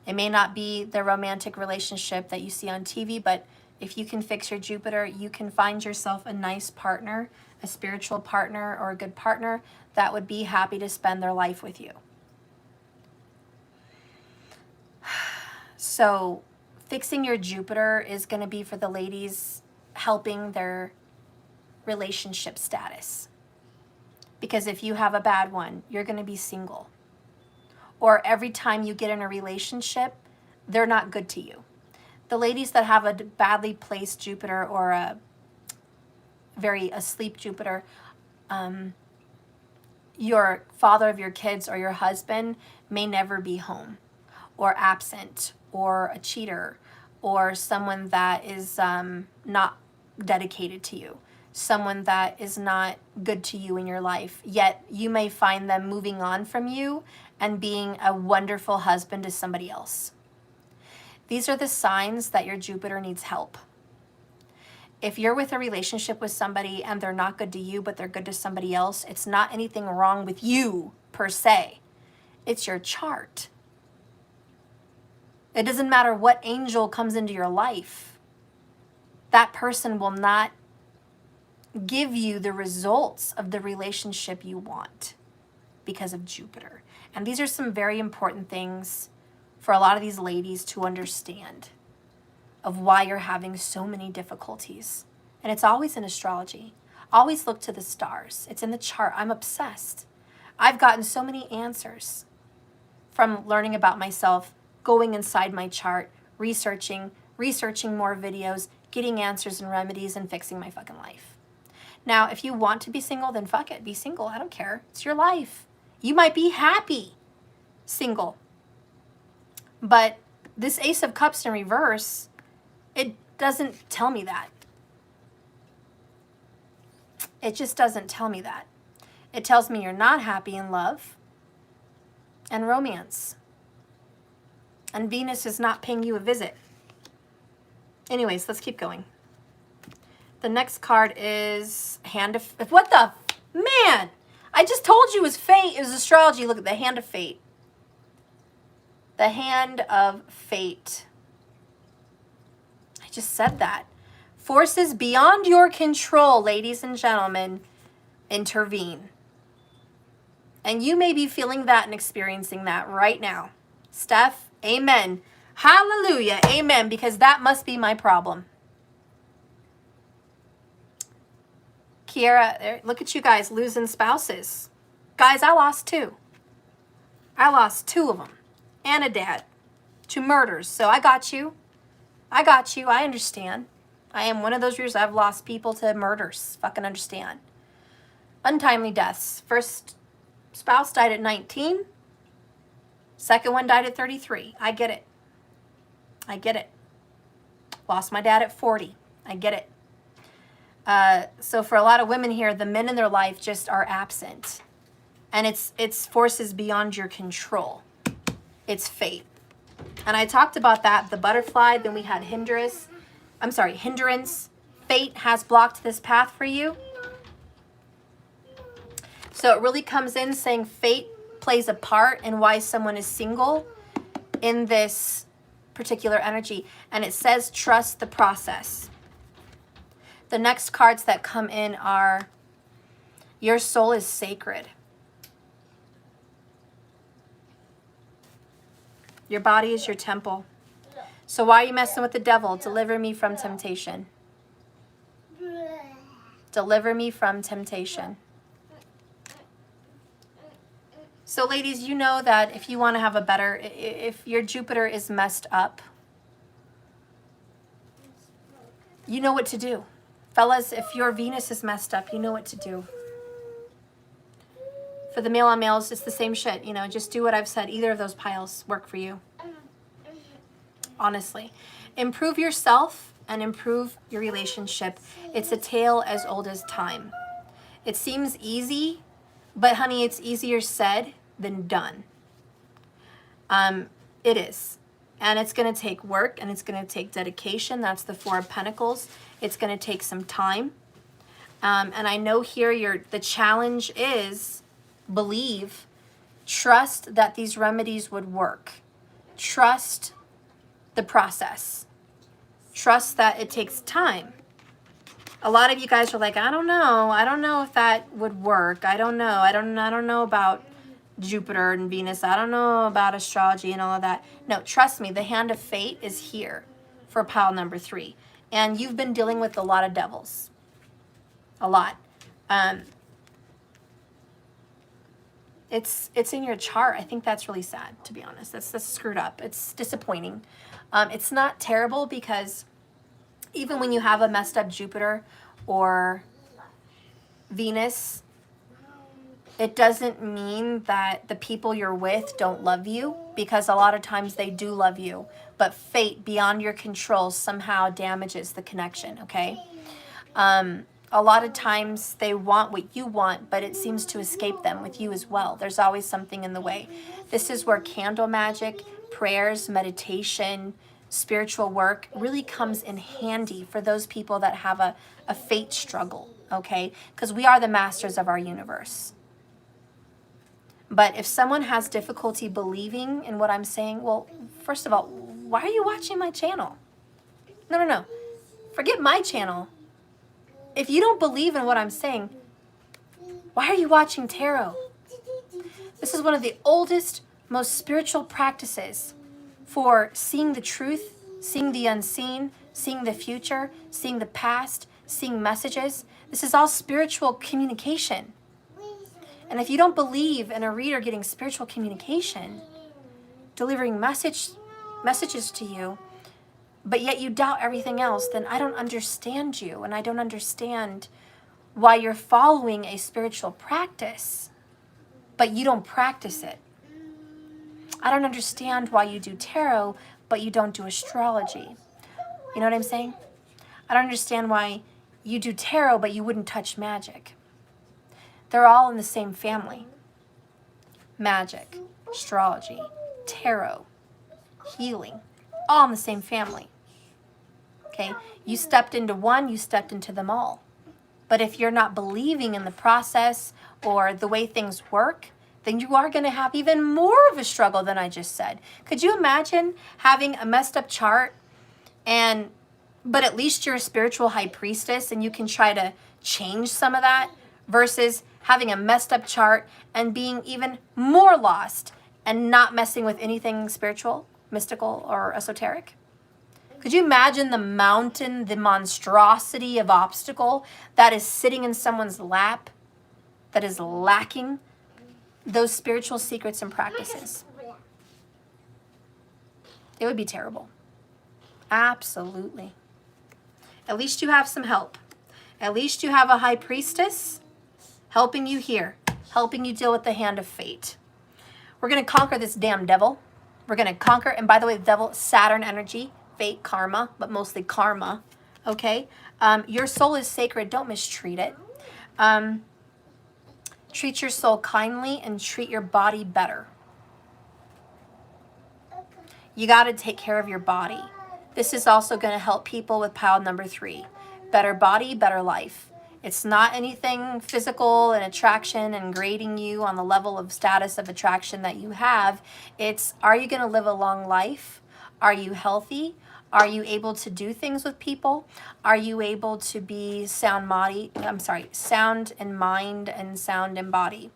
It may not be the romantic relationship that you see on TV, but if you can fix your Jupiter, you can find yourself a nice partner, a spiritual partner, or a good partner that would be happy to spend their life with you. So fixing your Jupiter is going to be for the ladies helping their relationship status. Because if you have a bad one, you're going to be single. Or every time you get in a relationship, they're not good to you. The ladies that have a badly placed Jupiter or a very asleep Jupiter, your father of your kids or your husband may never be home, or absent, or a cheater, or someone that is not dedicated to you, someone that is not good to you in your life. Yet you may find them moving on from you and being a wonderful husband to somebody else. These are the signs that your Jupiter needs help. If you're with a relationship with somebody and they're not good to you, but they're good to somebody else, it's not anything wrong with you per se. It's your chart. It doesn't matter what angel comes into your life. That person will not give you the results of the relationship you want because of Jupiter. And these are some very important things for a lot of these ladies to understand of why you're having so many difficulties. And it's always in astrology. Always look to the stars. It's in the chart. I'm obsessed. I've gotten so many answers from learning about myself, going inside my chart, researching more videos, getting answers and remedies, and fixing my fucking life. Now, if you want to be single, then fuck it. Be single. I don't care. It's your life. You might be happy single. But this Ace of Cups in reverse, it doesn't tell me that. It just doesn't tell me that. It tells me you're not happy in love and romance. And Venus is not paying you a visit. Anyways, let's keep going. The next card is Hand of... What the... Man! I just told you it was fate. It was astrology. Look at the Hand of Fate. The Hand of Fate. I just said that. Forces beyond your control, ladies and gentlemen, intervene. And you may be feeling that and experiencing that right now. Steph, amen. Hallelujah, amen, because that must be my problem. Kiera, look at you guys losing spouses. Guys, I lost 2. I lost 2 of them. And a dad. 2 murders. So I got you. I got you. I understand. I am one of those years I've lost people to murders. Fucking understand. Untimely deaths. First spouse died at 19. Second one died at 33. I get it. I get it. Lost my dad at 40. I get it. So for a lot of women here, the men in their life just are absent. And it's forces beyond your control. It's fate. And I talked about that, the butterfly, then we had hindrance. Fate has blocked this path for you. So it really comes in saying fate plays a part in why someone is single in this particular energy. And it says trust the process. The next cards that come in are your soul is sacred. Your body is your temple. So why are you messing with the devil? Deliver me from temptation. Deliver me from temptation. So ladies, you know that if you want to have a better, if your Jupiter is messed up, you know what to do. Fellas, if your Venus is messed up, you know what to do. For the male on males, it's the same shit. You know, just do what I've said. Either of those piles work for you. Honestly. Improve yourself and improve your relationship. It's a tale as old as time. It seems easy, but honey, it's easier said than done. It is. And it's going to take work and it's going to take dedication. That's the 4 of Pentacles. It's going to take some time. And I know here the challenge is believe, trust that these remedies would work. Trust the process. Trust that it takes time. A lot of you guys are like, I don't know if that would work. I don't know about Jupiter and Venus. I don't know about astrology and all of that. No, trust me, the hand of fate is here for pile number 3. And you've been dealing with a lot of devils. A lot. It's in your chart. I think that's really sad, to be honest. That's screwed up. It's disappointing. It's not terrible because even when you have a messed up Jupiter or Venus, it doesn't mean that the people you're with don't love you, because a lot of times they do love you. But fate beyond your control somehow damages the connection, okay? A lot of times they want what you want, but it seems to escape them with you as well. There's always something in the way. This is where candle magic, prayers, meditation, spiritual work really comes in handy for those people that have a fate struggle, okay? Because we are the masters of our universe. But if someone has difficulty believing in what I'm saying, well, first of all, why are you watching my channel? No. Forget my channel. If you don't believe in what I'm saying, why are you watching tarot? This is one of the oldest, most spiritual practices for seeing the truth, seeing the unseen, seeing the future, seeing the past, seeing messages. This is all spiritual communication. And if you don't believe in a reader getting spiritual communication, delivering messages to you, but yet you doubt everything else, then I don't understand you, and I don't understand why you're following a spiritual practice, but you don't practice it. I don't understand why you do tarot, but you don't do astrology. You know what I'm saying? I don't understand why you do tarot, but you wouldn't touch magic. They're all in the same family. Magic, astrology, tarot, healing, all in the same family. Okay? You stepped into one, you stepped into them all. But if you're not believing in the process or the way things work, then you are going to have even more of a struggle than I just said. Could you imagine having a messed up chart but at least you're a spiritual high priestess and you can try to change some of that, versus having a messed up chart and being even more lost and not messing with anything spiritual, mystical, or esoteric? Could you imagine the mountain, the monstrosity of obstacle that is sitting in someone's lap that is lacking those spiritual secrets and practices? It would be terrible. Absolutely. At least you have some help. At least you have a high priestess helping you here, helping you deal with the hand of fate. We're going to conquer this damn devil. We're going to conquer, and by the way, the devil, Saturn energy, fate, karma, but mostly karma, okay? Your soul is sacred. Don't mistreat it. Treat your soul kindly and treat your body better. You got to take care of your body. This is also going to help people with pile number 3. Better body, better life. It's not anything physical and attraction and grading you on the level of status of attraction that you have. It's, are you going to live a long life? Are you healthy? Are you able to do things with people? Are you able to be sound in mind and sound in body?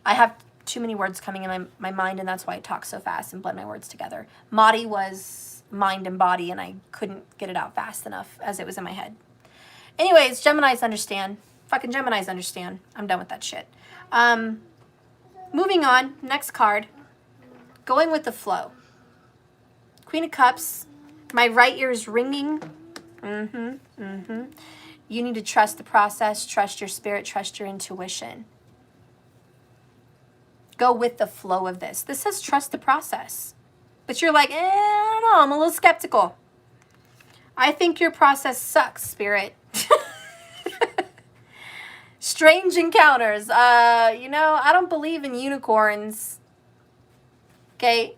I have too many words coming in my mind, and that's why I talk so fast and blend my words together. Madi was mind and body, and I couldn't get it out fast enough as it was in my head. Anyways, Geminis understand. Fucking Geminis understand. I'm done with that shit. Moving on, next card. Going with the flow. Queen of Cups. My right ear is ringing. You need to trust the process, trust your spirit, trust your intuition. Go with the flow of this. This says trust the process. But you're like, I don't know, I'm a little skeptical. I think your process sucks, Spirit. Strange encounters. I don't believe in unicorns. Okay?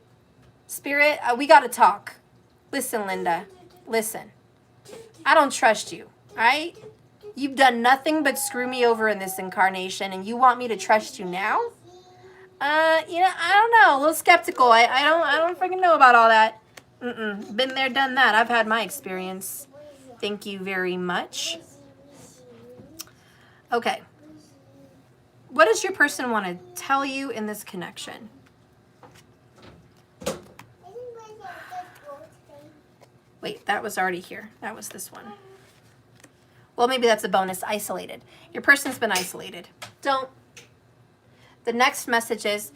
Spirit, we got to talk. Listen, Linda. Listen. I don't trust you. All right? You've done nothing but screw me over in this incarnation, and you want me to trust you now? I don't know. A little skeptical. I don't freaking know about all that. Been there, done that. I've had my experience. Thank you very much. Okay. What does your person want to tell you in this connection? Wait, that was already here. That was this one. Well, maybe that's a bonus. Isolated. Your person's been isolated. Don't. The next message is,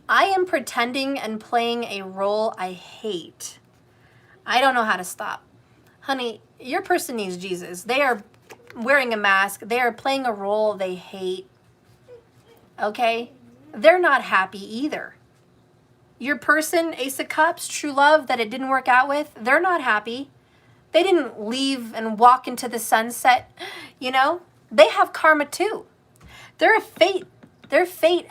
I am pretending and playing a role I hate. I don't know how to stop. Honey, your person needs Jesus. They are wearing a mask. They are playing a role they hate. Okay? They're not happy either. Your person, Ace of Cups, true love that it didn't work out with, they're not happy. They didn't leave and walk into the sunset. They have karma too. Their fate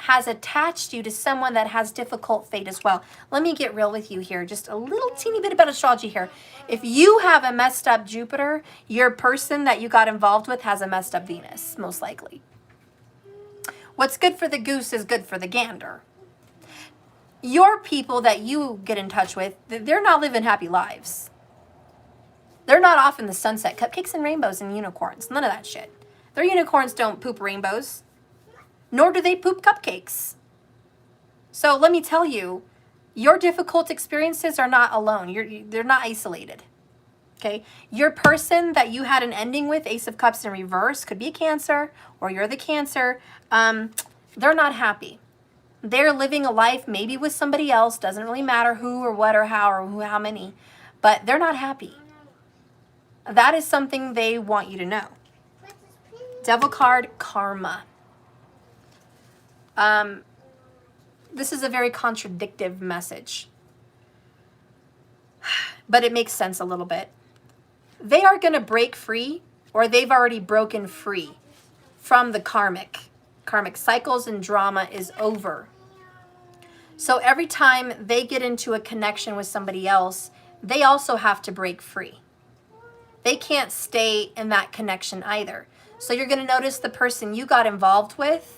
has attached you to someone that has difficult fate as well. Let me get real with you here. Just a little teeny bit about astrology here. If you have a messed up Jupiter, your person that you got involved with has a messed up Venus, most likely. What's good for the goose is good for the gander. Your people that you get in touch with, they're not living happy lives. They're not off in the sunset. Cupcakes and rainbows and unicorns. None of that shit. Their unicorns don't poop rainbows. Nor do they poop cupcakes. So let me tell you, your difficult experiences are not alone. They're not isolated. Okay? Your person that you had an ending with, Ace of Cups in reverse, could be a Cancer, or you're the Cancer. They're not happy. They're living a life maybe with somebody else. Doesn't really matter who or what or how or who, how many. But they're not happy. That is something they want you to know. Devil card, karma. This is a very contradictive message, but it makes sense a little bit. They are going to break free, or they've already broken free from the karmic cycles, and drama is over. So every time they get into a connection with somebody else, they also have to break free. They can't stay in that connection either. So you're going to notice the person you got involved with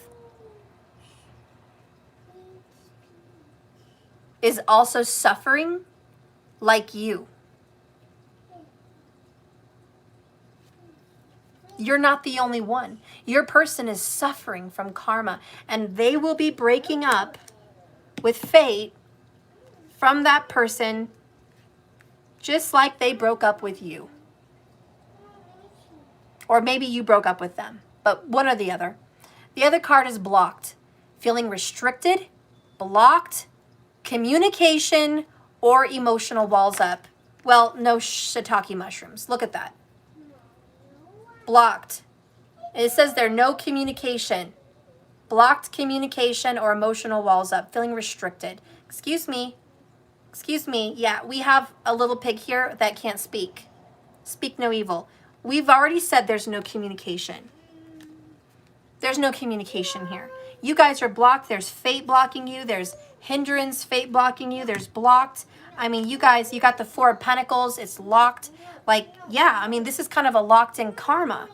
is also suffering like you. You're not the only one. Your person is suffering from karma, and they will be breaking up with fate from that person just like they broke up with you. Or maybe you broke up with them, but one or the other. The other card is blocked. Feeling restricted, blocked, communication, or emotional walls up. Well, no shiitake mushrooms. Look at that. Blocked. It says there, no communication. Blocked communication or emotional walls up. Feeling restricted. Excuse me. Excuse me. Yeah, we have a little pig here that can't speak. Speak no evil. We've already said there's no communication. There's no communication here. You guys are blocked. There's fate blocking you. There's hindrance, fate blocking you. There's blocked. I mean, you guys, you got the Four of Pentacles. It's locked. Like, yeah, I mean, this is kind of a locked in karma.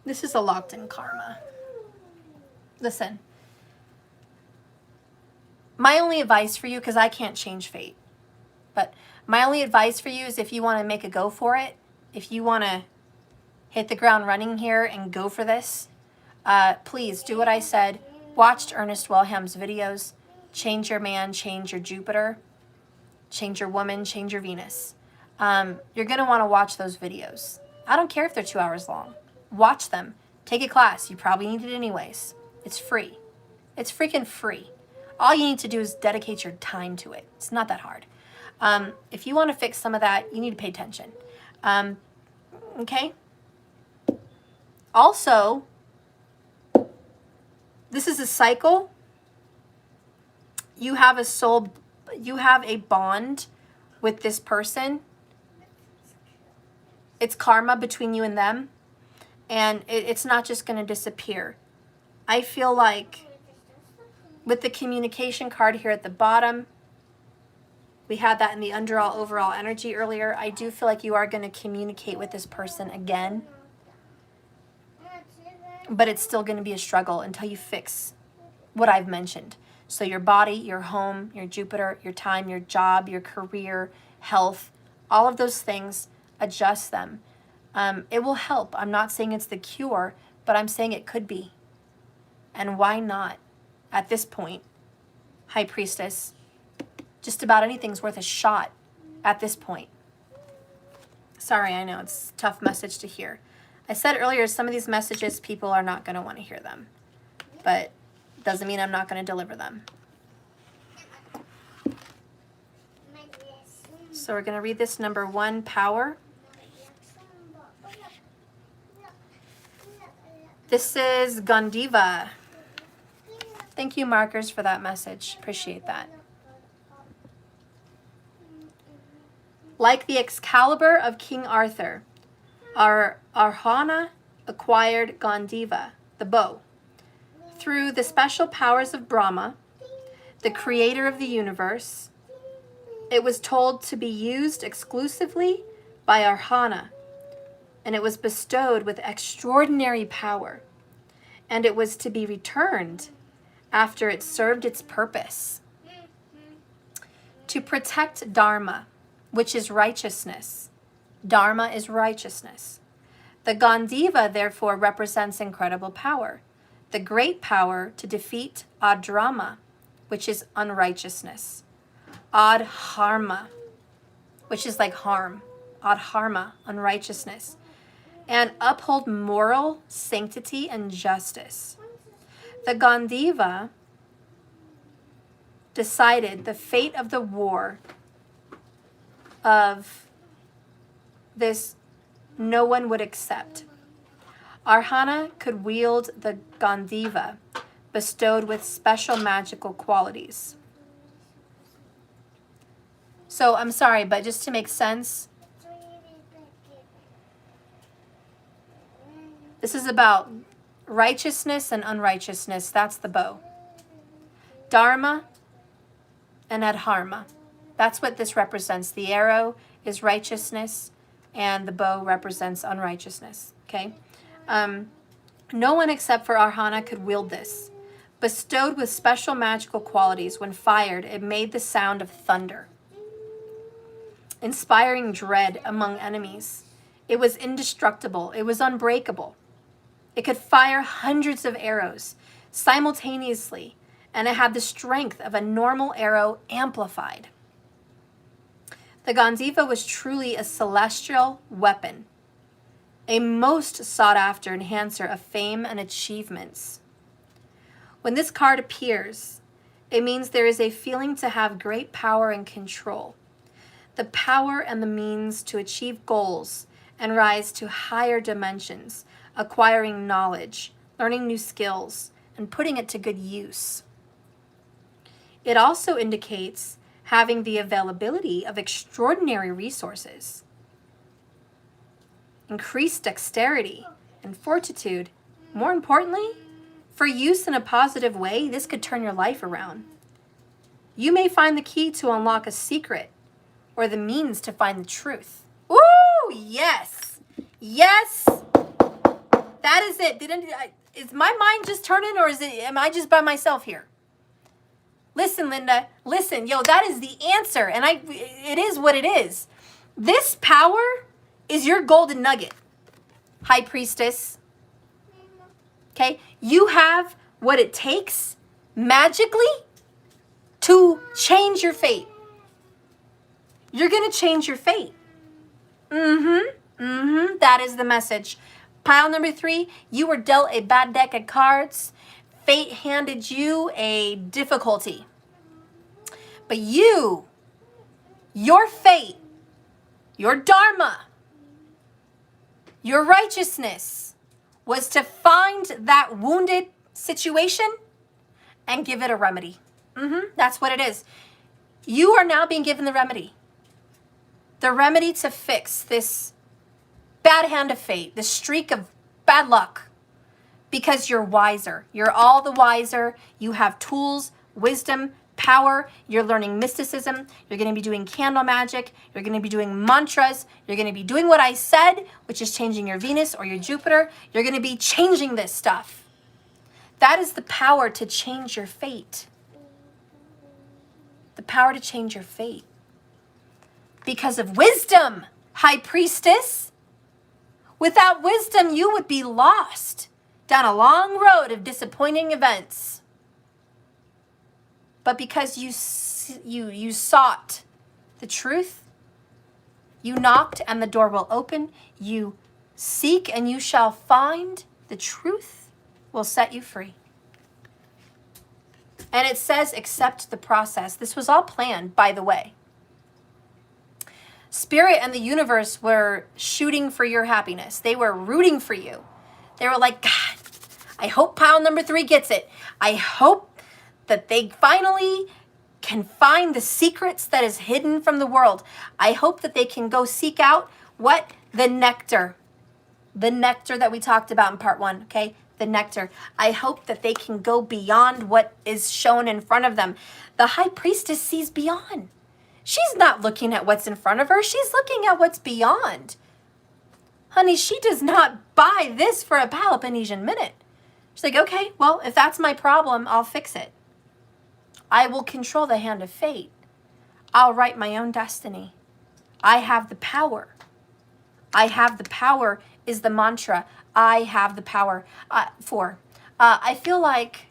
This is a locked in karma. Listen. My only advice for you, because I can't change fate, but my only advice for you is if you want to make a go for it, if you want to hit the ground running here and go for this, please do what I said. Watched Ernest Wilhelm's videos. Change your man, change your Jupiter, change your woman, change your Venus. You're going to want to watch those videos. I don't care if they're 2 hours long. Watch them. Take a class. You probably need it anyways. It's free. It's freaking free. All you need to do is dedicate your time to it. It's not that hard. If you want to fix some of that, you need to pay attention. Okay? Also, this is a cycle. You have a bond with this person. It's karma between you and them. And it's not just going to disappear. I feel like with the communication card here at the bottom, we had that in the overall energy earlier. I do feel like you are going to communicate with this person again. But it's still going to be a struggle until you fix what I've mentioned. So your body, your home, your Jupiter, your time, your job, your career, health, all of those things, adjust them. It will help. I'm not saying it's the cure, but I'm saying it could be. And why not? At this point, High Priestess, just about anything's worth a shot at this point. Sorry, I know it's a tough message to hear. I said earlier, some of these messages, people are not going to want to hear them. But doesn't mean I'm not going to deliver them. So we're going to read this number 1, power. This is Gandiva. Thank you, markers, for that message. Appreciate that. Like the Excalibur of King Arthur, our Arjuna acquired Gandiva, the bow. Through the special powers of Brahma, the creator of the universe, it was told to be used exclusively by Arjuna, and it was bestowed with extraordinary power, and it was to be returned after it served its purpose. To protect Dharma, which is righteousness. Dharma is righteousness. The Gandiva, therefore, represents incredible power. The great power to defeat Adharma, which is unrighteousness. Adharma, which is like harm. Adharma, unrighteousness. And uphold moral sanctity and justice. The Gandiva decided the fate of the war of this no one would accept. Arjuna could wield the Gandiva, bestowed with special magical qualities. So I'm sorry, but just to make sense, this is about righteousness and unrighteousness. That's the bow. Dharma and Adharma. That's what this represents. The arrow is righteousness and the bow represents unrighteousness. Okay? No one except for Arjuna could wield this. Bestowed with special magical qualities, when fired, it made the sound of thunder, inspiring dread among enemies. It was indestructible. It was unbreakable. It could fire hundreds of arrows simultaneously and it had the strength of a normal arrow amplified. The Ganziva was truly a celestial weapon, a most sought-after enhancer of fame and achievements. When this card appears, it means there is a feeling to have great power and control, the power and the means to achieve goals and rise to higher dimensions, acquiring knowledge, learning new skills, and putting it to good use. It also indicates having the availability of extraordinary resources, increased dexterity and fortitude. More importantly, for use in a positive way, this could turn your life around. You may find the key to unlock a secret or the means to find the truth. Ooh, yes. Yes. That is it. Is my mind just turning, or am I just by myself here? Listen, Linda, listen, yo, that is the answer. And it is what it is. This power is your golden nugget, High Priestess. Okay? You have what it takes magically to change your fate. You're going to change your fate. That is the message. Pile number 3, you were dealt a bad deck of cards. Fate handed you a difficulty. But your fate, your dharma, your righteousness was to find that wounded situation and give it a remedy. That's what it is. You are now being given the remedy. The remedy to fix this bad hand of fate, this streak of bad luck. Because you're wiser. You're all the wiser. You have tools, wisdom, power. You're learning mysticism. You're going to be doing candle magic. You're going to be doing mantras. You're going to be doing what I said, which is changing your Venus or your Jupiter. You're going to be changing this stuff. That is the power to change your fate. The power to change your fate. Because of wisdom, High Priestess. Without wisdom, you would be lost down a long road of disappointing events. But because you sought the truth, you knocked and the door will open. You seek and you shall find. The truth will set you free. And it says, accept the process. This was all planned, by the way. Spirit and the universe were shooting for your happiness. They were rooting for you. They were like, God, I hope pile number 3 gets it. I hope that they finally can find the secrets that is hidden from the world. I hope that they can go seek out what? The nectar. The nectar that we talked about in part 1, okay? The nectar. I hope that they can go beyond what is shown in front of them. The High Priestess sees beyond. She's not looking at what's in front of her. She's looking at what's beyond. Honey, she does not buy this for a Peloponnesian minute. She's like, okay, well, if that's my problem, I'll fix it. I will control the hand of fate. I'll write my own destiny. I have the power. I have the power is the mantra. I have the power. I feel like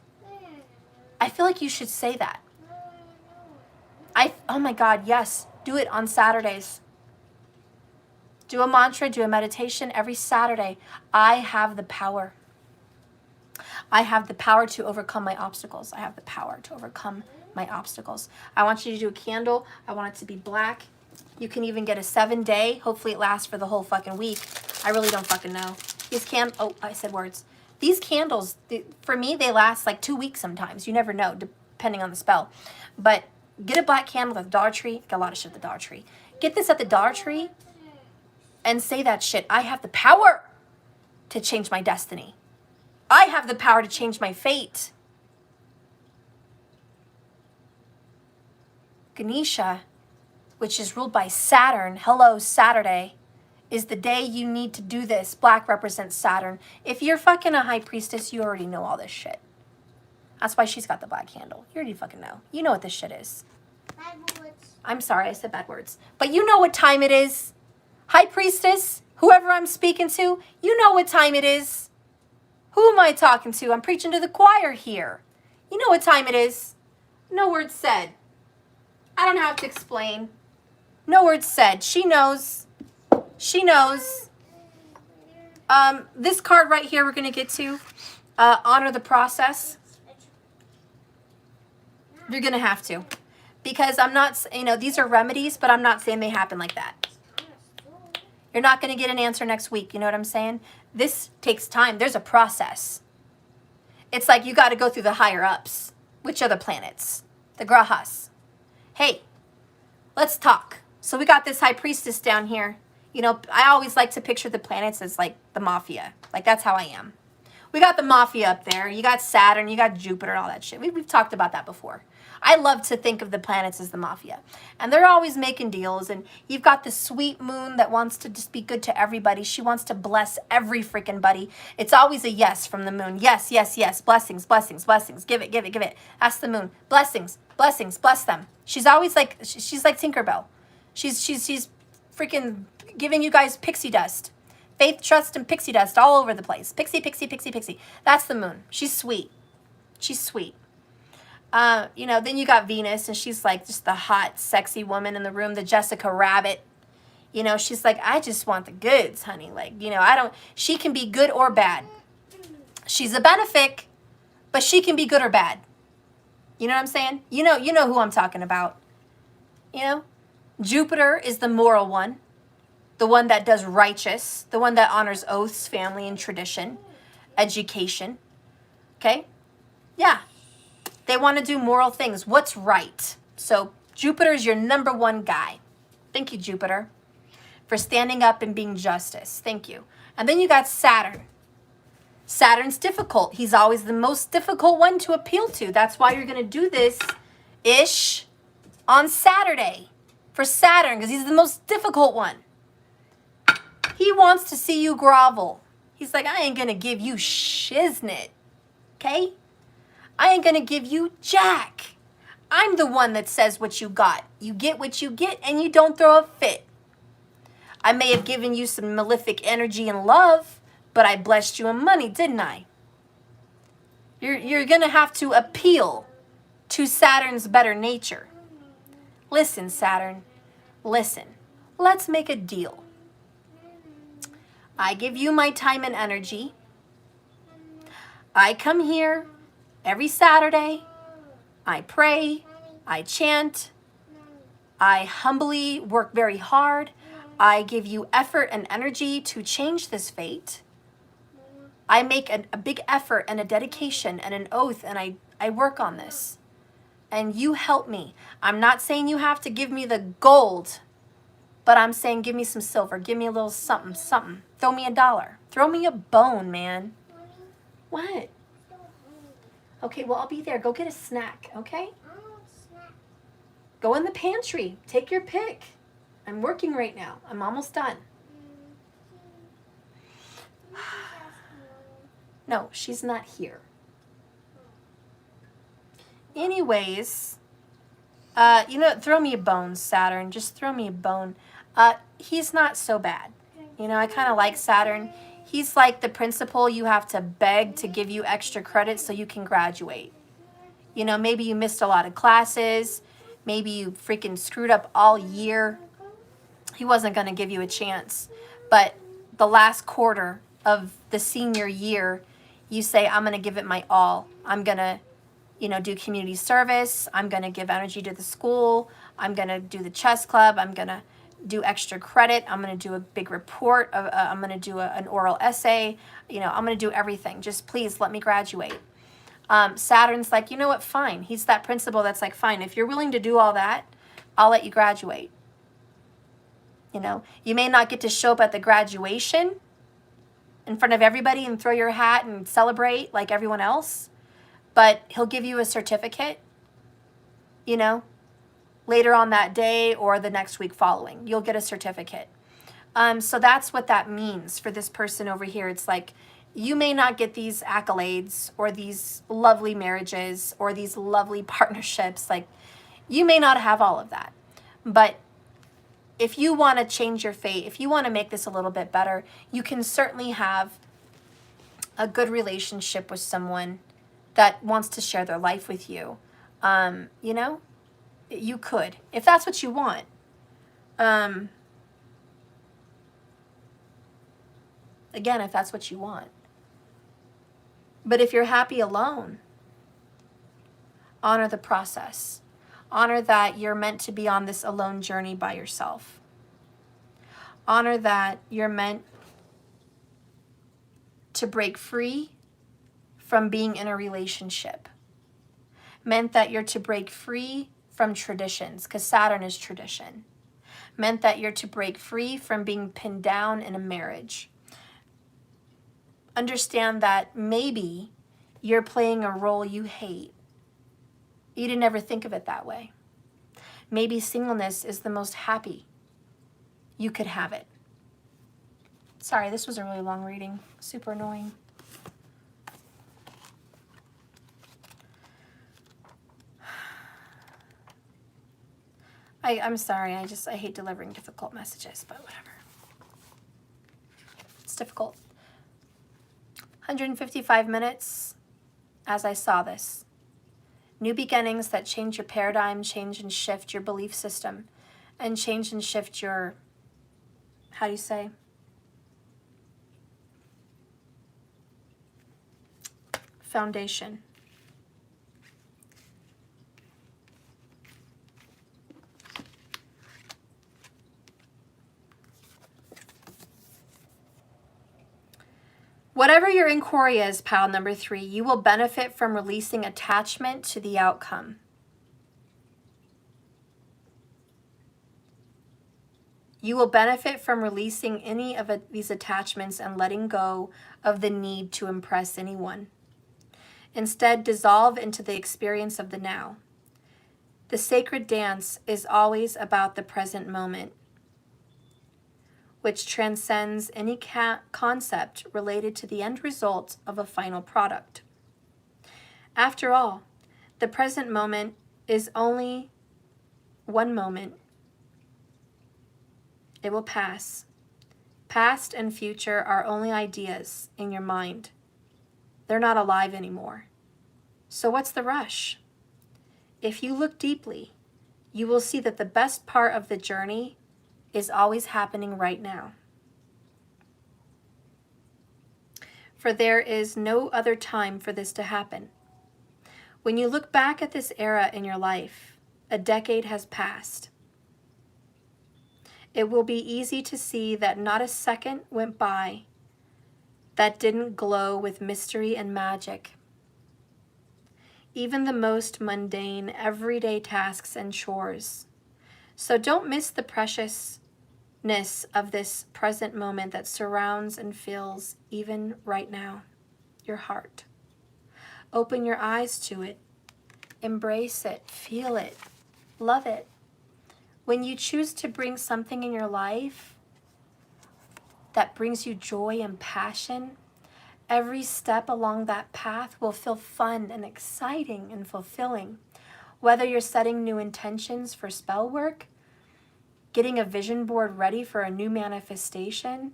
you should say that. Oh my God, yes. Do it on Saturdays. Do a mantra, do a meditation every Saturday. I have the power. I have the power to overcome my obstacles. I have the power to overcome my obstacles. I want you to do a candle. I want it to be black. You can even get a 7-day. Hopefully it lasts for the whole fucking week. I really don't fucking know. I said words. These candles, for me, they last like 2 weeks sometimes. You never know, depending on the spell. But get a black candle at the Dollar Tree. Got a lot of shit at the Dollar Tree. Get this at the Dollar Tree and say that shit. I have the power to change my destiny. I have the power to change my fate. Ganesha, which is ruled by Saturn, hello Saturday, is the day you need to do this. Black represents Saturn. If you're fucking a High Priestess, you already know all this shit. That's why she's got the black candle. You already fucking know. You know what this shit is. Bad words. I'm sorry, I said bad words. But you know what time it is. High Priestess, whoever I'm speaking to, you know what time it is. Who am I talking to? I'm preaching to the choir here. You know what time it is. No words said. I don't have to explain. No words said. She knows. She knows. This card right here we're going to get to. Honor the process. You're going to have to. Because I'm not, these are remedies, but I'm not saying they happen like that. You're not going to get an answer next week. You know what I'm saying? This takes time. There's a process. It's like you got to go through the higher ups, which are the planets, the grahas. Hey, let's talk. So we got this high priestess down here. I always like to picture the planets as like the mafia. Like that's how I am. We got the mafia up there. You got Saturn, you got Jupiter and all that shit. We've talked about that before. I love to think of the planets as the mafia. And they're always making deals. And you've got the sweet moon that wants to just be good to everybody. She wants to bless every freaking buddy. It's always a yes from the moon. Yes, yes, yes. Blessings, blessings, blessings. Give it, give it, give it. That's the moon. Blessings, blessings, bless them. She's always like, she's like Tinkerbell. She's freaking giving you guys pixie dust. Faith, trust, and pixie dust all over the place. Pixie, pixie, pixie, pixie. That's the moon. She's sweet. She's sweet. Then you got Venus, and she's like just the hot, sexy woman in the room, the Jessica Rabbit. She's like, I just want the goods, honey. Like, she can be good or bad. She's a benefic, but she can be good or bad. You know what I'm saying? You know who I'm talking about. Jupiter is the moral one. The one that does righteous, the one that honors oaths, family, and tradition, education. Okay? Yeah. They want to do moral things. What's right? So Jupiter is your number one guy. Thank you, Jupiter, for standing up and being justice. Thank you. And then you got Saturn. Saturn's difficult. He's always the most difficult one to appeal to. That's why you're going to do this-ish on Saturday for Saturn, because he's the most difficult one. He wants to see you grovel. He's like, I ain't going to give you shiznit. Okay? I ain't going to give you jack. I'm the one that says what you got. You get what you get and you don't throw a fit. I may have given you some malefic energy and love, but I blessed you in money, didn't I? You're going to have to appeal to Saturn's better nature. Listen, Saturn. Listen. Let's make a deal. I give you my time and energy. I come here every Saturday. I pray. I chant. I humbly work very hard. I give you effort and energy to change this fate. I make a big effort and a dedication and an oath, and I work on this. And you help me. I'm not saying you have to give me the gold, but I'm saying give me some silver. Give me a little something, something. Throw me $1. Throw me a bone, man. What? Okay, well, I'll be there. Go get a snack, okay? Go in the pantry. Take your pick. I'm working right now. I'm almost done. No, she's not here. Anyways, throw me a bone, Saturn. Just throw me a bone. He's not so bad. I kind of like Saturn. He's like the principal you have to beg to give you extra credit so you can graduate. Maybe you missed a lot of classes. Maybe you freaking screwed up all year. He wasn't going to give you a chance. But the last quarter of the senior year, you say, I'm going to give it my all. I'm going to, do community service. I'm going to give energy to the school. I'm going to do the chess club. I'm going to do extra credit. I'm going to do a big report. I'm going to do an oral essay. I'm going to do everything. Just please let me graduate. Saturn's like, you know what? Fine. He's that principal that's like, fine. If you're willing to do all that, I'll let you graduate. You may not get to show up at the graduation in front of everybody and throw your hat and celebrate like everyone else, but he'll give you a certificate, later on that day or the next week following. You'll get a certificate. So that's what that means for this person over here. It's like, you may not get these accolades or these lovely marriages or these lovely partnerships. Like, you may not have all of that. But if you want to change your fate, if you want to make this a little bit better, you can certainly have a good relationship with someone that wants to share their life with you. You know, you could, if that's what you want. Again, if that's what you want. But if you're happy alone, honor the process. Honor that you're meant to be on this alone journey by yourself. Honor that you're meant to break free from being in a relationship. Meant that you're to break free from traditions, because Saturn is tradition. Meant that you're to break free from being pinned down in a marriage. Understand that maybe you're playing a role you hate. You didn't ever think of it that way. Maybe singleness is the most happy you could have it. Sorry, this was a really long reading. Super annoying. I'm sorry, I hate delivering difficult messages, but whatever. It's difficult. 155 minutes as I saw this. New beginnings that change your paradigm, change and shift your belief system, and change and shift your, how do you say? Foundation. Whatever your inquiry is, pile number 3, you will benefit from releasing attachment to the outcome. You will benefit from releasing any of these attachments and letting go of the need to impress anyone. Instead, dissolve into the experience of the now. The sacred dance is always about the present moment, which transcends any concept related to the end result of a final product. After all, the present moment is only one moment. It will pass. Past and future are only ideas in your mind. They're not alive anymore. So what's the rush? If you look deeply, you will see that the best part of the journey is always happening right now. For there is no other time for this to happen. When you look back at this era in your life, a decade has passed. It will be easy to see that not a second went by that didn't glow with mystery and magic. Even the most mundane, everyday tasks and chores. So don't miss the preciousness of this present moment that surrounds and fills, even right now, your heart. Open your eyes to it. Embrace it. Feel it. Love it. When you choose to bring something in your life that brings you joy and passion, every step along that path will feel fun and exciting and fulfilling. Whether you're setting new intentions for spell work, getting a vision board ready for a new manifestation,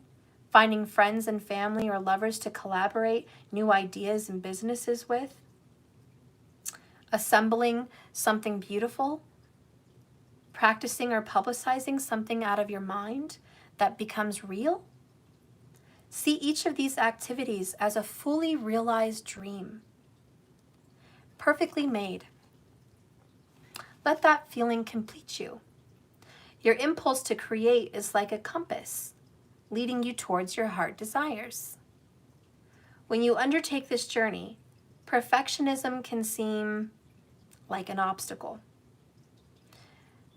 finding friends and family or lovers to collaborate new ideas and businesses with, assembling something beautiful, practicing or publicizing something out of your mind that becomes real. See each of these activities as a fully realized dream, perfectly made. Let that feeling complete you. Your impulse to create is like a compass, leading you towards your heart desires. When you undertake this journey, perfectionism can seem like an obstacle,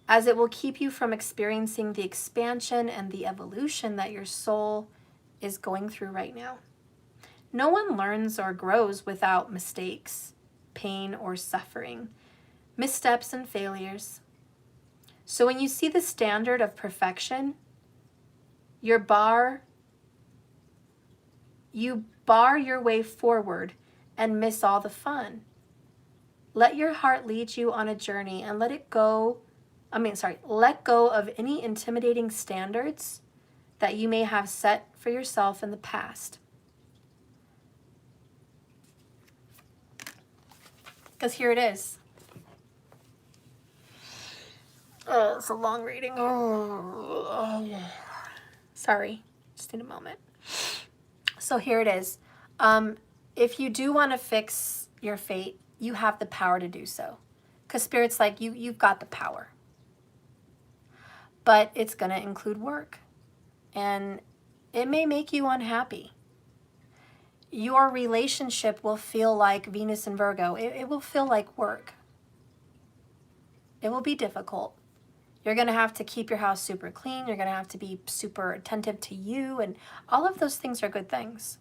as it will keep you from experiencing the expansion and the evolution that your soul is going through right now. No one learns or grows without mistakes, pain, or suffering, missteps and failures. So when you see the standard of perfection, you bar your way forward and miss all the fun. Let your heart lead you on a journey and let go of any intimidating standards that you may have set for yourself in the past. Because here it is. Oh, it's a long reading. Oh. Sorry, just need a moment. So here it is. If you do want to fix your fate, you have the power to do so. Because Spirit's like, you've got the power. But it's going to include work. And it may make you unhappy. Your relationship will feel like Venus and Virgo. It will feel like work. It will be difficult. You're going to have to keep your house super clean. You're going to have to be super attentive to you. And all of those things are good things.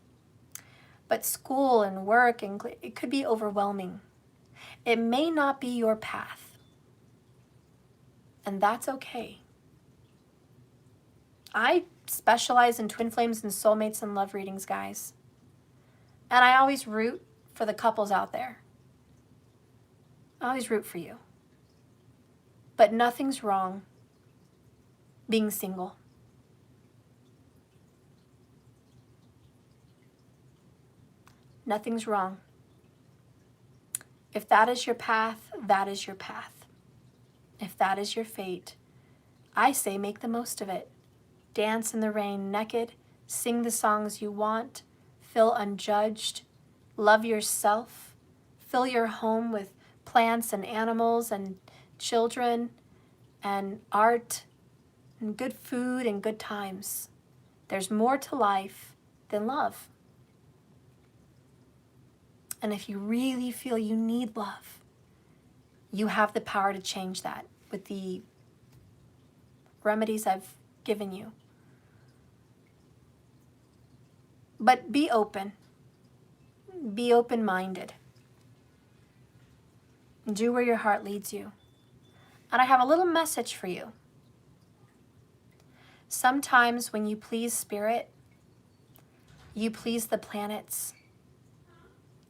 But school and work, and it could be overwhelming. It may not be your path. And that's okay. I specialize in twin flames and soulmates and love readings, guys. And I always root for the couples out there. I always root for you. But nothing's wrong being single. Nothing's wrong. If that is your path, that is your path. If that is your fate, I say make the most of it. Dance in the rain naked, sing the songs you want, feel unjudged, love yourself, fill your home with plants and animals and children and art and good food and good times. There's more to life than love. And if you really feel you need love, you have the power to change that with the remedies I've given you. But be open. Be open-minded. Do where your heart leads you. And I have a little message for you. Sometimes when you please Spirit, you please the planets.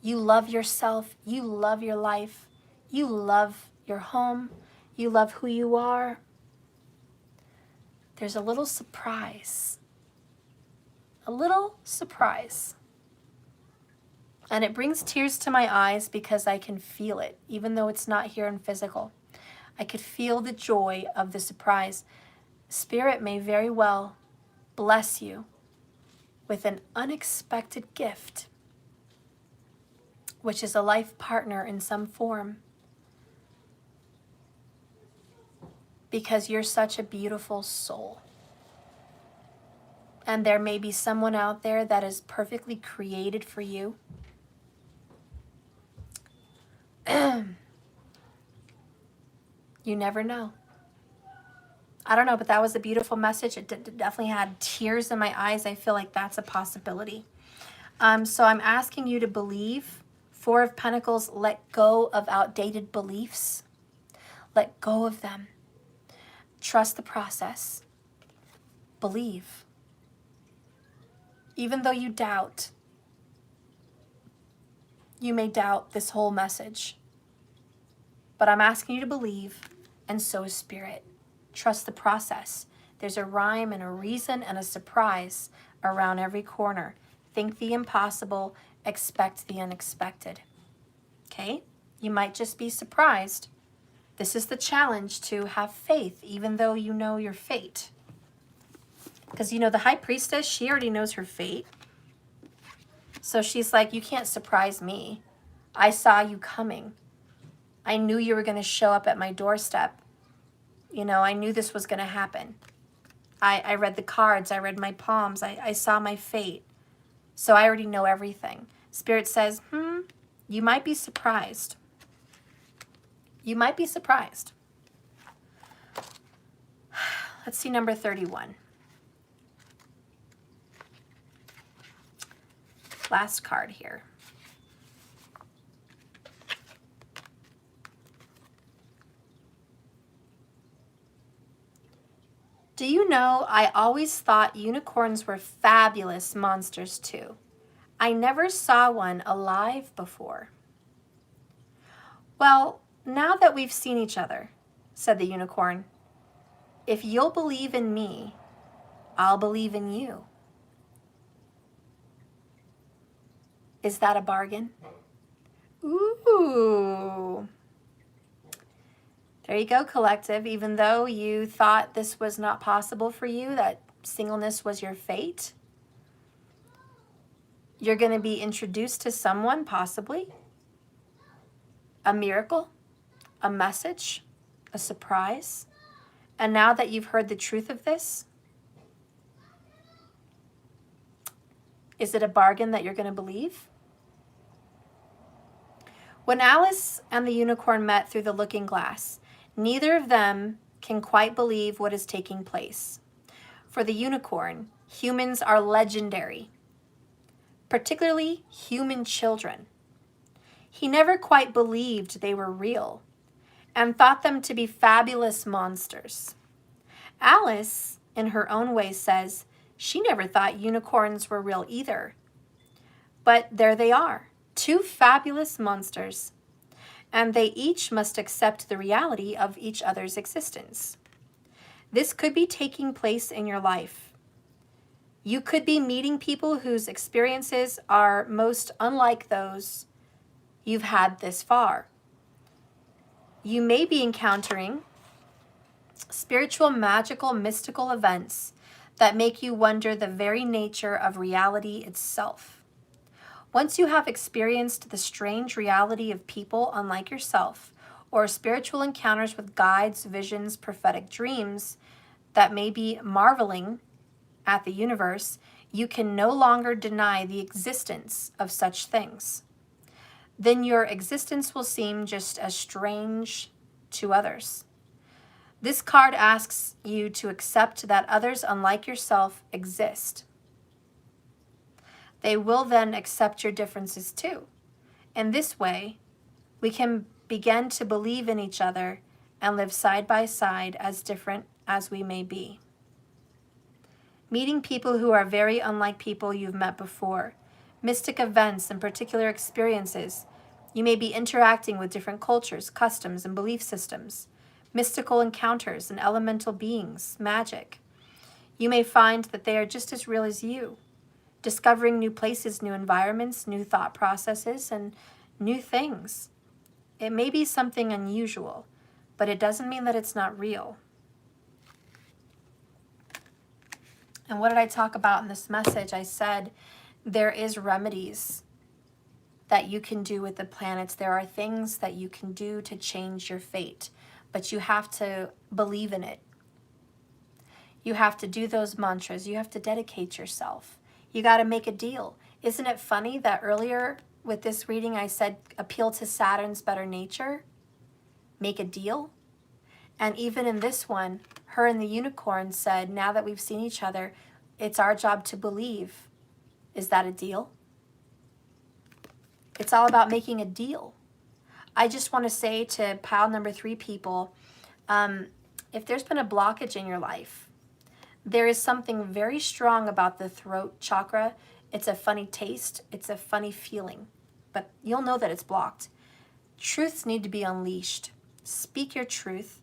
You love yourself. You love your life. You love your home. You love who you are. There's a little surprise. A little surprise. And it brings tears to my eyes because I can feel it, even though it's not here in physical. I could feel the joy of the surprise. Spirit may very well bless you with an unexpected gift, which is a life partner in some form. Because you're such a beautiful soul. And there may be someone out there that is perfectly created for you. You never know. I don't know, but that was a beautiful message. It definitely had tears in my eyes. I feel like that's a possibility. So I'm asking you to believe. 4 of Pentacles, let go of outdated beliefs. Let go of them. Trust the process. Believe. Even though you doubt, you may doubt this whole message. But I'm asking you to believe, and so is Spirit. Trust the process. There's a rhyme and a reason and a surprise around every corner. Think the impossible, expect the unexpected. Okay? You might just be surprised. This is the challenge, to have faith, even though you know your fate. Because, you know, the High Priestess, she already knows her fate. So she's like, you can't surprise me. I saw you coming. I knew you were going to show up at my doorstep. You know, I knew this was going to happen. I read the cards. I read my palms. I saw my fate. So I already know everything. Spirit says, you might be surprised. You might be surprised. Let's see number 31. Last card here. Do you know, I always thought unicorns were fabulous monsters too. I never saw one alive before. Well, now that we've seen each other, said the unicorn, if you'll believe in me, I'll believe in you. Is that a bargain? Ooh. There you go, collective. Even though you thought this was not possible for you, that singleness was your fate, you're going to be introduced to someone, possibly, a miracle, a message, a surprise. And now that you've heard the truth of this, is it a bargain that you're going to believe? When Alice and the unicorn met through the looking glass, neither of them can quite believe what is taking place. For the unicorn, humans are legendary, particularly human children. He never quite believed they were real and thought them to be fabulous monsters. Alice, in her own way, says she never thought unicorns were real either. But there they are, two fabulous monsters, and they each must accept the reality of each other's existence. This could be taking place in your life. You could be meeting people whose experiences are most unlike those you've had this far. You may be encountering spiritual, magical, mystical events that make you wonder the very nature of reality itself. Once you have experienced the strange reality of people unlike yourself, or spiritual encounters with guides, visions, prophetic dreams that may be marveling at the universe, you can no longer deny the existence of such things. Then your existence will seem just as strange to others. This card asks you to accept that others unlike yourself exist. They will then accept your differences too. In this way, we can begin to believe in each other and live side by side, as different as we may be. Meeting people who are very unlike people you've met before, mystic events and particular experiences. You may be interacting with different cultures, customs, and belief systems, mystical encounters and elemental beings, magic. You may find that they are just as real as you, discovering new places, new environments, new thought processes, and new things. It may be something unusual, but it doesn't mean that it's not real. And what did I talk about in this message? I said there is remedies that you can do with the planets. There are things that you can do to change your fate, but you have to believe in it. You have to do those mantras. You have to dedicate yourself. You got to make a deal. Isn't it funny that earlier with this reading I said appeal to Saturn's better nature? Make a deal? And even in this one, her and the unicorn said, now that we've seen each other, it's our job to believe. Is that a deal? It's all about making a deal. I just want to say to pile number 3 people, if there's been a blockage in your life, there is something very strong about the throat chakra. It's a funny taste. It's a funny feeling, but you'll know that it's blocked. Truths need to be unleashed. Speak your truth.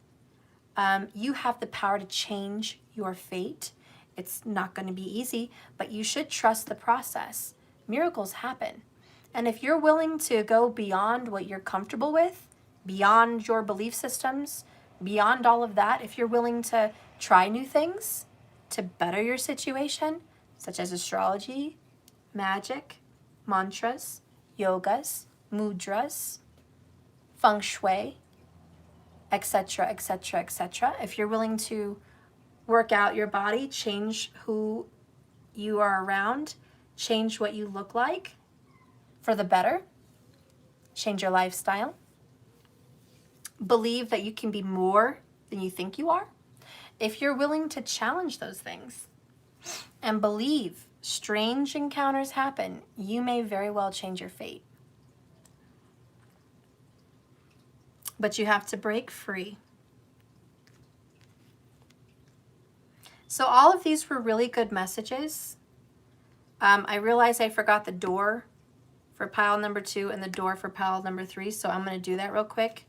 You have the power to change your fate. It's not going to be easy, but you should trust the process. Miracles happen. And if you're willing to go beyond what you're comfortable with, beyond your belief systems, beyond all of that, if you're willing to try new things to better your situation, such as astrology, magic, mantras, yogas, mudras, feng shui, etc., etc., etc. If you're willing to work out your body, change who you are around, change what you look like for the better, change your lifestyle, believe that you can be more than you think you are. If you're willing to challenge those things and believe strange encounters happen, you may very well change your fate. But you have to break free. So all of these were really good messages. I realized I forgot the door for pile number 2 and the door for pile number 3, so I'm going to do that real quick.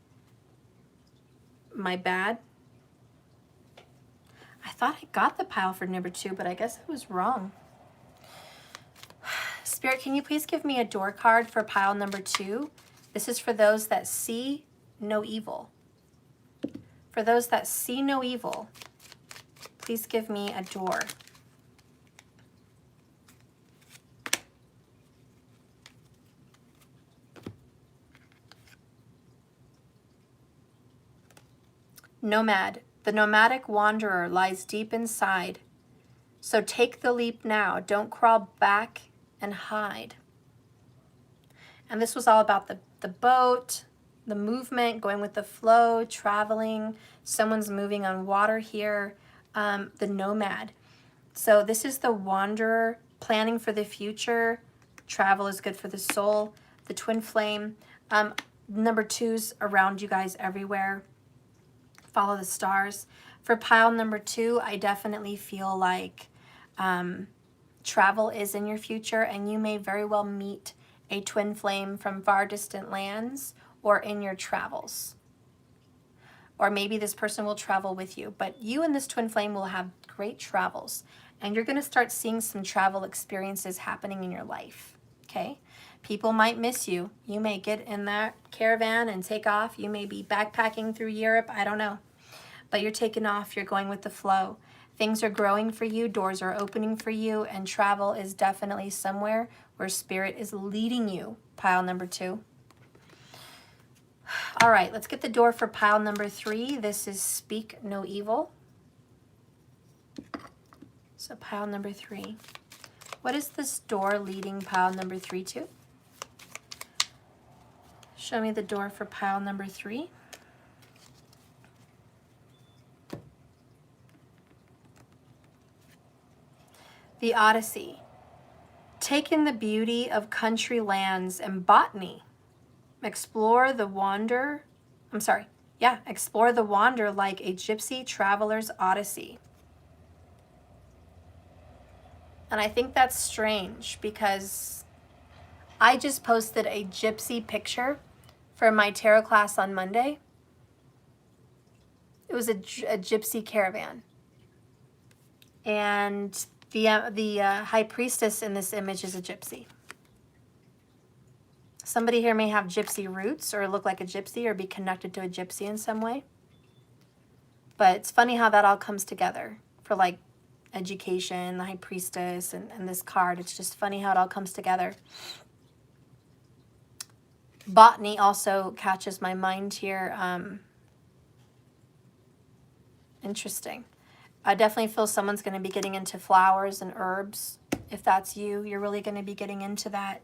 My bad. I thought I got the pile for number 2, but I guess I was wrong. Spirit, can you please give me a door card for pile number 2? This is for those that see no evil. For those that see no evil, please give me a door. Nomad. The nomadic wanderer lies deep inside. So take the leap now. Don't crawl back and hide. And this was all about the boat, the movement, going with the flow, traveling. Someone's moving on water here. The nomad. So this is the wanderer, planning for the future. Travel is good for the soul. The twin flame. Number 2's around you guys everywhere. Follow the stars. For pile number 2, I definitely feel like travel is in your future, and you may very well meet a twin flame from far distant lands or in your travels. Or maybe this person will travel with you, but you and this twin flame will have great travels, and you're going to start seeing some travel experiences happening in your life, okay? People might miss you. You may get in that caravan and take off. You may be backpacking through Europe. I don't know. But you're taking off. You're going with the flow. Things are growing for you. Doors are opening for you. And travel is definitely somewhere where spirit is leading you. Pile number 2. All right, let's get the door for pile number 3. This is speak no evil. So pile number 3. What is this door leading pile number 3 to? Show me the door for pile number 3. The Odyssey. Take in the beauty of country lands and botany. Explore the wander. Explore the wander like a gypsy traveler's odyssey. And I think that's strange because I just posted a gypsy picture for my tarot class on Monday. It was a gypsy caravan. And the high priestess in this image is a gypsy. Somebody here may have gypsy roots or look like a gypsy or be connected to a gypsy in some way. But it's funny how that all comes together for like education, the high priestess, and this card. It's just funny how it all comes together. Botany also catches my mind here. Interesting. I definitely feel someone's going to be getting into flowers and herbs. If that's you, you're really going to be getting into that.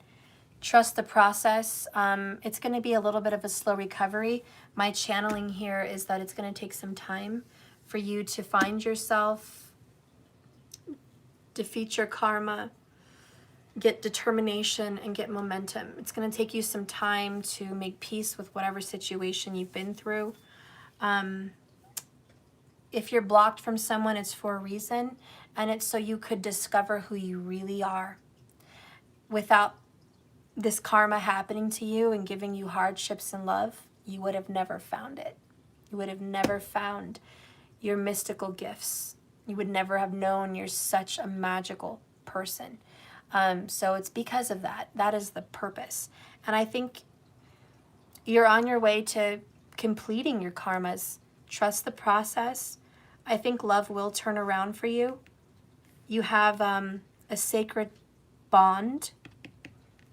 Trust the process. It's going to be a little bit of a slow recovery. My channeling here is that it's going to take some time for you to find yourself, defeat your karma, get determination, and get momentum. It's going to take you some time to make peace with whatever situation you've been through. If you're blocked from someone, it's for a reason, and it's so you could discover who you really are. Without this karma happening to you and giving you hardships in love, you would have never found it. You would have never found your mystical gifts. You would never have known you're such a magical person. So it's because of that. That is the purpose. And I think you're on your way to completing your karmas. Trust the process. I think love will turn around for you. You have a sacred bond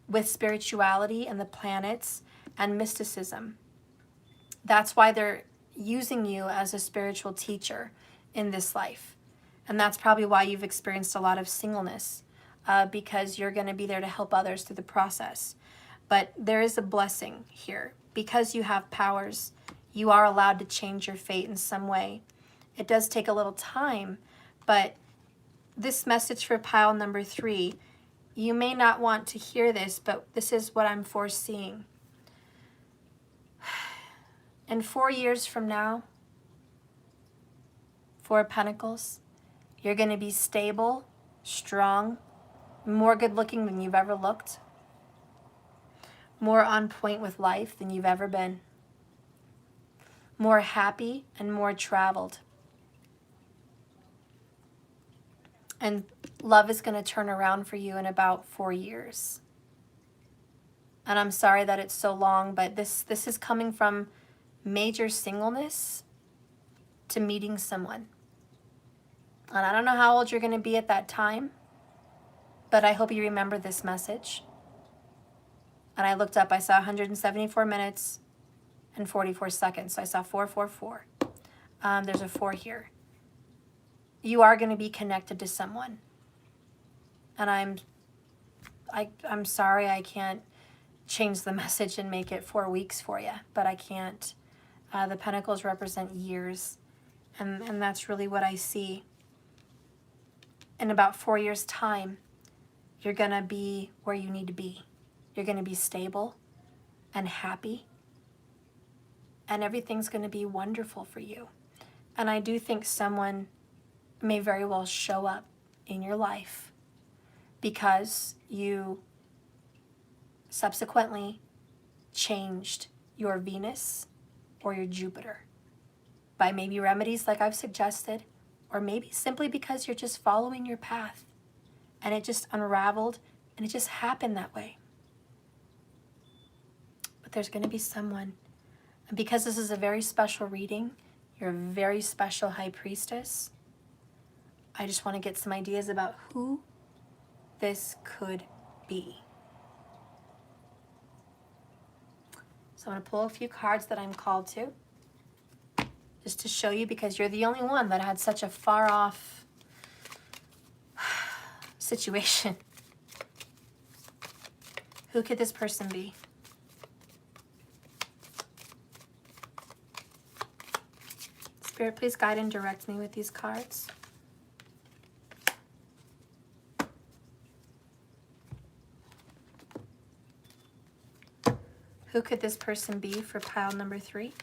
with spirituality and the planets and mysticism. That's why they're using you as a spiritual teacher in this life. And that's probably why you've experienced a lot of singleness, because you're going to be there to help others through the process. But there is a blessing here. Because you have powers, you are allowed to change your fate in some way. It does take a little time, but this message for pile number 3, you may not want to hear this, but this is what I'm foreseeing. In 4 years from now, 4 of Pentacles, you're going to be stable, strong, more good looking than you've ever looked, more on point with life than you've ever been, more happy and more traveled. And love is going to turn around for you in about 4 years. And I'm sorry that it's so long, but this is coming from major singleness to meeting someone. And I don't know how old you're going to be at that time, but I hope you remember this message. And I looked up, I saw 174 minutes and 44 seconds. So I saw 444. There's a 4 here. You are going to be connected to someone. And I'm sorry I can't change the message and make it 4 weeks for you, but I can't. The pentacles represent years, and that's really what I see. In about 4 years' time, you're going to be where you need to be. You're going to be stable and happy, and everything's going to be wonderful for you. And I do think someone may very well show up in your life because you subsequently changed your Venus or your Jupiter by maybe remedies like I've suggested, or maybe simply because you're just following your path and it just unraveled and it just happened that way. But there's going to be someone. And because this is a very special reading, you're a very special high priestess, I just want to get some ideas about who this could be. So I'm going to pull a few cards that I'm called to, just to show you, because you're the only one that had such a far off situation. Who could this person be? Spirit, please guide and direct me with these cards. Who could this person be for pile number 3?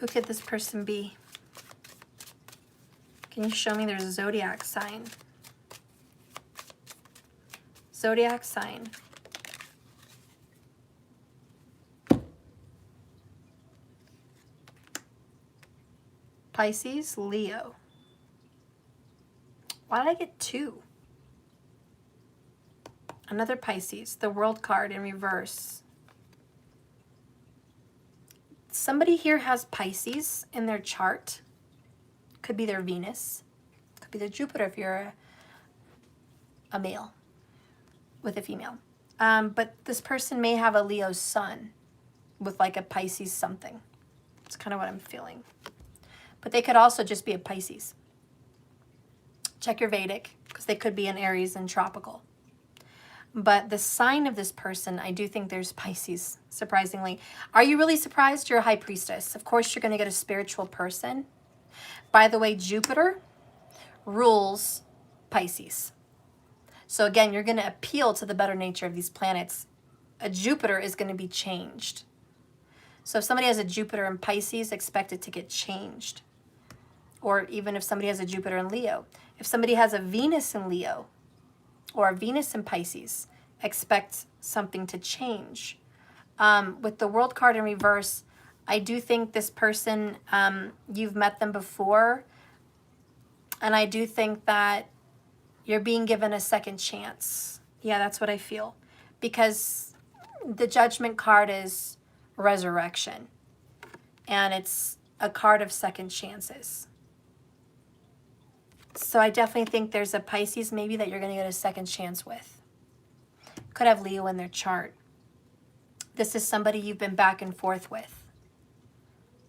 Who could this person be? Can you show me their zodiac sign? Zodiac sign. Pisces, Leo. Why did I get 2? Another Pisces, the World card in reverse. Somebody here has Pisces in their chart. Could be their Venus. Could be their Jupiter if you're a male with a female. But this person may have a Leo sun with like a Pisces something. It's kind of what I'm feeling. But they could also just be a Pisces. Check your Vedic, because they could be an Aries and tropical. But the sign of this person, I do think there's Pisces, surprisingly. Are you really surprised? You're a high priestess. Of course, you're going to get a spiritual person. By the way, Jupiter rules Pisces. So again, you're going to appeal to the better nature of these planets. A Jupiter is going to be changed. So if somebody has a Jupiter in Pisces, expect it to get changed. Or even if somebody has a Jupiter in Leo. If somebody has a Venus in Leo or a Venus in Pisces, expect something to change. With the World card in reverse, I do think this person, you've met them before. And I do think that you're being given a second chance. Yeah, that's what I feel. Because the Judgment card is resurrection. And it's a card of second chances. So I definitely think there's a Pisces maybe that you're going to get a second chance with. Could have Leo in their chart. This is somebody you've been back and forth with.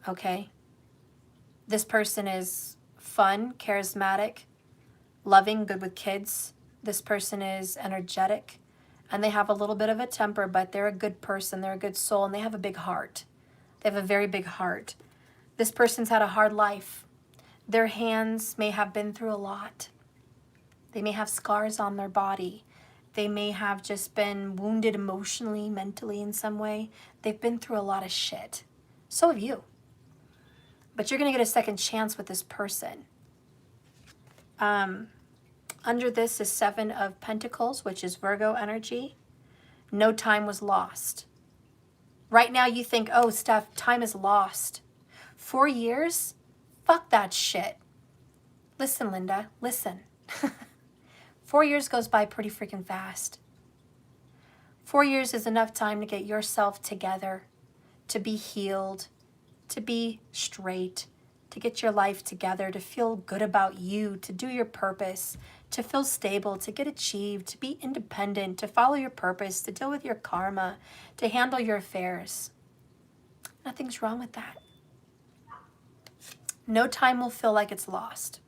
Okay? This person is fun, charismatic, loving, good with kids. This person is energetic, and they have a little bit of a temper, but they're a good person, they're a good soul, and they have a big heart. They have a very big heart. This person's had a hard life. Their hands may have been through a lot. They may have scars on their body. They may have just been wounded emotionally, mentally in some way. They've been through a lot of shit. So have you. But you're going to get a second chance with this person. Under this is 7 of Pentacles, which is Virgo energy. No time was lost. Right now you think, oh, Steph, time is lost. 4 years? Fuck that shit. Listen, Linda, listen. 4 years goes by pretty freaking fast. 4 years is enough time to get yourself together, to be healed, to be straight, to get your life together, to feel good about you, to do your purpose, to feel stable, to get achieved, to be independent, to follow your purpose, to deal with your karma, to handle your affairs. Nothing's wrong with that. No time will feel like it's lost.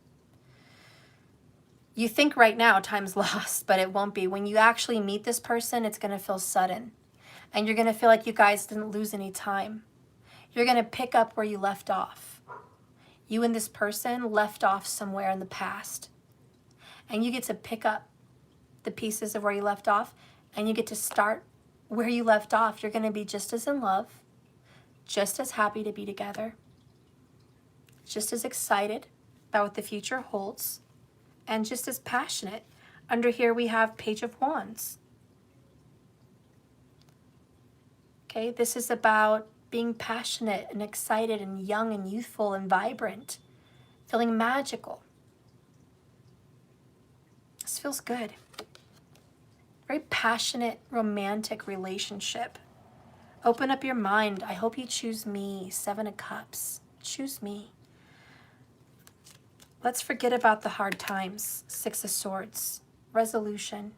You think right now time's lost, but it won't be. When you actually meet this person, it's going to feel sudden. And you're going to feel like you guys didn't lose any time. You're going to pick up where you left off. You and this person left off somewhere in the past. And you get to pick up the pieces of where you left off, and you get to start where you left off. You're going to be just as in love, just as happy to be together, just as excited about what the future holds, and just as passionate. Under here we have Page of Wands. Okay, this is about being passionate and excited and young and youthful and vibrant, feeling magical. This feels good. Very passionate, romantic relationship. Open up your mind. I hope you choose me. 7 of Cups. Choose me. Let's forget about the hard times. 6 of Swords. Resolution.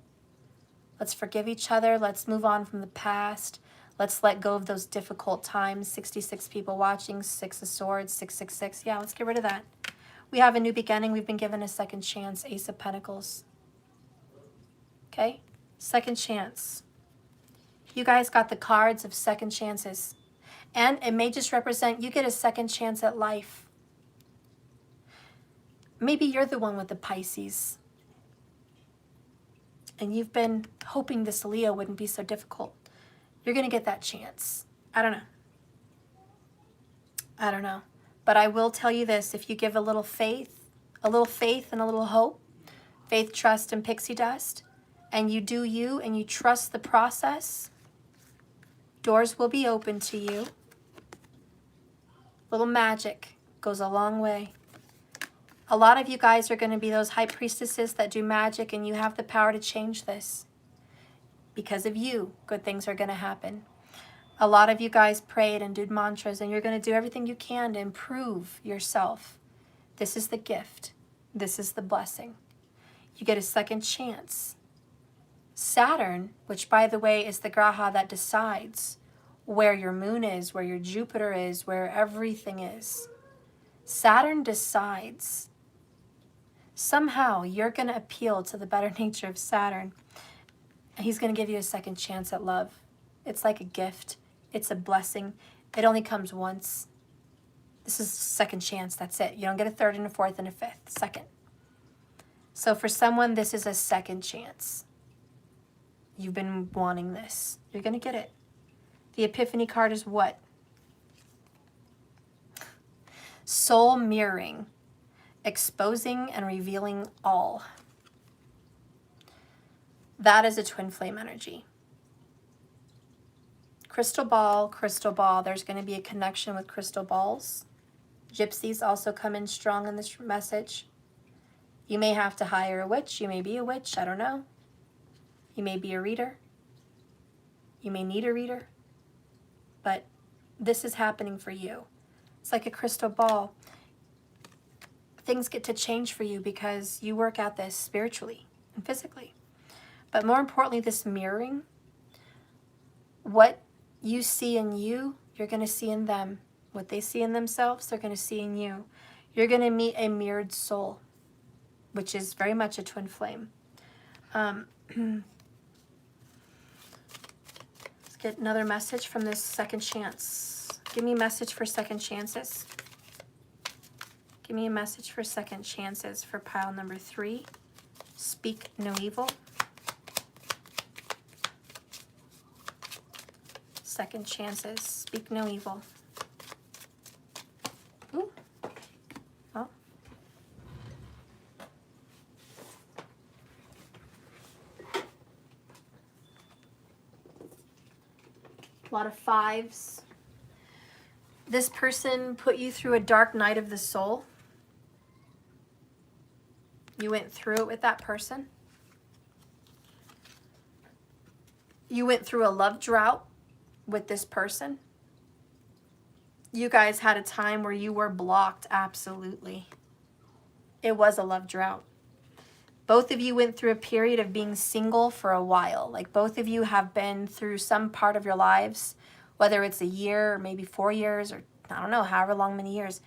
Let's forgive each other. Let's move on from the past. Let's let go of those difficult times. 66 people watching. 6 of Swords. 666. Yeah, let's get rid of that. We have a new beginning. We've been given a second chance. Ace of Pentacles. Okay? Second chance. You guys got the cards of second chances. And it may just represent you get a second chance at life. Maybe you're the one with the Pisces. And you've been hoping this Leo wouldn't be so difficult. You're going to get that chance. I don't know. I don't know. But I will tell you this. If you give a little faith and a little hope, faith, trust, and pixie dust, and you do you and you trust the process, doors will be open to you. Little magic goes a long way. A lot of you guys are going to be those high priestesses that do magic, and you have the power to change this. Because of you, good things are going to happen. A lot of you guys prayed and did mantras, and you're going to do everything you can to improve yourself. This is the gift. This is the blessing. You get a second chance. Saturn, which by the way is the graha that decides where your moon is, where your Jupiter is, where everything is. Saturn decides. Somehow you're going to appeal to the better nature of Saturn. And he's going to give you a second chance at love. It's like a gift. It's a blessing. It only comes once. This is second chance. That's it. You don't get a third and a fourth and a fifth. Second. So for someone, this is a second chance. You've been wanting this. You're going to get it. The Epiphany card is what? Soul mirroring. Exposing and revealing all. That is a twin flame energy. Crystal ball, there's going to be a connection with crystal balls. Gypsies also come in strong in this message. You may have to hire a witch. You may be a witch. I don't know. You may be a reader. You may need a reader. But this is happening for you. It's like a crystal ball. Things get to change for you because you work at this spiritually and physically. But more importantly, this mirroring, what you see in you, you're going to see in them. What they see in themselves, they're going to see in you. You're going to meet a mirrored soul, which is very much a twin flame. Let's get another message from this second chance. Give me a message for second chances. Give me a message for second chances for pile number 3. Speak no evil. Second chances. Speak no evil. Ooh. Oh. A lot of 5s. This person put you through a dark night of the soul. You went through it with that person. You went through a love drought with this person. You guys had a time where you were blocked, absolutely. It was a love drought. Both of you went through a period of being single for a while. Like both of you have been through some part of your lives, whether it's a year or maybe 4 years or I don't know, however long, many years.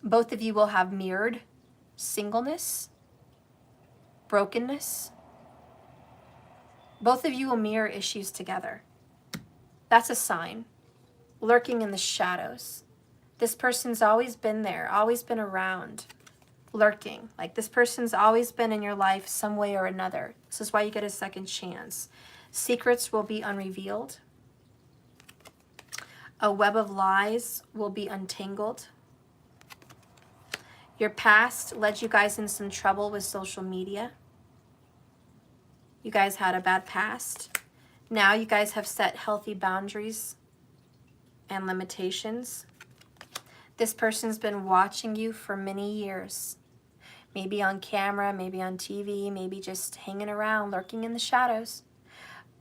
Both of you will have mirrored singleness, brokenness. Both of you will mirror issues together. That's a sign. Lurking in the shadows. This person's always been there, always been around, lurking. Like this person's always been in your life some way or another. This is why you get a second chance. Secrets will be unrevealed. A web of lies will be untangled. Your past led you guys in some trouble with social media. You guys had a bad past. Now you guys have set healthy boundaries and limitations. This person's been watching you for many years. Maybe on camera, maybe on TV, maybe just hanging around, lurking in the shadows.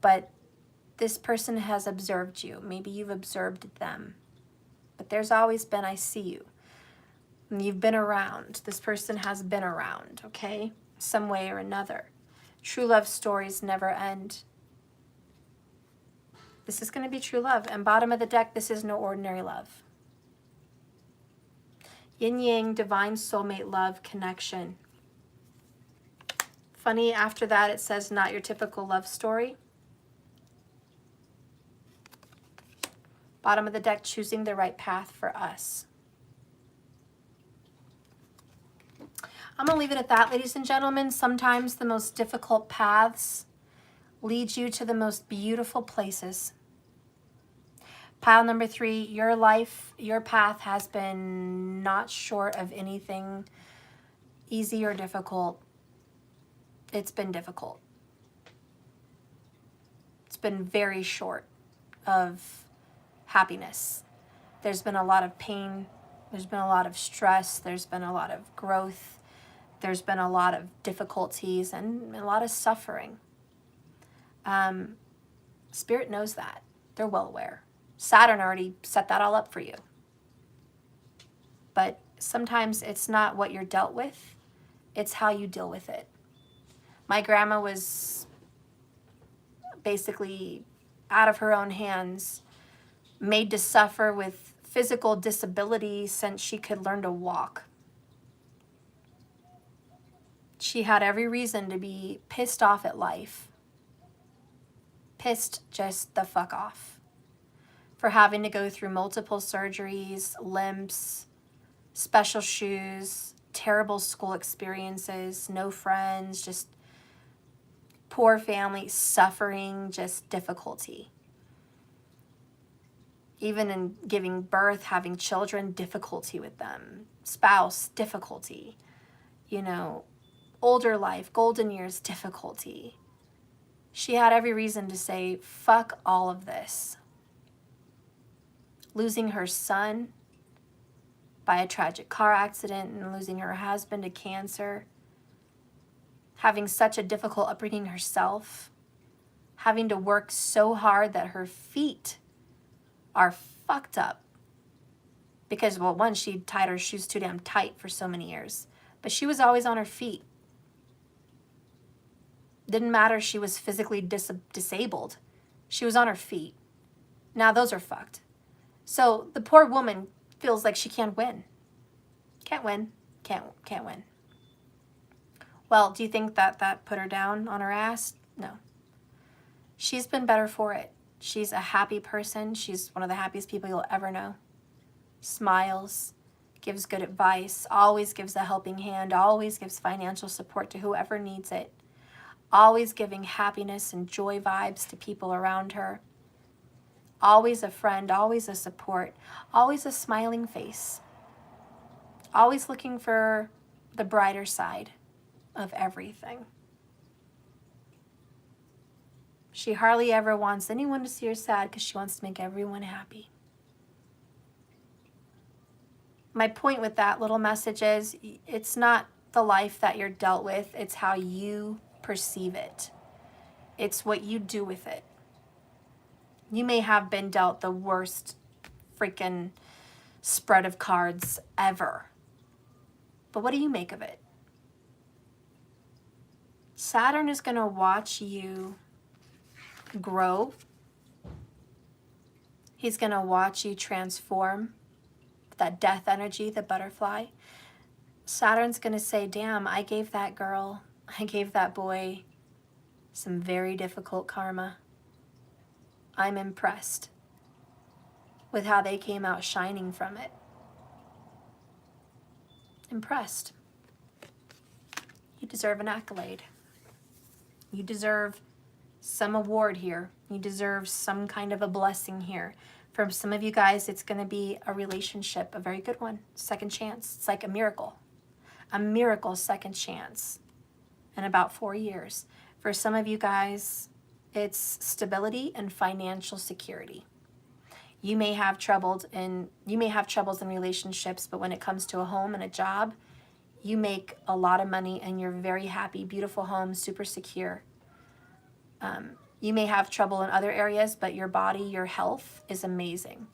But this person has observed you. Maybe you've observed them. But there's always been, I see you. And you've been around. This person has been around, okay? Some way or another. True love stories never end. This is going to be true love. And bottom of the deck, this is no ordinary love. Yin Yang, divine soulmate love connection. Funny, after that it says not your typical love story. Bottom of the deck, choosing the right path for us. I'm going to leave it at that, ladies and gentlemen. Sometimes the most difficult paths lead you to the most beautiful places. Pile number 3, your life, your path has been not short of anything easy or difficult. It's been difficult. It's been very short of happiness. There's been a lot of pain. There's been a lot of stress. There's been a lot of growth. There's been a lot of difficulties and a lot of suffering. Spirit knows that. They're well aware. Saturn already set that all up for you. But sometimes it's not what you're dealt with. It's how you deal with it. My grandma was basically out of her own hands, made to suffer with physical disability since she could learn to walk. She had every reason to be pissed off at life. Pissed just the fuck off. For having to go through multiple surgeries, limps, special shoes, terrible school experiences, no friends, just poor family, suffering, just difficulty. Even in giving birth, having children, difficulty with them. Spouse, difficulty. You know, older life, golden years, difficulty. She had every reason to say, fuck all of this. Losing her son by a tragic car accident and losing her husband to cancer. Having such a difficult upbringing herself. Having to work so hard that her feet are fucked up. Because, well, one, she tied her shoes too damn tight for so many years. But she was always on her feet. Didn't matter she was physically disabled. She was on her feet. Now those are fucked. So the poor woman feels like she can't win. Can't win. Can't win. Well, do you think that put her down on her ass? No. She's been better for it. She's a happy person. She's one of the happiest people you'll ever know. Smiles, gives good advice, always gives a helping hand, always gives financial support to whoever needs it. Always giving happiness and joy vibes to people around her. Always a friend, always a support, always a smiling face. Always looking for the brighter side of everything. She hardly ever wants anyone to see her sad because she wants to make everyone happy. My point with that little message is it's not the life that you're dealt with, it's how you perceive it. It's what you do with it. You may have been dealt the worst freaking spread of cards ever. But what do you make of it? Saturn is going to watch you grow. He's going to watch you transform. That death energy, the butterfly. Saturn's going to say, damn, I gave that girl, I gave that boy some very difficult karma. I'm impressed with how they came out shining from it. Impressed. You deserve an accolade. You deserve some award here. You deserve some kind of a blessing here. For some of you guys, it's going to be a relationship, a very good one, second chance. It's like a miracle second chance in about 4 years. For some of you guys, it's stability and financial security. You may have troubles in relationships, but when it comes to a home and a job, you make a lot of money and you're very happy, beautiful home, super secure. You may have trouble in other areas, but your body, your health is amazing.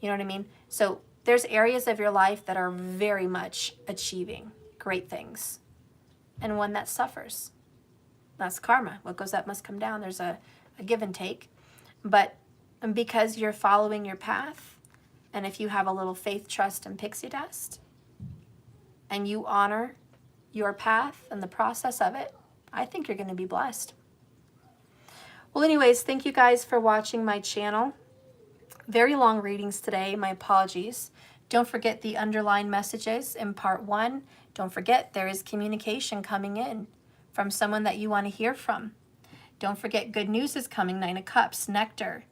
You know what I mean? So there's areas of your life that are very much achieving great things, and one that suffers. That's karma. What goes up must come down. There's a give and take. But because you're following your path, and if you have a little faith, trust, and pixie dust, and you honor your path and the process of it, I think you're going to be blessed. Well, anyways, thank you guys for watching my channel. Very long readings today. My apologies. Don't forget the underlying messages in part 1. Don't forget there is communication coming in from someone that you want to hear from. Don't forget good news is coming. 9 of Cups, Nectar.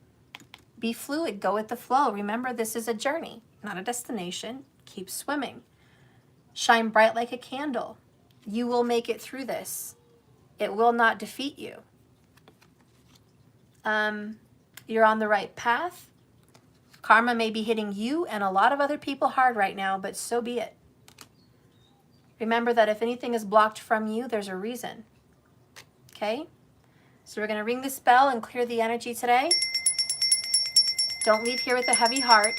Be fluid. Go with the flow. Remember, this is a journey, not a destination. Keep swimming. Shine bright like a candle. You will make it through this. It will not defeat you. You're on the right path. Karma may be hitting you and a lot of other people hard right now, but so be it. Remember that if anything is blocked from you, there's a reason. Okay? So we're going to ring this bell and clear the energy today. Don't leave here with a heavy heart.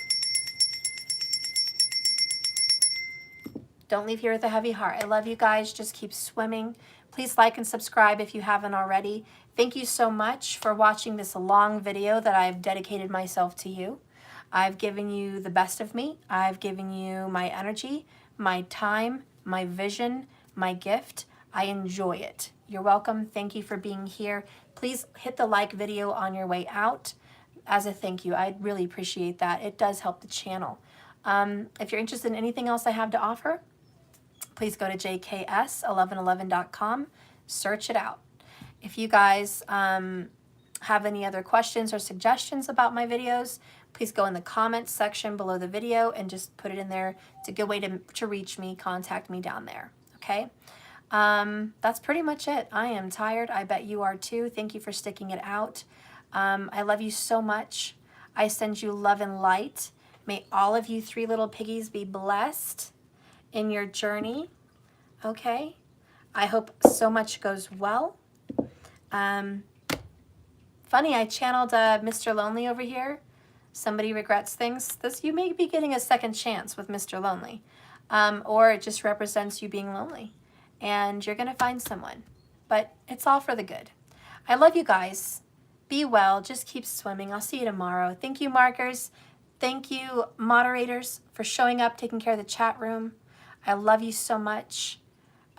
Don't leave here with a heavy heart. I love you guys. Just keep swimming. Please like and subscribe if you haven't already. Thank you so much for watching this long video that I've dedicated myself to you. I've given you the best of me. I've given you my energy, my time, my vision, my gift. I enjoy it. You're welcome. Thank you for being here. Please hit the like video on your way out as a thank you. I'd really appreciate that. It does help the channel. If you're interested in anything else I have to offer, please go to jks1111.com. Search it out. If you guys have any other questions or suggestions about my videos, please go in the comments section below the video and just put it in there. It's a good way to reach me, contact me down there, okay? That's pretty much it. I am tired. I bet you are too. Thank you for sticking it out. I love you so much. I send you love and light. May all of you 3 little piggies be blessed in your journey, okay? I hope so much goes well. Funny, I channeled Mr. Lonely over here. Somebody regrets things. You may be getting a second chance with Mr. Lonely. Or it just represents you being lonely. And you're going to find someone. But it's all for the good. I love you guys. Be well. Just keep swimming. I'll see you tomorrow. Thank you, markers. Thank you, moderators, for showing up, taking care of the chat room. I love you so much.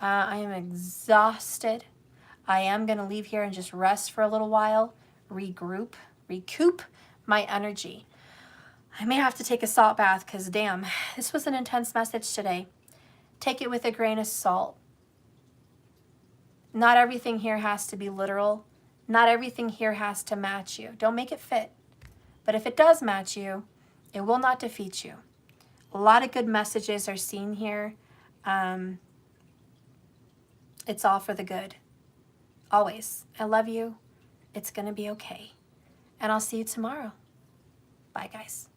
I am exhausted. I am going to leave here and just rest for a little while, recoup my energy. I may have to take a salt bath because, damn, this was an intense message today. Take it with a grain of salt. Not everything here has to be literal. Not everything here has to match you. Don't make it fit. But if it does match you, it will not defeat you. A lot of good messages are seen here. It's all for the good. Always. I love you. It's going to be okay. And I'll see you tomorrow. Bye, guys.